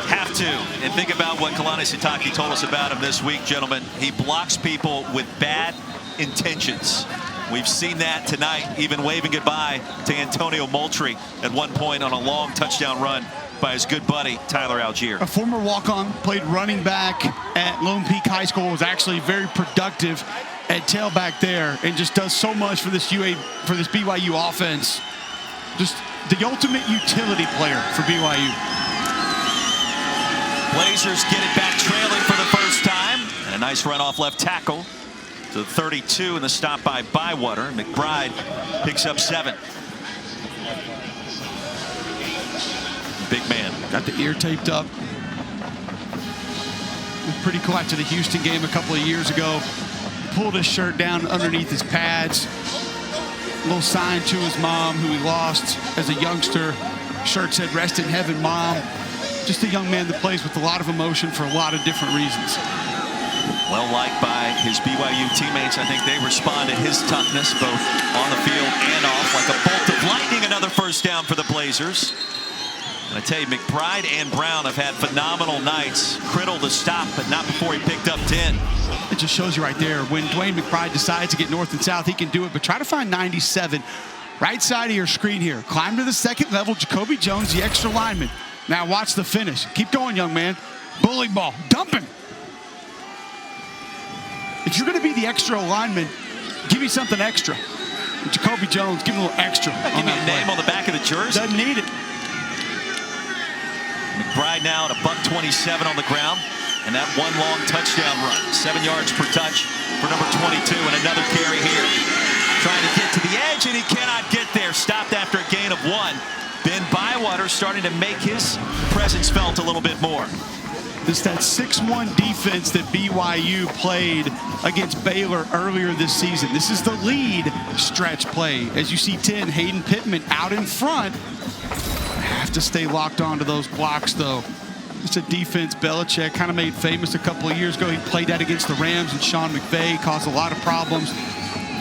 Have to. And think about what Kalani Sitake told us about him this week, gentlemen. He blocks people with bad intentions. We've seen that tonight, even waving goodbye to Antonio Moultrie at one point on a long touchdown run by his good buddy, Tyler Algier. A former walk-on, played running back at Lone Peak High School, was actually very productive at tailback there, and just does so much for this BYU offense. Just the ultimate utility player for BYU. Blazers get it back trailing for the first time. And a nice run off left tackle to 32, and the stop by Bywater. McBride picks up 7. Big man. Got the ear taped up. Pretty cool after the Houston game a couple of years ago. Pulled his shirt down underneath his pads. A little sign to his mom, who he lost as a youngster. Shirt said, "Rest in heaven, Mom." Just a young man that plays with a lot of emotion for a lot of different reasons. Well liked by his BYU teammates. I think they respond to his toughness both on the field and off like a bolt of lightning. Another first down for the Blazers. And I tell you, McBride and Brown have had phenomenal nights. Criddle to stop, but not before he picked up 10. It just shows you right there, when Dwayne McBride decides to get north and south, he can do it. But try to find 97. Right side of your screen here. Climb to the second level. Jacoby Jones, the extra lineman. Now watch the finish. Keep going, young man. Bully ball. Dump him. If you're going to be the extra lineman, give me something extra. Jacoby Jones, give him a little extra. Give me a name on the back of the jersey. Doesn't need it. McBride now at a $127 on the ground. And that one long touchdown run. 7 yards per touch for number 22. And another carry here. Trying to get to the edge, and he cannot get there. Stopped after a gain of 1. Ben Bywater starting to make his presence felt a little bit more. It's that 6-1 defense that BYU played against Baylor earlier this season. This is the lead stretch play. As you see 10, Hayden Pittman out in front. Have to stay locked onto those blocks, though. It's a defense Belichick kind of made famous a couple of years ago. He played that against the Rams and Sean McVay, caused a lot of problems.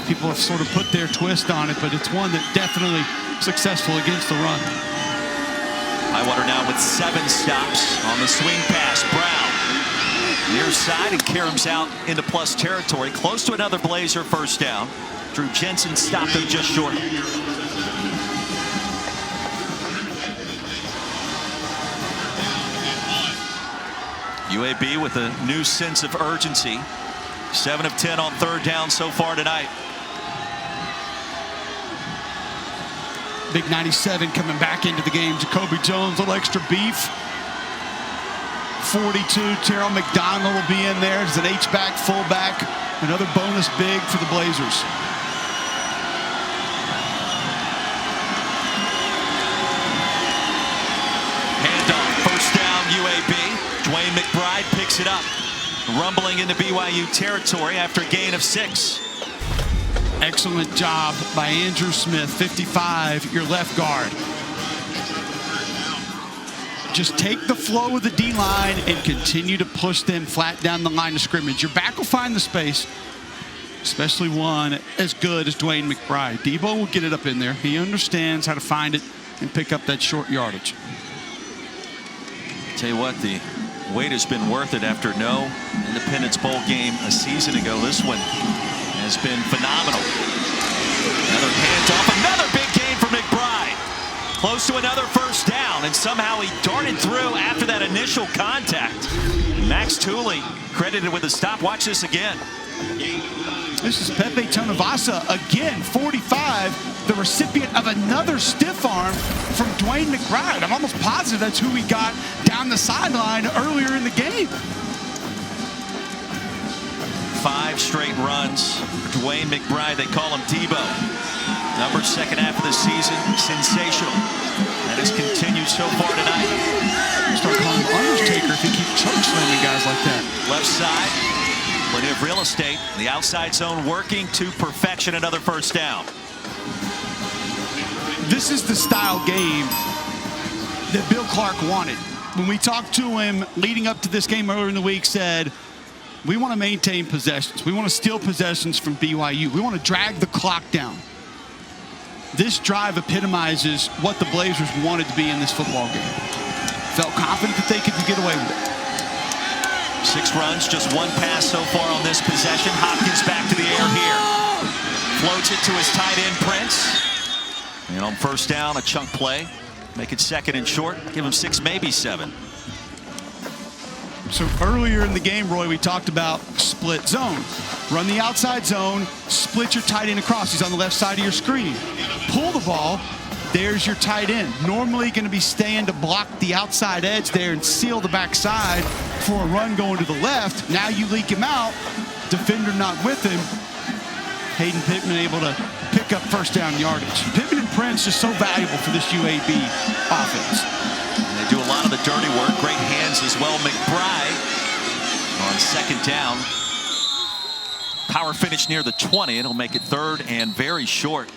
People have sort of put their twist on it, but it's one that definitely successful against the run. Bywater now with 7 stops on the swing pass. Brown near side, and Karam's out into plus territory. Close to another Blazer first down. Drew Jensen stopped him just short. UAB with a new sense of urgency. 7 of 10 on third down so far tonight. Big 97 coming back into the game. Jacoby Jones, a little extra beef. 42, Terrell McDonald will be in there as an H-back, fullback. Another bonus big for the Blazers. Handoff, first down UAB. Dwayne McBride picks it up. Rumbling into BYU territory after a gain of 6. Excellent job by Andrew Smith, 55, your left guard. Just take the flow of the D-line and continue to push them flat down the line of scrimmage. Your back will find the space, especially one as good as Dwayne McBride. Debo will get it up in there. He understands how to find it and pick up that short yardage. Tell you what, the wait has been worth it after no Independence Bowl game a season ago. This one has been phenomenal. Another handoff, another big gain for McBride. Close to another first down, and somehow he darted through after that initial contact. Max Tooley credited with a stop. Watch this again. This is Pepe Tonavasa again, 45, the recipient of another stiff arm from Dwayne McBride. I'm almost positive that's who we got down the sideline earlier in the game. 5 straight runs for Dwayne McBride. They call him Debo. Numbers second half of the season, sensational. That has continued so far tonight. Start calling him Undertaker if he keeps choke slamming guys like that. Left side, plenty of real estate. The outside zone working to perfection. Another first down. This is the style game that Bill Clark wanted. When we talked to him leading up to this game earlier in the week, said, we want to maintain possessions. We want to steal possessions from BYU. We want to drag the clock down. This drive epitomizes what the Blazers wanted to be in this football game. Felt confident that they could get away with it. 6 runs, just 1 pass so far on this possession. Hopkins back to the air here. Floats it to his tight end, Prince. And on first down, a chunk play. Make it 2nd and short. Give him 6, maybe 7. So earlier in the game, Roy, we talked about split zone. Run the outside zone, split your tight end across. He's on the left side of your screen. Pull the ball, there's your tight end. Normally going to be staying to block the outside edge there and seal the backside for a run going to the left. Now you leak him out, defender not with him. Hayden Pittman able to pick up first down yardage. Pittman and Prince just so valuable for this UAB offense. And they do a lot of the dirty work. Great hands as well. McBride on 2nd down. Power finish near the 20. It'll make it 3rd and very short.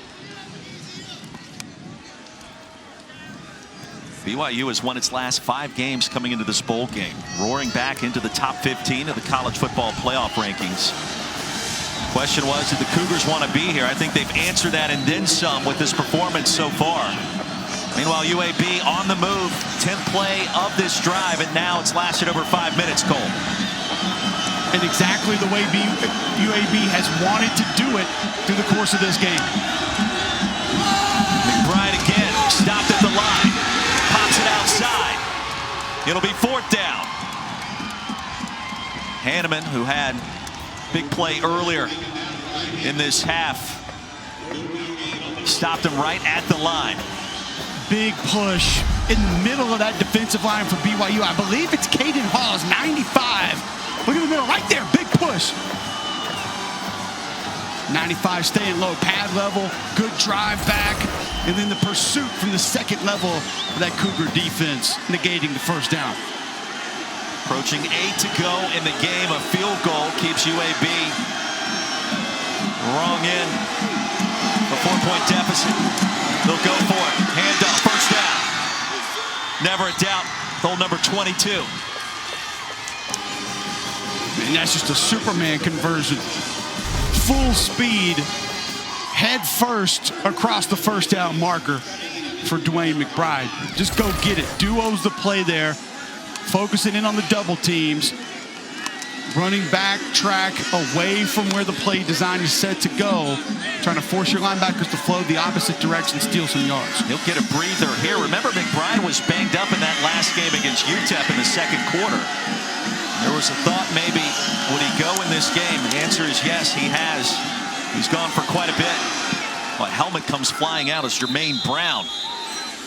BYU has won its last 5 games coming into this bowl game, roaring back into the top 15 of the college football playoff rankings. Question was, did the Cougars want to be here? I think they've answered that and then some with this performance so far. Meanwhile, UAB on the move, 10th play of this drive, and now it's lasted over 5 minutes, Cole. And exactly the way UAB has wanted to do it through the course of this game. McBride again, stopped at the line. Pops it outside. It'll be 4th down. Hanneman, who had big play earlier in this half, stopped him right at the line. Big push in the middle of that defensive line for BYU. I believe it's Caden Hawes, 95. Look in the middle, right there, big push. 95 staying low, pad level, good drive back, and then the pursuit from the 2nd level of that Cougar defense, negating the first down. Approaching 8 to go in the game. A field goal keeps UAB wrong in. A 4-point deficit. They'll go for it. Handoff, first down. Never a doubt. Goal number 22. And that's just a Superman conversion. Full speed, head first across the first down marker for Dwayne McBride. Just go get it. Duo's the play there. Focusing in on the double teams. Running back track away from where the play design is set to go. Trying to force your linebackers to flow the opposite direction, steal some yards. He'll get a breather here. Remember, McBride was banged up in that last game against UTEP in the 2nd quarter. There was a thought maybe, would he go in this game? The answer is yes, he has. He's gone for quite a bit. A helmet comes flying out as Jermaine Brown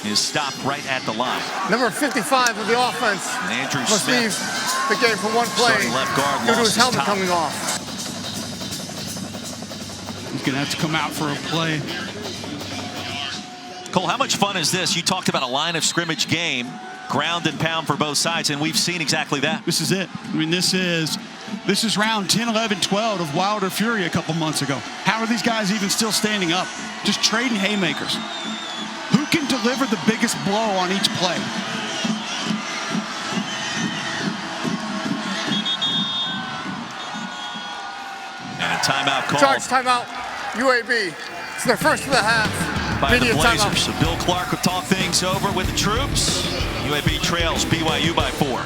is stopped right at the line. Number 55 of the offense. And Andrew must leave Smith, the game for one play left guard, due to his helmet top. coming off. He's going to have to come out for a play. Cole, how much fun is this? You talked about a line of scrimmage game, ground and pound for both sides, and we've seen exactly that. This is it. I mean, this is round 10, 11, 12 of Wilder Fury a couple months ago. How are these guys even still standing up? Just trading haymakers. Who can deliver the biggest blow on each play? And a timeout call. Charge timeout, UAB. It's their first of the half. By the Media Blazers. timeout. So Bill Clark will talk things over with the troops. UAB trails BYU by 4.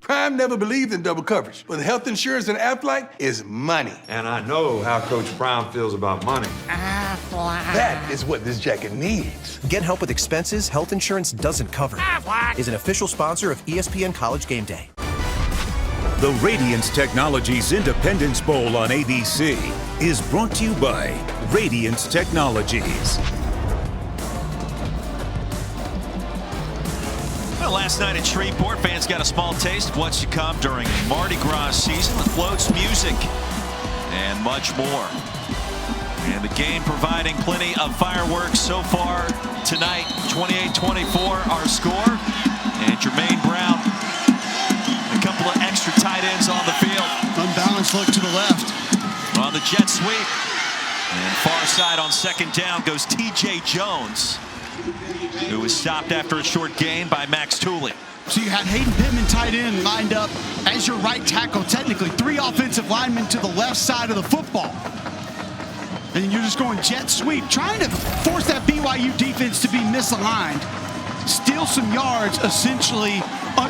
Prime never believed in double coverage, but health insurance and Aflac is money. And I know how Coach Prime feels about money. That is what this jacket needs. Get help with expenses health insurance doesn't cover. Is an official sponsor of ESPN College Game Day. The Radiance Technologies Independence Bowl on ABC is brought to you by Radiance Technologies. Well, last night in Shreveport, fans got a small taste of what's to come during Mardi Gras season with floats, music, and much more. And the game providing plenty of fireworks so far tonight. 28-24 our score. And Jermaine Brown, a couple of extra tight ends on the field. Unbalanced look to the left. On the jet sweep. And far side on second down goes T.J. Jones, who was stopped after a short gain by Max Tooley. So you had Hayden Pittman tight end lined up as your right tackle, technically 3 offensive linemen to the left side of the football. And you're just going jet sweep, trying to force that BYU defense to be misaligned, steal some yards, essentially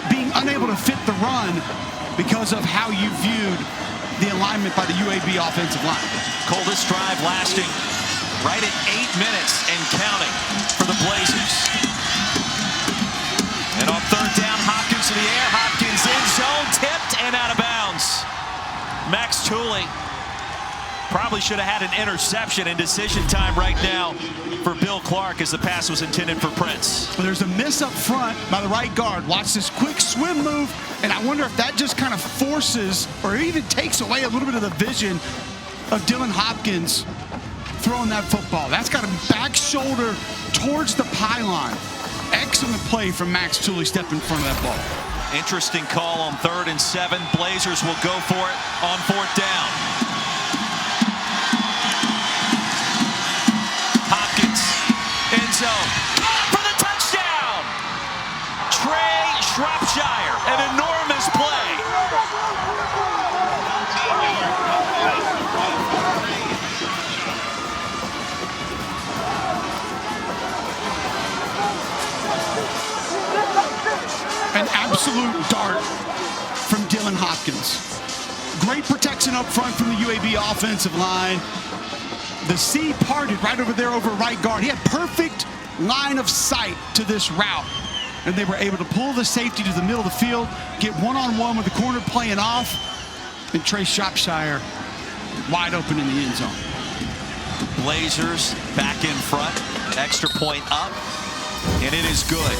being unable to fit the run because of how you viewed the alignment by the UAB offensive line. Coldest drive lasting right at 8 minutes and counting for the Blazers. And on third down, Hopkins in the air. Hopkins in zone, tipped and out of bounds. Max Tooley probably should have had an interception in decision time right now for Bill Clark as the pass was intended for Prince. Well, there's a miss up front by the right guard. Watch this quick swim move, and I wonder if that just kind of forces or even takes away a little bit of the vision of Dylan Hopkins throwing that football. That's got to be back shoulder towards the pylon. Excellent play from Max Tooley, step in front of that ball. Interesting call on 3rd and 7. Blazers will go for it on 4th down. End zone for the touchdown. Trey Shropshire, an enormous play. An absolute dart from Dylan Hopkins. Great protection up front from the UAB offensive line. The sea parted right over there over right guard. He had perfect line of sight to this route. And they were able to pull the safety to the middle of the field, get one-on-one with the corner playing off, and Trey Shropshire wide open in the end zone. Blazers back in front, extra point up, and it is good.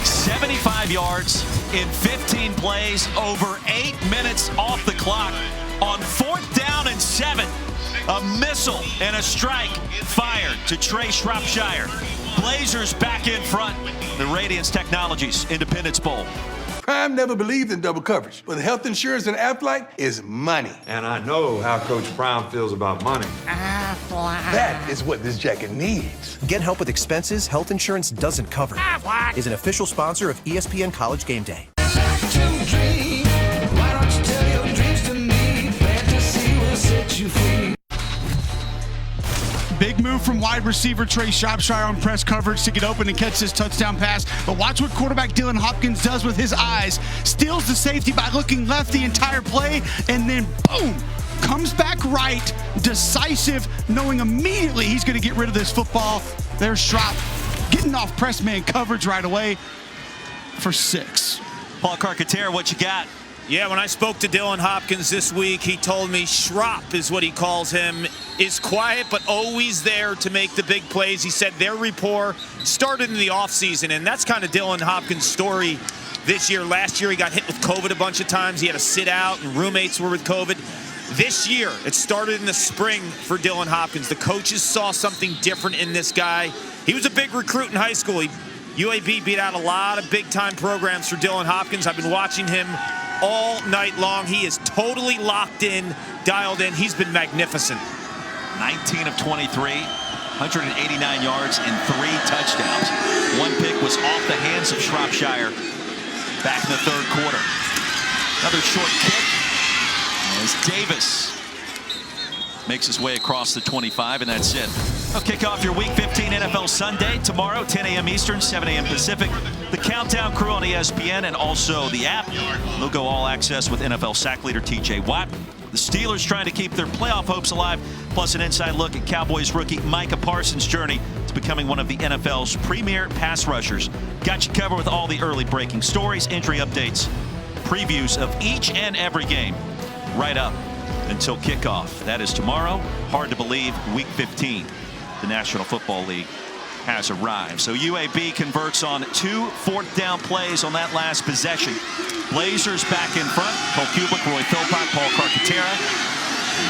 75 yards in 15 plays, over 8 minutes off the clock on 4th down and 7. A missile and a strike fired to Trey Shropshire. Blazers back in front. The Radiance Technologies Independence Bowl. Prime never believed in double coverage, but health insurance and Aflac is money. And I know how Coach Prime feels about money. That is what this jacket needs. Get help with expenses health insurance doesn't cover. Aflac is an official sponsor of ESPN College Game Day. Big move from wide receiver Trey Shropshire on press coverage to get open and catch this touchdown pass. But watch what quarterback Dylan Hopkins does with his eyes. Steals the safety by looking left the entire play, and then boom, comes back right, decisive, knowing immediately he's going to get rid of this football. There's Shrop getting off press man coverage right away for 6. Paul Carcaterra, what you got? Yeah, when I spoke to Dylan Hopkins this week, he told me Shrop is what he calls him, is quiet but always there to make the big plays. He said their rapport started in the offseason, and that's kind of Dylan Hopkins' story this year. Last year, he got hit with COVID a bunch of times. He had to sit out, and roommates were with COVID. This year, it started in the spring for Dylan Hopkins. The coaches saw something different in this guy. He was a big recruit in high school. UAB beat out a lot of big-time programs for Dylan Hopkins. I've been watching him all night long. He is totally locked in, dialed in. He's been magnificent. 19 of 23, 189 yards and 3 touchdowns. One pick was off the hands of Shropshire back in the 3rd quarter. Another short kick as Davis makes his way across the 25, and that's it. I'll kick off your Week 15 NFL Sunday tomorrow, 10 a.m. Eastern, 7 a.m. Pacific. The Countdown crew on ESPN and also the app. They'll go all access with NFL sack leader T.J. Watt. The Steelers trying to keep their playoff hopes alive, plus an inside look at Cowboys rookie Micah Parsons' journey to becoming one of the NFL's premier pass rushers. Got you covered with all the early breaking stories, injury updates, previews of each and every game right up until kickoff. That is tomorrow. Hard to believe, Week 15, the National Football League has arrived. So UAB converts on 2 fourth-down plays on that last possession. Blazers back in front. Cole Kubik, Roy Philpott, Paul Carcaterra.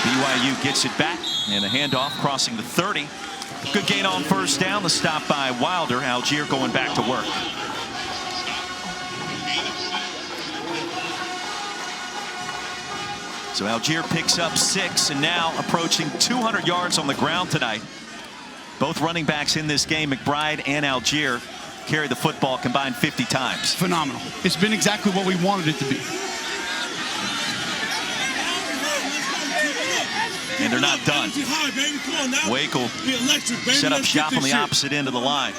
BYU gets it back, and a handoff crossing the 30. Good gain on first down. The stop by Wilder. Algier going back to work. So Algier picks up 6 and now approaching 200 yards on the ground tonight. Both running backs in this game, McBride and Algier, carry the football combined 50 times. Phenomenal. It's been exactly what we wanted it to be. And they're not done. Wake will set up shop on the opposite end of the line.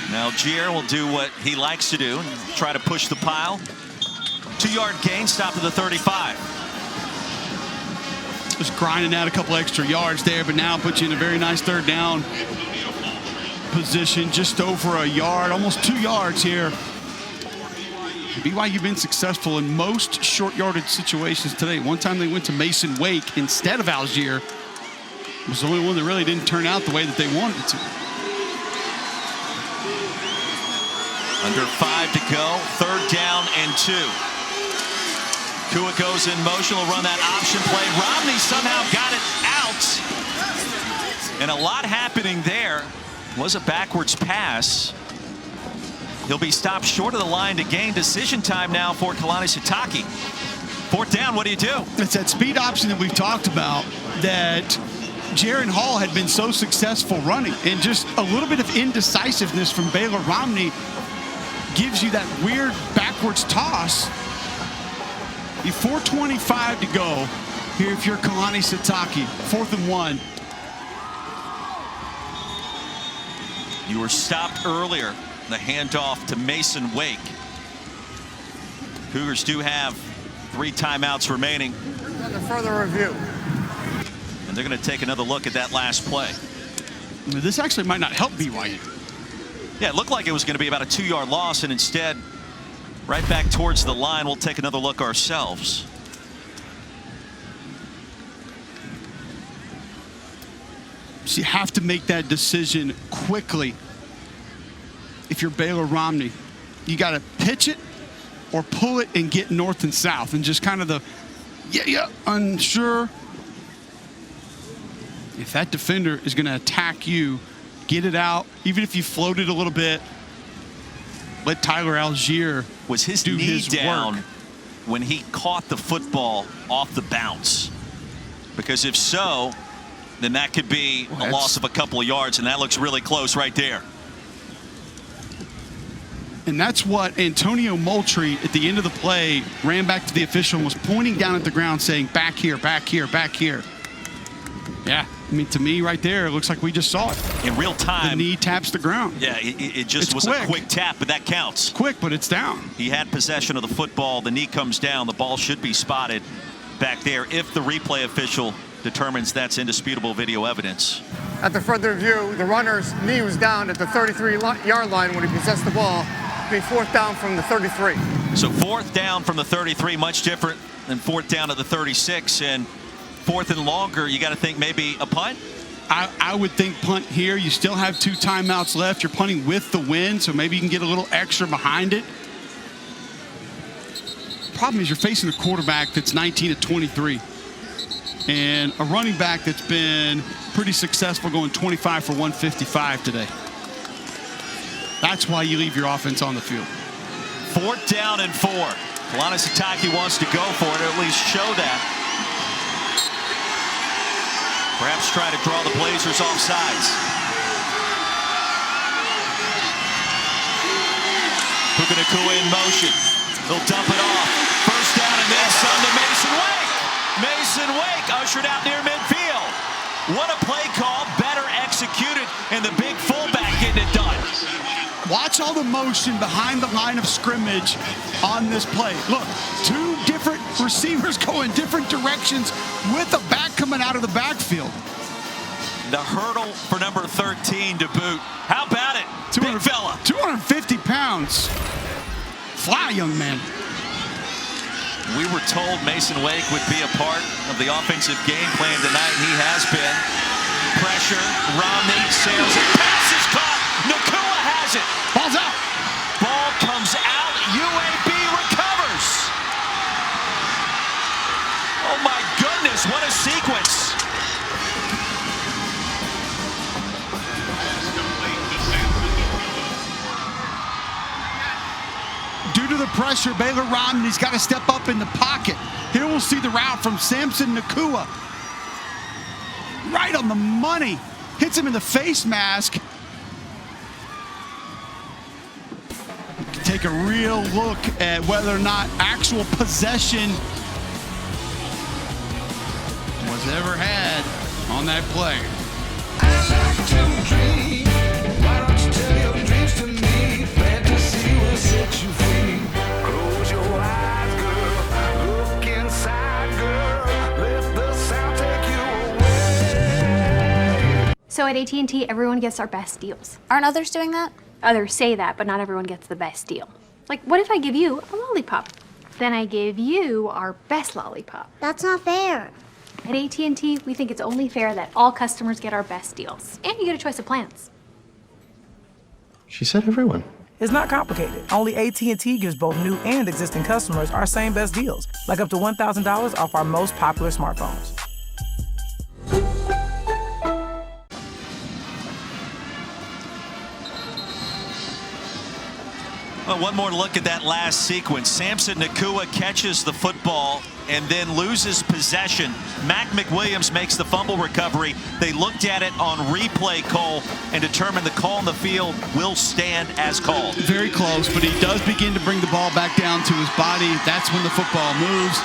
Now Algier will do what he likes to do and try to push the pile. 2-yard gain, stop to the 35. Just grinding out a couple extra yards there, but now puts you in a very nice third down position, just over a yard, almost 2 yards here. BYU been successful in most short yardage situations today. One time they went to Mason Wake instead of Algier. It was the only one that really didn't turn out the way that they wanted it to. Under 5 to go, 3rd down and 2. Kua goes in motion, will run that option play. Romney somehow got it out. And a lot happening there. Was a backwards pass. He'll be stopped short of the line to gain. Decision time now for Kalani Sitake. 4th down, what do you do? It's that speed option that we've talked about that Jaron Hall had been so successful running. And just a little bit of indecisiveness from Baylor Romney gives you that weird backwards toss. 4:25 to go here if you're Kalani Sitake. 4th and 1. You were stopped earlier. The handoff to Mason Wake. Cougars do have 3 timeouts remaining. Under further review. And they're going to take another look at that last play. This actually might not help BYU. Yeah, it looked like it was going to be about a 2-yard loss, and instead, right back towards the line. We'll take another look ourselves. So you have to make that decision quickly. If you're Baylor Romney, you got to pitch it or pull it and get north and south, and just kind of the unsure. If that defender is going to attack you, get it out. Even if you float it a little bit, let Tyler Algier was his do knee his down work when he caught the football off the bounce. Because if so, then that could be a loss of a couple of yards, and that looks really close right there. And that's what Antonio Moultrie at the end of the play ran back to the official and was pointing down at the ground saying, back here, back here, back here. Yeah, I mean, to me right there, it looks like we just saw it. In real time. The knee taps the ground. Yeah, it just was quick. A quick tap, but that counts. Quick, but it's down. He had possession of the football. The knee comes down. The ball should be spotted back there if the replay official determines that's indisputable video evidence. At the further review, the runner's knee was down at the 33-yard line when he possessed the ball. Be 4th down from the 33. So 4th down from the 33, much different than 4th down at the 36, and 4th and longer, you got to think maybe a punt? I would think punt here. You still have 2 timeouts left. You're punting with the wind, so maybe you can get a little extra behind it. Problem is you're facing a quarterback that's 19 of 23. And a running back that's been pretty successful, going 25 for 155 today. That's why you leave your offense on the field. 4th down and 4. Kalani Sitake wants to go for it, or at least show that. Perhaps try to draw the Blazers off sides. Puka Nacua in motion. He'll dump it off. 1st down and then some to Mason Wake. Mason Wake ushered out near midfield. What a play call, better executed, and the big fullback getting it done. Watch all the motion behind the line of scrimmage on this play. Look, 2 different receivers go in different directions with a back coming out of the backfield. The hurdle for number 13 to boot. How about it? Big fella. 250 pounds. Fly, young man. We were told Mason Wake would be a part of the offensive game plan tonight. He has been. Pressure. Romney sails it. Pass is has it. Ball's out. Ball comes out. UAB recovers. Oh my goodness, what a sequence. Due to the pressure, Baylor Romney's got to step up in the pocket. Here we'll see the route from Samson Nakua. Right on the money. Hits him in the face mask. Take a real look at whether or not actual possession was ever had on that play. So at AT&T, everyone gets our best deals. Aren't others doing that? Others say that, but not everyone gets the best deal. Like, what if I give you a lollipop? Then I give you our best lollipop. That's not fair. At AT&T, we think it's only fair that all customers get our best deals. And you get a choice of plans. She said everyone. It's not complicated. Only AT&T gives both new and existing customers our same best deals, like up to $1,000 off our most popular smartphones. Well, one more look at that last sequence. Samson Nakua catches the football and then loses possession. Mac McWilliams makes the fumble recovery. They looked at it on replay, Cole, and determined the call on the field will stand as called. Very close, but he does begin to bring the ball back down to his body. That's when the football moves.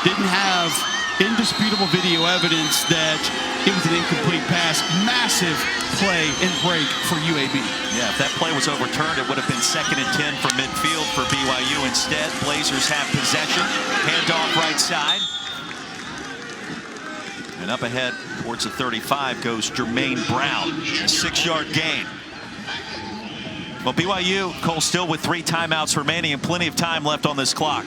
Didn't have indisputable video evidence that it was an incomplete pass. Massive play and break for UAB. Yeah, if that play was overturned, it would have been 2nd and 10 from midfield for BYU. Instead, Blazers have possession. Handoff right side. And up ahead towards the 35 goes Jermaine Brown. A 6-yard gain. Well, BYU, Cole, still with 3 timeouts remaining and plenty of time left on this clock.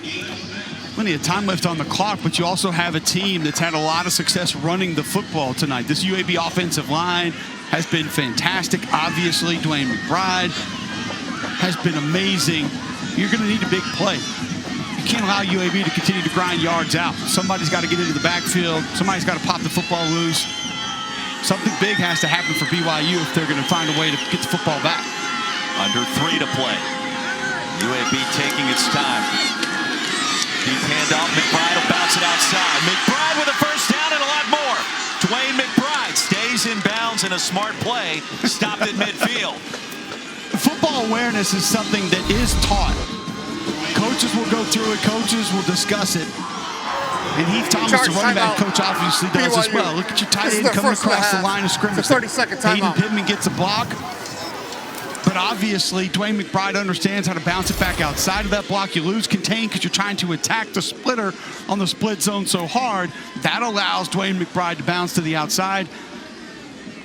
Plenty of time left on the clock, but you also have a team that's had a lot of success running the football tonight. This UAB offensive line has been fantastic. Obviously, Dwayne McBride has been amazing. You're going to need a big play. You can't allow UAB to continue to grind yards out. Somebody's got to get into the backfield. Somebody's got to pop the football loose. Something big has to happen for BYU if they're going to find a way to get the football back. Under 3 to play. UAB taking its time. Deep handoff, McBride will bounce it outside. McBride with a first down and a lot more. Dwayne McBride stays in bounds in a smart play, stopped at midfield. Football awareness is something that is taught. Coaches will go through it, coaches will discuss it. And Heath Thomas, the running back coach, obviously does as well. Look at your tight end coming across the line of scrimmage. It's a 30-second Hayden timeout. Pittman gets a block. But obviously, Dwayne McBride understands how to bounce it back outside of that block. You lose contain because you're trying to attack the splitter on the split zone so hard. That allows Dwayne McBride to bounce to the outside.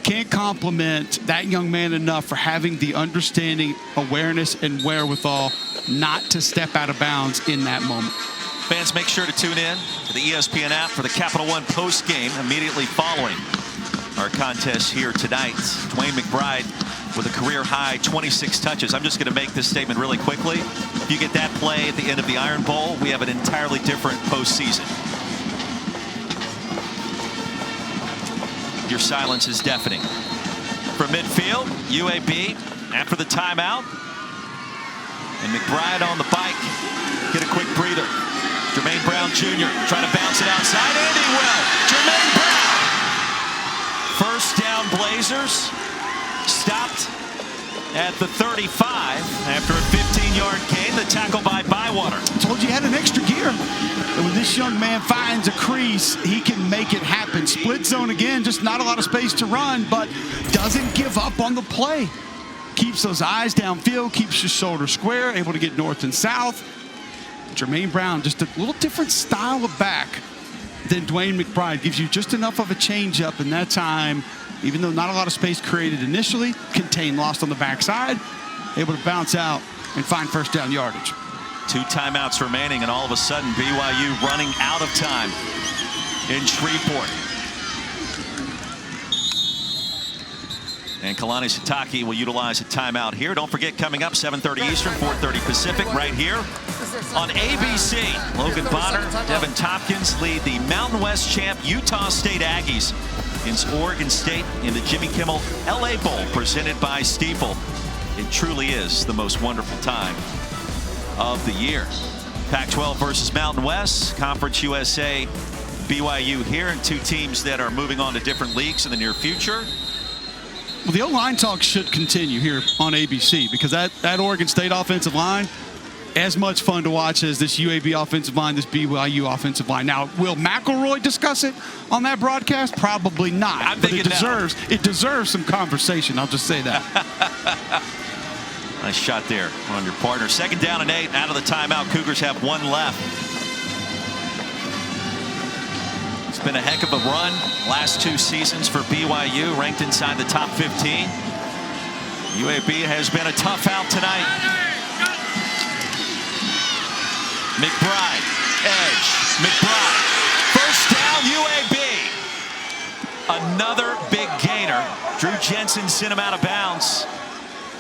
Can't compliment that young man enough for having the understanding, awareness, and wherewithal not to step out of bounds in that moment. Fans, make sure to tune in to the ESPN app for the Capital One post game immediately following our contest here tonight. Dwayne McBride with a career-high 26 touches. I'm just going to make this statement really quickly. If you get that play at the end of the Iron Bowl, we have an entirely different postseason. Your silence is deafening. From midfield, UAB after the timeout. And McBride on the bike. Get a quick breather. Jermaine Brown Jr. trying to bounce it outside, and he will. Jermaine Brown. First down, Blazers. Stopped at the 35 after a 15-yard gain. The tackle by Bywater. Told you he had an extra gear. And when this young man finds a crease, he can make it happen. Split zone again, just not a lot of space to run, but doesn't give up on the play. Keeps those eyes downfield, keeps your shoulder square, able to get north and south. Jermaine Brown, just a little different style of back than Dwayne McBride. Gives you just enough of a change-up in that time. Even though not a lot of space created initially, contained lost on the backside, able to bounce out and find first down yardage. 2 timeouts remaining, and all of a sudden BYU running out of time in Shreveport. And Kalani Sitake will utilize a timeout here. Don't forget, coming up 7:30 Eastern, 4:30 Pacific, right here on ABC. Logan Bonner, Devin Tompkins lead the Mountain West champ Utah State Aggies against Oregon State in the Jimmy Kimmel LA Bowl presented by Stiefel. It truly is the most wonderful time of the year. Pac-12 versus Mountain West, Conference USA, BYU here, and two teams that are moving on to different leagues in the near future. Well, the O-line talk should continue here on ABC because that Oregon State offensive line, as much fun to watch as this UAB offensive line, this BYU offensive line. Now, will McElroy discuss it on that broadcast? Probably not. But it deserves some conversation. I'll just say that. Nice shot there on your partner. 2nd down and 8 out of the timeout. Cougars have 1 left. It's been a heck of a run last 2 seasons for BYU, ranked inside the top 15. UAB has been a tough out tonight. McBride, edge, McBride, first down UAB. Another big gainer. Drew Jensen sent him out of bounds.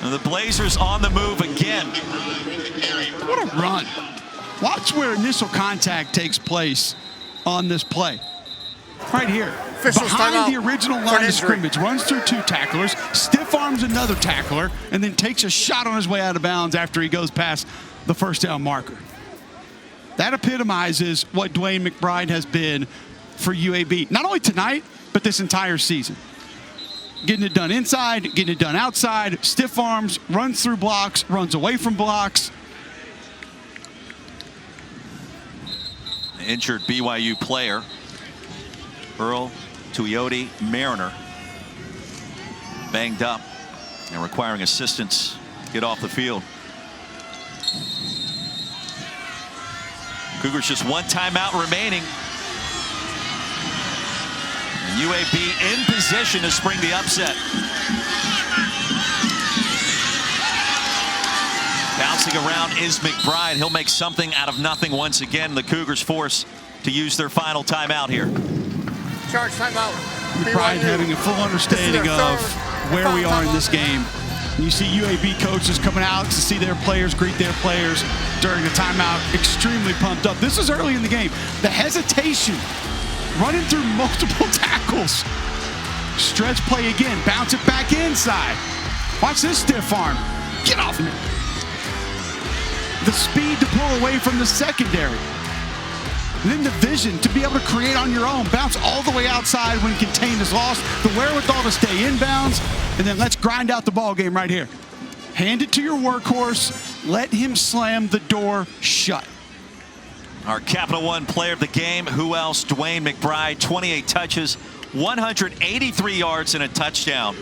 And the Blazers on the move again. What a run. Watch where initial contact takes place on this play. Right here. Behind the original line of scrimmage. Runs through 2 tacklers, stiff arms another tackler, and then takes a shot on his way out of bounds after he goes past the first down marker. That epitomizes what Dwayne McBride has been for UAB. Not only tonight, but this entire season. Getting it done inside, getting it done outside, stiff arms, runs through blocks, runs away from blocks. Injured BYU player, Earl Tuioti Mariner, banged up and requiring assistance to get off the field. Cougars just 1 timeout remaining. UAB in position to spring the upset. Bouncing around is McBride. He'll make something out of nothing once again. The Cougars forced to use their final timeout here. Charge timeout. McBride having a full understanding of where we are in this game. You see UAB coaches coming out to see their players, greet their players during the timeout. Extremely pumped up. This is early in the game. The hesitation, running through multiple tackles. Stretch play again, bounce it back inside. Watch this stiff arm. Get off me. The speed to pull away from the secondary. And then the vision to be able to create on your own. Bounce all the way outside when contained is lost. The wherewithal to stay inbounds. And then let's grind out the ball game right here. Hand it to your workhorse. Let him slam the door shut. Our Capital One player of the game, who else? Dwayne McBride, 28 touches, 183 yards and a touchdown.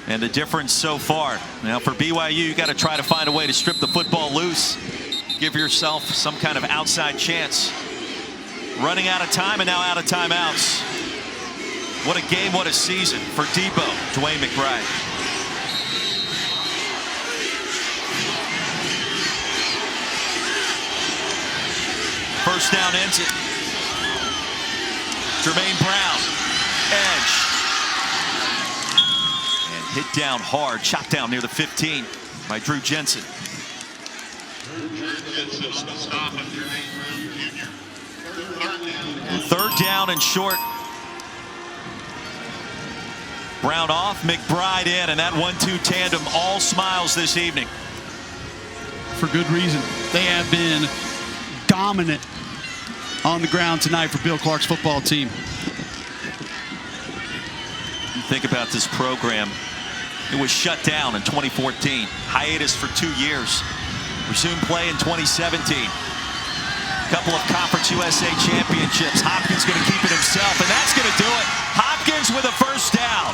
And the difference so far. Now for BYU, you got to try to find a way to strip the football loose. Give yourself some kind of outside chance. Running out of time and now out of timeouts. What a game, what a season for Debo, Dwayne McBride. First down ends it. Jermaine Brown, edge. And hit down hard, shot down near the 15 by Drew Jensen. 3rd down and short. Brown off, McBride in, and that 1-2 tandem all smiles this evening. For good reason. They have been dominant on the ground tonight for Bill Clark's football team. You think about this program. It was shut down in 2014. Hiatus for 2 years. Resumed play in 2017. Couple of Conference USA championships. Hopkins going to keep it himself, and that's going to do it. Hopkins with a first down.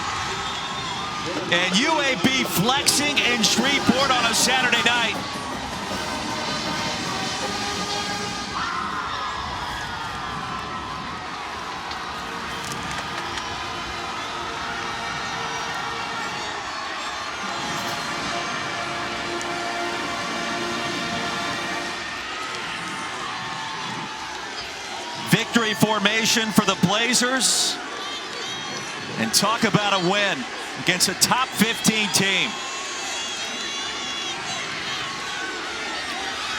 And UAB flexing in Shreveport on a Saturday night. Victory formation for the Blazers. And talk about a win. against a top 15 team.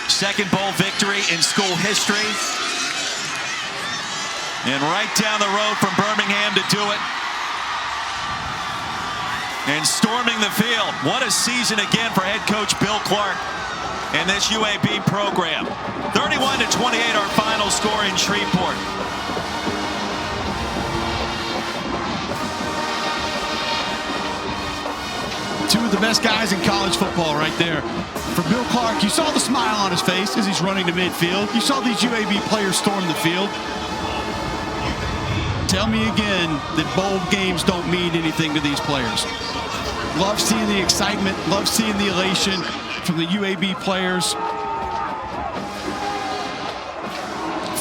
Second bowl victory in school history. And right down the road from Birmingham to do it. And storming the field. What a season again for head coach Bill Clark and this UAB program. 31-28 our final score in Shreveport. Two of the best guys in college football right there. For Bill Clark, you saw the smile on his face as he's running to midfield. You saw these UAB players storm the field. Tell me again that bowl games don't mean anything to these players. Love seeing the excitement, love seeing the elation from the UAB players.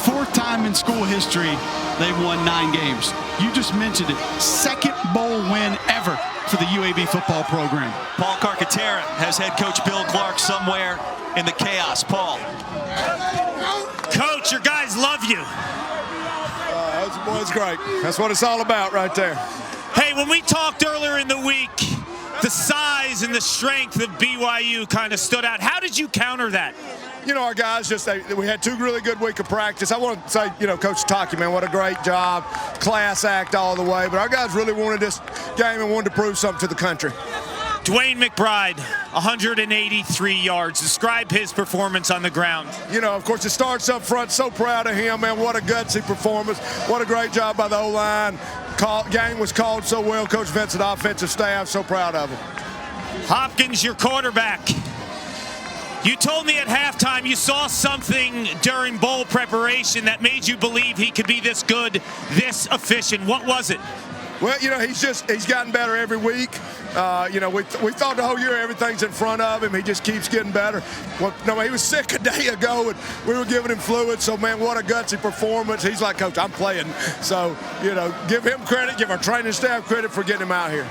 Fourth time in school history they've won 9 games. You just mentioned it. Second bowl win ever for the UAB football program. Paul Carcaterra has head coach Bill Clark somewhere in the chaos. Paul. Coach, your guys love you. Those boys great. That's what it's all about right there. Hey, when we talked earlier in the week, the size and the strength of BYU kind of stood out. How did you counter that? You know, our guys we had 2 really good weeks of practice. I want to say, you know, Coach Taki, man, what a great job. Class act all the way. But our guys really wanted this game and wanted to prove something to the country. Dwayne McBride, 183 yards. Describe his performance on the ground. You know, of course, it starts up front. So proud of him, man. What a gutsy performance. What a great job by the O-line. Game was called so well. Coach Vincent, offensive staff, so proud of him. Hopkins, your quarterback. You told me at halftime you saw something during bowl preparation that made you believe he could be this good, this efficient. What was it? Well, you know, he's gotten better every week. You know, we thought the whole year everything's in front of him. He just keeps getting better. Well, no, he was sick a day ago, and we were giving him fluid. So, man, what a gutsy performance. He's like, Coach, I'm playing. So, you know, give him credit, give our training staff credit for getting him out here.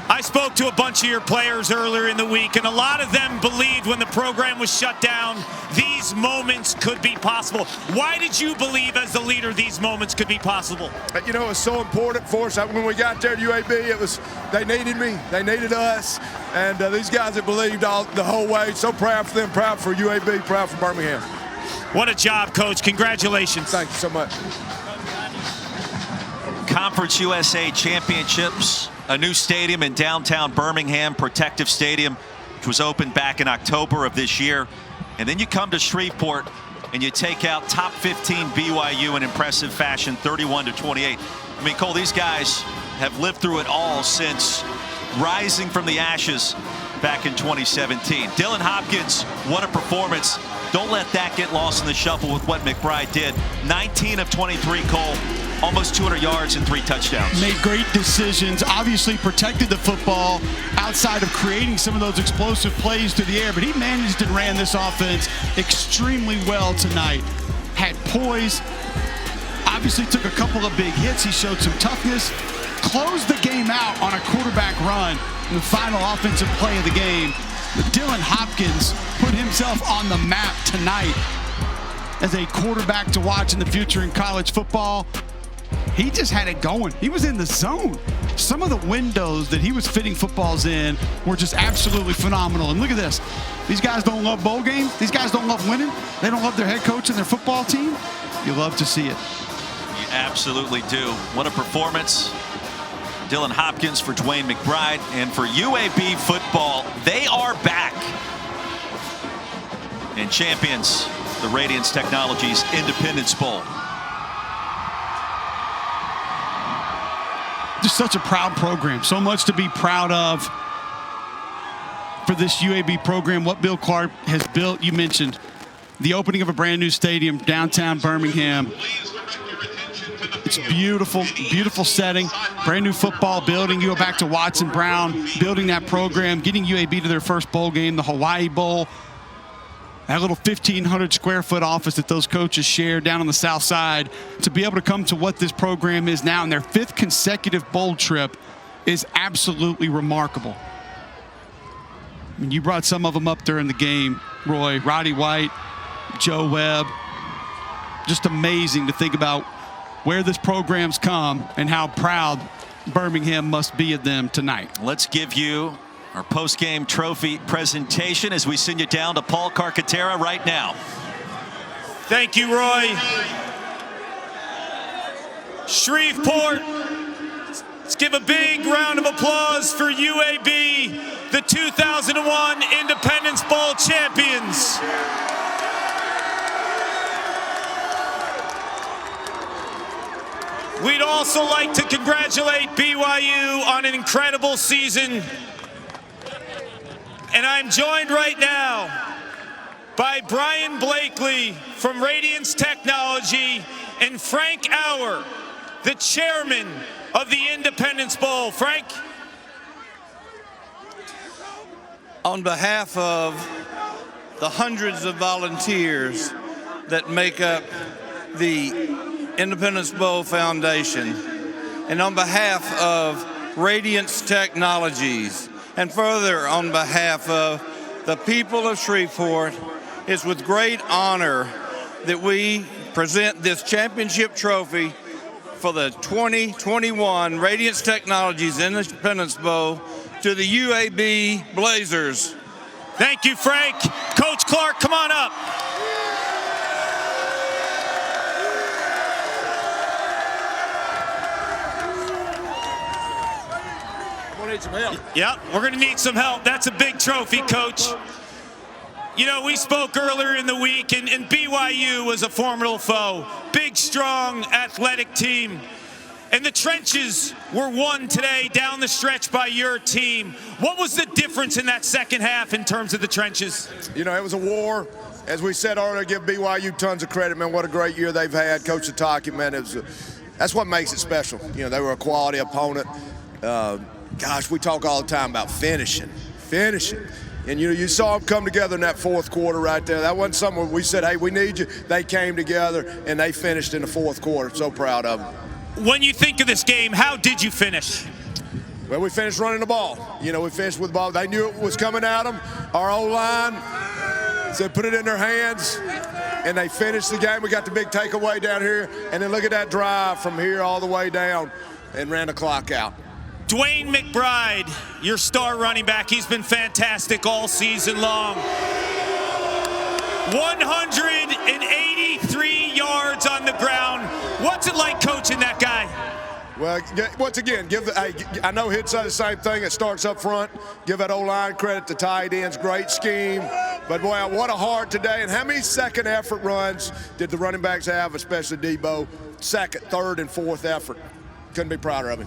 I spoke to a bunch of your players earlier in the week, and a lot of them believed when the program was shut down, these moments could be possible. Why did you believe as the leader these moments could be possible? You know, it was so important for us. When we got there at UAB, they needed me, they needed us, and these guys have believed the whole way. So proud for them, proud for UAB, proud for Birmingham. What a job, Coach. Congratulations. Thank you so much. Conference USA Championships, a new stadium in downtown Birmingham, Protective Stadium, which was opened back in October of this year. And then you come to Shreveport and you take out top 15 BYU in impressive fashion, 31-28. I mean, Cole, these guys have lived through it all since rising from the ashes back in 2017. Dylan Hopkins, what a performance. Don't let that get lost in the shuffle with what McBride did. 19 of 23, Cole. Almost 200 yards and 3 touchdowns. Made great decisions, obviously protected the football outside of creating some of those explosive plays through the air, but he managed and ran this offense extremely well tonight. Had poise, obviously took a couple of big hits. He showed some toughness, closed the game out on a quarterback run in the final offensive play of the game. But Dylan Hopkins put himself on the map tonight as a quarterback to watch in the future in college football. He just had it going. He was in the zone. Some of the windows that he was fitting footballs in were just absolutely phenomenal. And look at this. These guys don't love bowl games. These guys don't love winning. They don't love their head coach and their football team. You love to see it. You absolutely do. What a performance. Dylan Hopkins for Dwayne McBride. And for UAB football, they are back. And champions, the Radiance Technologies Independence Bowl. Just such a proud program. So much to be proud of for this UAB program. What Bill Clark has built, you mentioned the opening of a brand new stadium downtown Birmingham. It's beautiful, beautiful setting. Brand new football building. You go back to Watson Brown, building that program, getting UAB to their first bowl game, the Hawaii Bowl. That little 1,500 square foot office that those coaches share down on the south side, to be able to come to what this program is now in their 5th consecutive bowl trip is absolutely remarkable. I mean, you brought some of them up during the game, Roy. Roddy White, Joe Webb. Just amazing to think about where this program's come and how proud Birmingham must be at them tonight. Let's give you our post-game trophy presentation as we send you down to Paul Carcaterra right now. Thank you, Roy. Shreveport, let's give a big round of applause for UAB, the 2001 Independence Bowl champions. We'd also like to congratulate BYU on an incredible season. And I'm joined right now by Brian Blakely from Radiance Technology and Frank Auer, the chairman of the Independence Bowl. Frank? On behalf of the hundreds of volunteers that make up the Independence Bowl Foundation, and on behalf of Radiance Technologies, and further on behalf of the people of Shreveport, it's with great honor that we present this championship trophy for the 2021 Radiance Technologies Independence Bowl to the UAB Blazers. Thank you, Frank. Coach Clark, come on up. Need some help. Yep, we're going to need some help. That's a big trophy, Coach. You know, we spoke earlier in the week, and BYU was a formidable foe. Big, strong, athletic team. And the trenches were won today down the stretch by your team. What was the difference in that second half in terms of the trenches? You know, it was a war. As we said earlier, give BYU tons of credit, man. What a great year they've had. Coach Sataki, man, that's what makes it special. You know, they were a quality opponent. Gosh, we talk all the time about finishing. And, you know, you saw them come together in that fourth quarter right there. That wasn't something we said, hey, we need you. They came together, and they finished in the fourth quarter. So proud of them. When you think of this game, how did you finish? Well, we finished running the ball. You know, we finished with the ball. They knew it was coming at them. Our O-line said put it in their hands, and they finished the game. We got the big takeaway down here, and then look at that drive from here all the way down and ran the clock out. Dwayne McBride, your star running back, he's been fantastic all season long. 183 yards on the ground. What's it like coaching that guy? Well, once again, I know he'd say the same thing. It starts up front. Give that O-line credit to tight ends. Great scheme. But, boy, what a heart today. And how many second effort runs did the running backs have, especially Debo? Second, third, and fourth effort. Couldn't be prouder of him.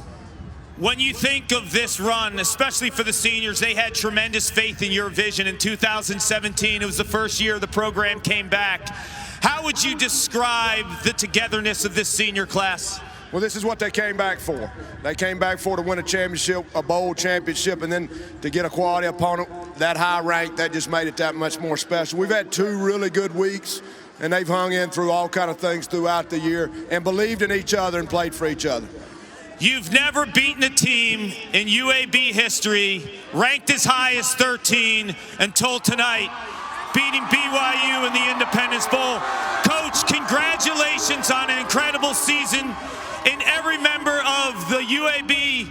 When you think of this run, especially for the seniors, they had tremendous faith in your vision. In 2017, it was the first year the program came back. How would you describe the togetherness of this senior class? Well, this is what they came back for. They came back for to win a championship, a bowl championship, and then to get a quality opponent that high ranked, that just made it that much more special. We've had 2 really good weeks, and they've hung in through all kind of things throughout the year and believed in each other and played for each other. You've never beaten a team in UAB history ranked as high as 13 until tonight, beating BYU in the Independence Bowl. Coach, congratulations on an incredible season, and every member of the UAB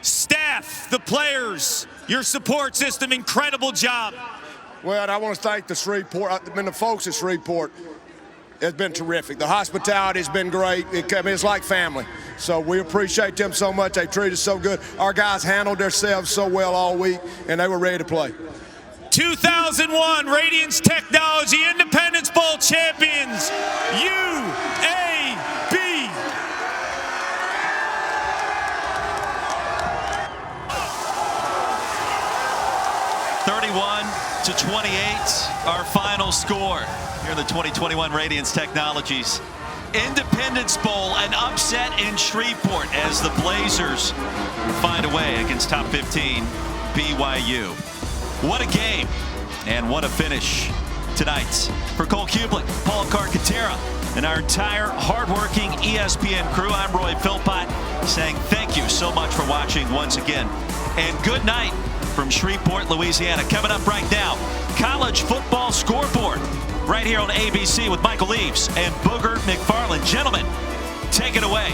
staff, the players, your support system, incredible job. Well, and I want to thank the folks at Shreveport. It's been terrific. The hospitality has been great. It's like family. So we appreciate them so much. They treated us so good. Our guys handled themselves so well all week, and they were ready to play. 2001 Radiance Technology Independence Bowl champions, UAB. (31-28), our final score here in the 2021 Radiance Technologies Independence Bowl, an upset in Shreveport as the Blazers find a way against top 15 BYU. What a game and what a finish tonight. For Cole Kublik, Paul Carcaterra, and our entire hardworking ESPN crew, I'm Roy Philpott saying thank you so much for watching once again. And good night from Shreveport, Louisiana. Coming up right now, college football scoreboard right here on ABC with Michael Eaves and Booger McFarland. Gentlemen, take it away.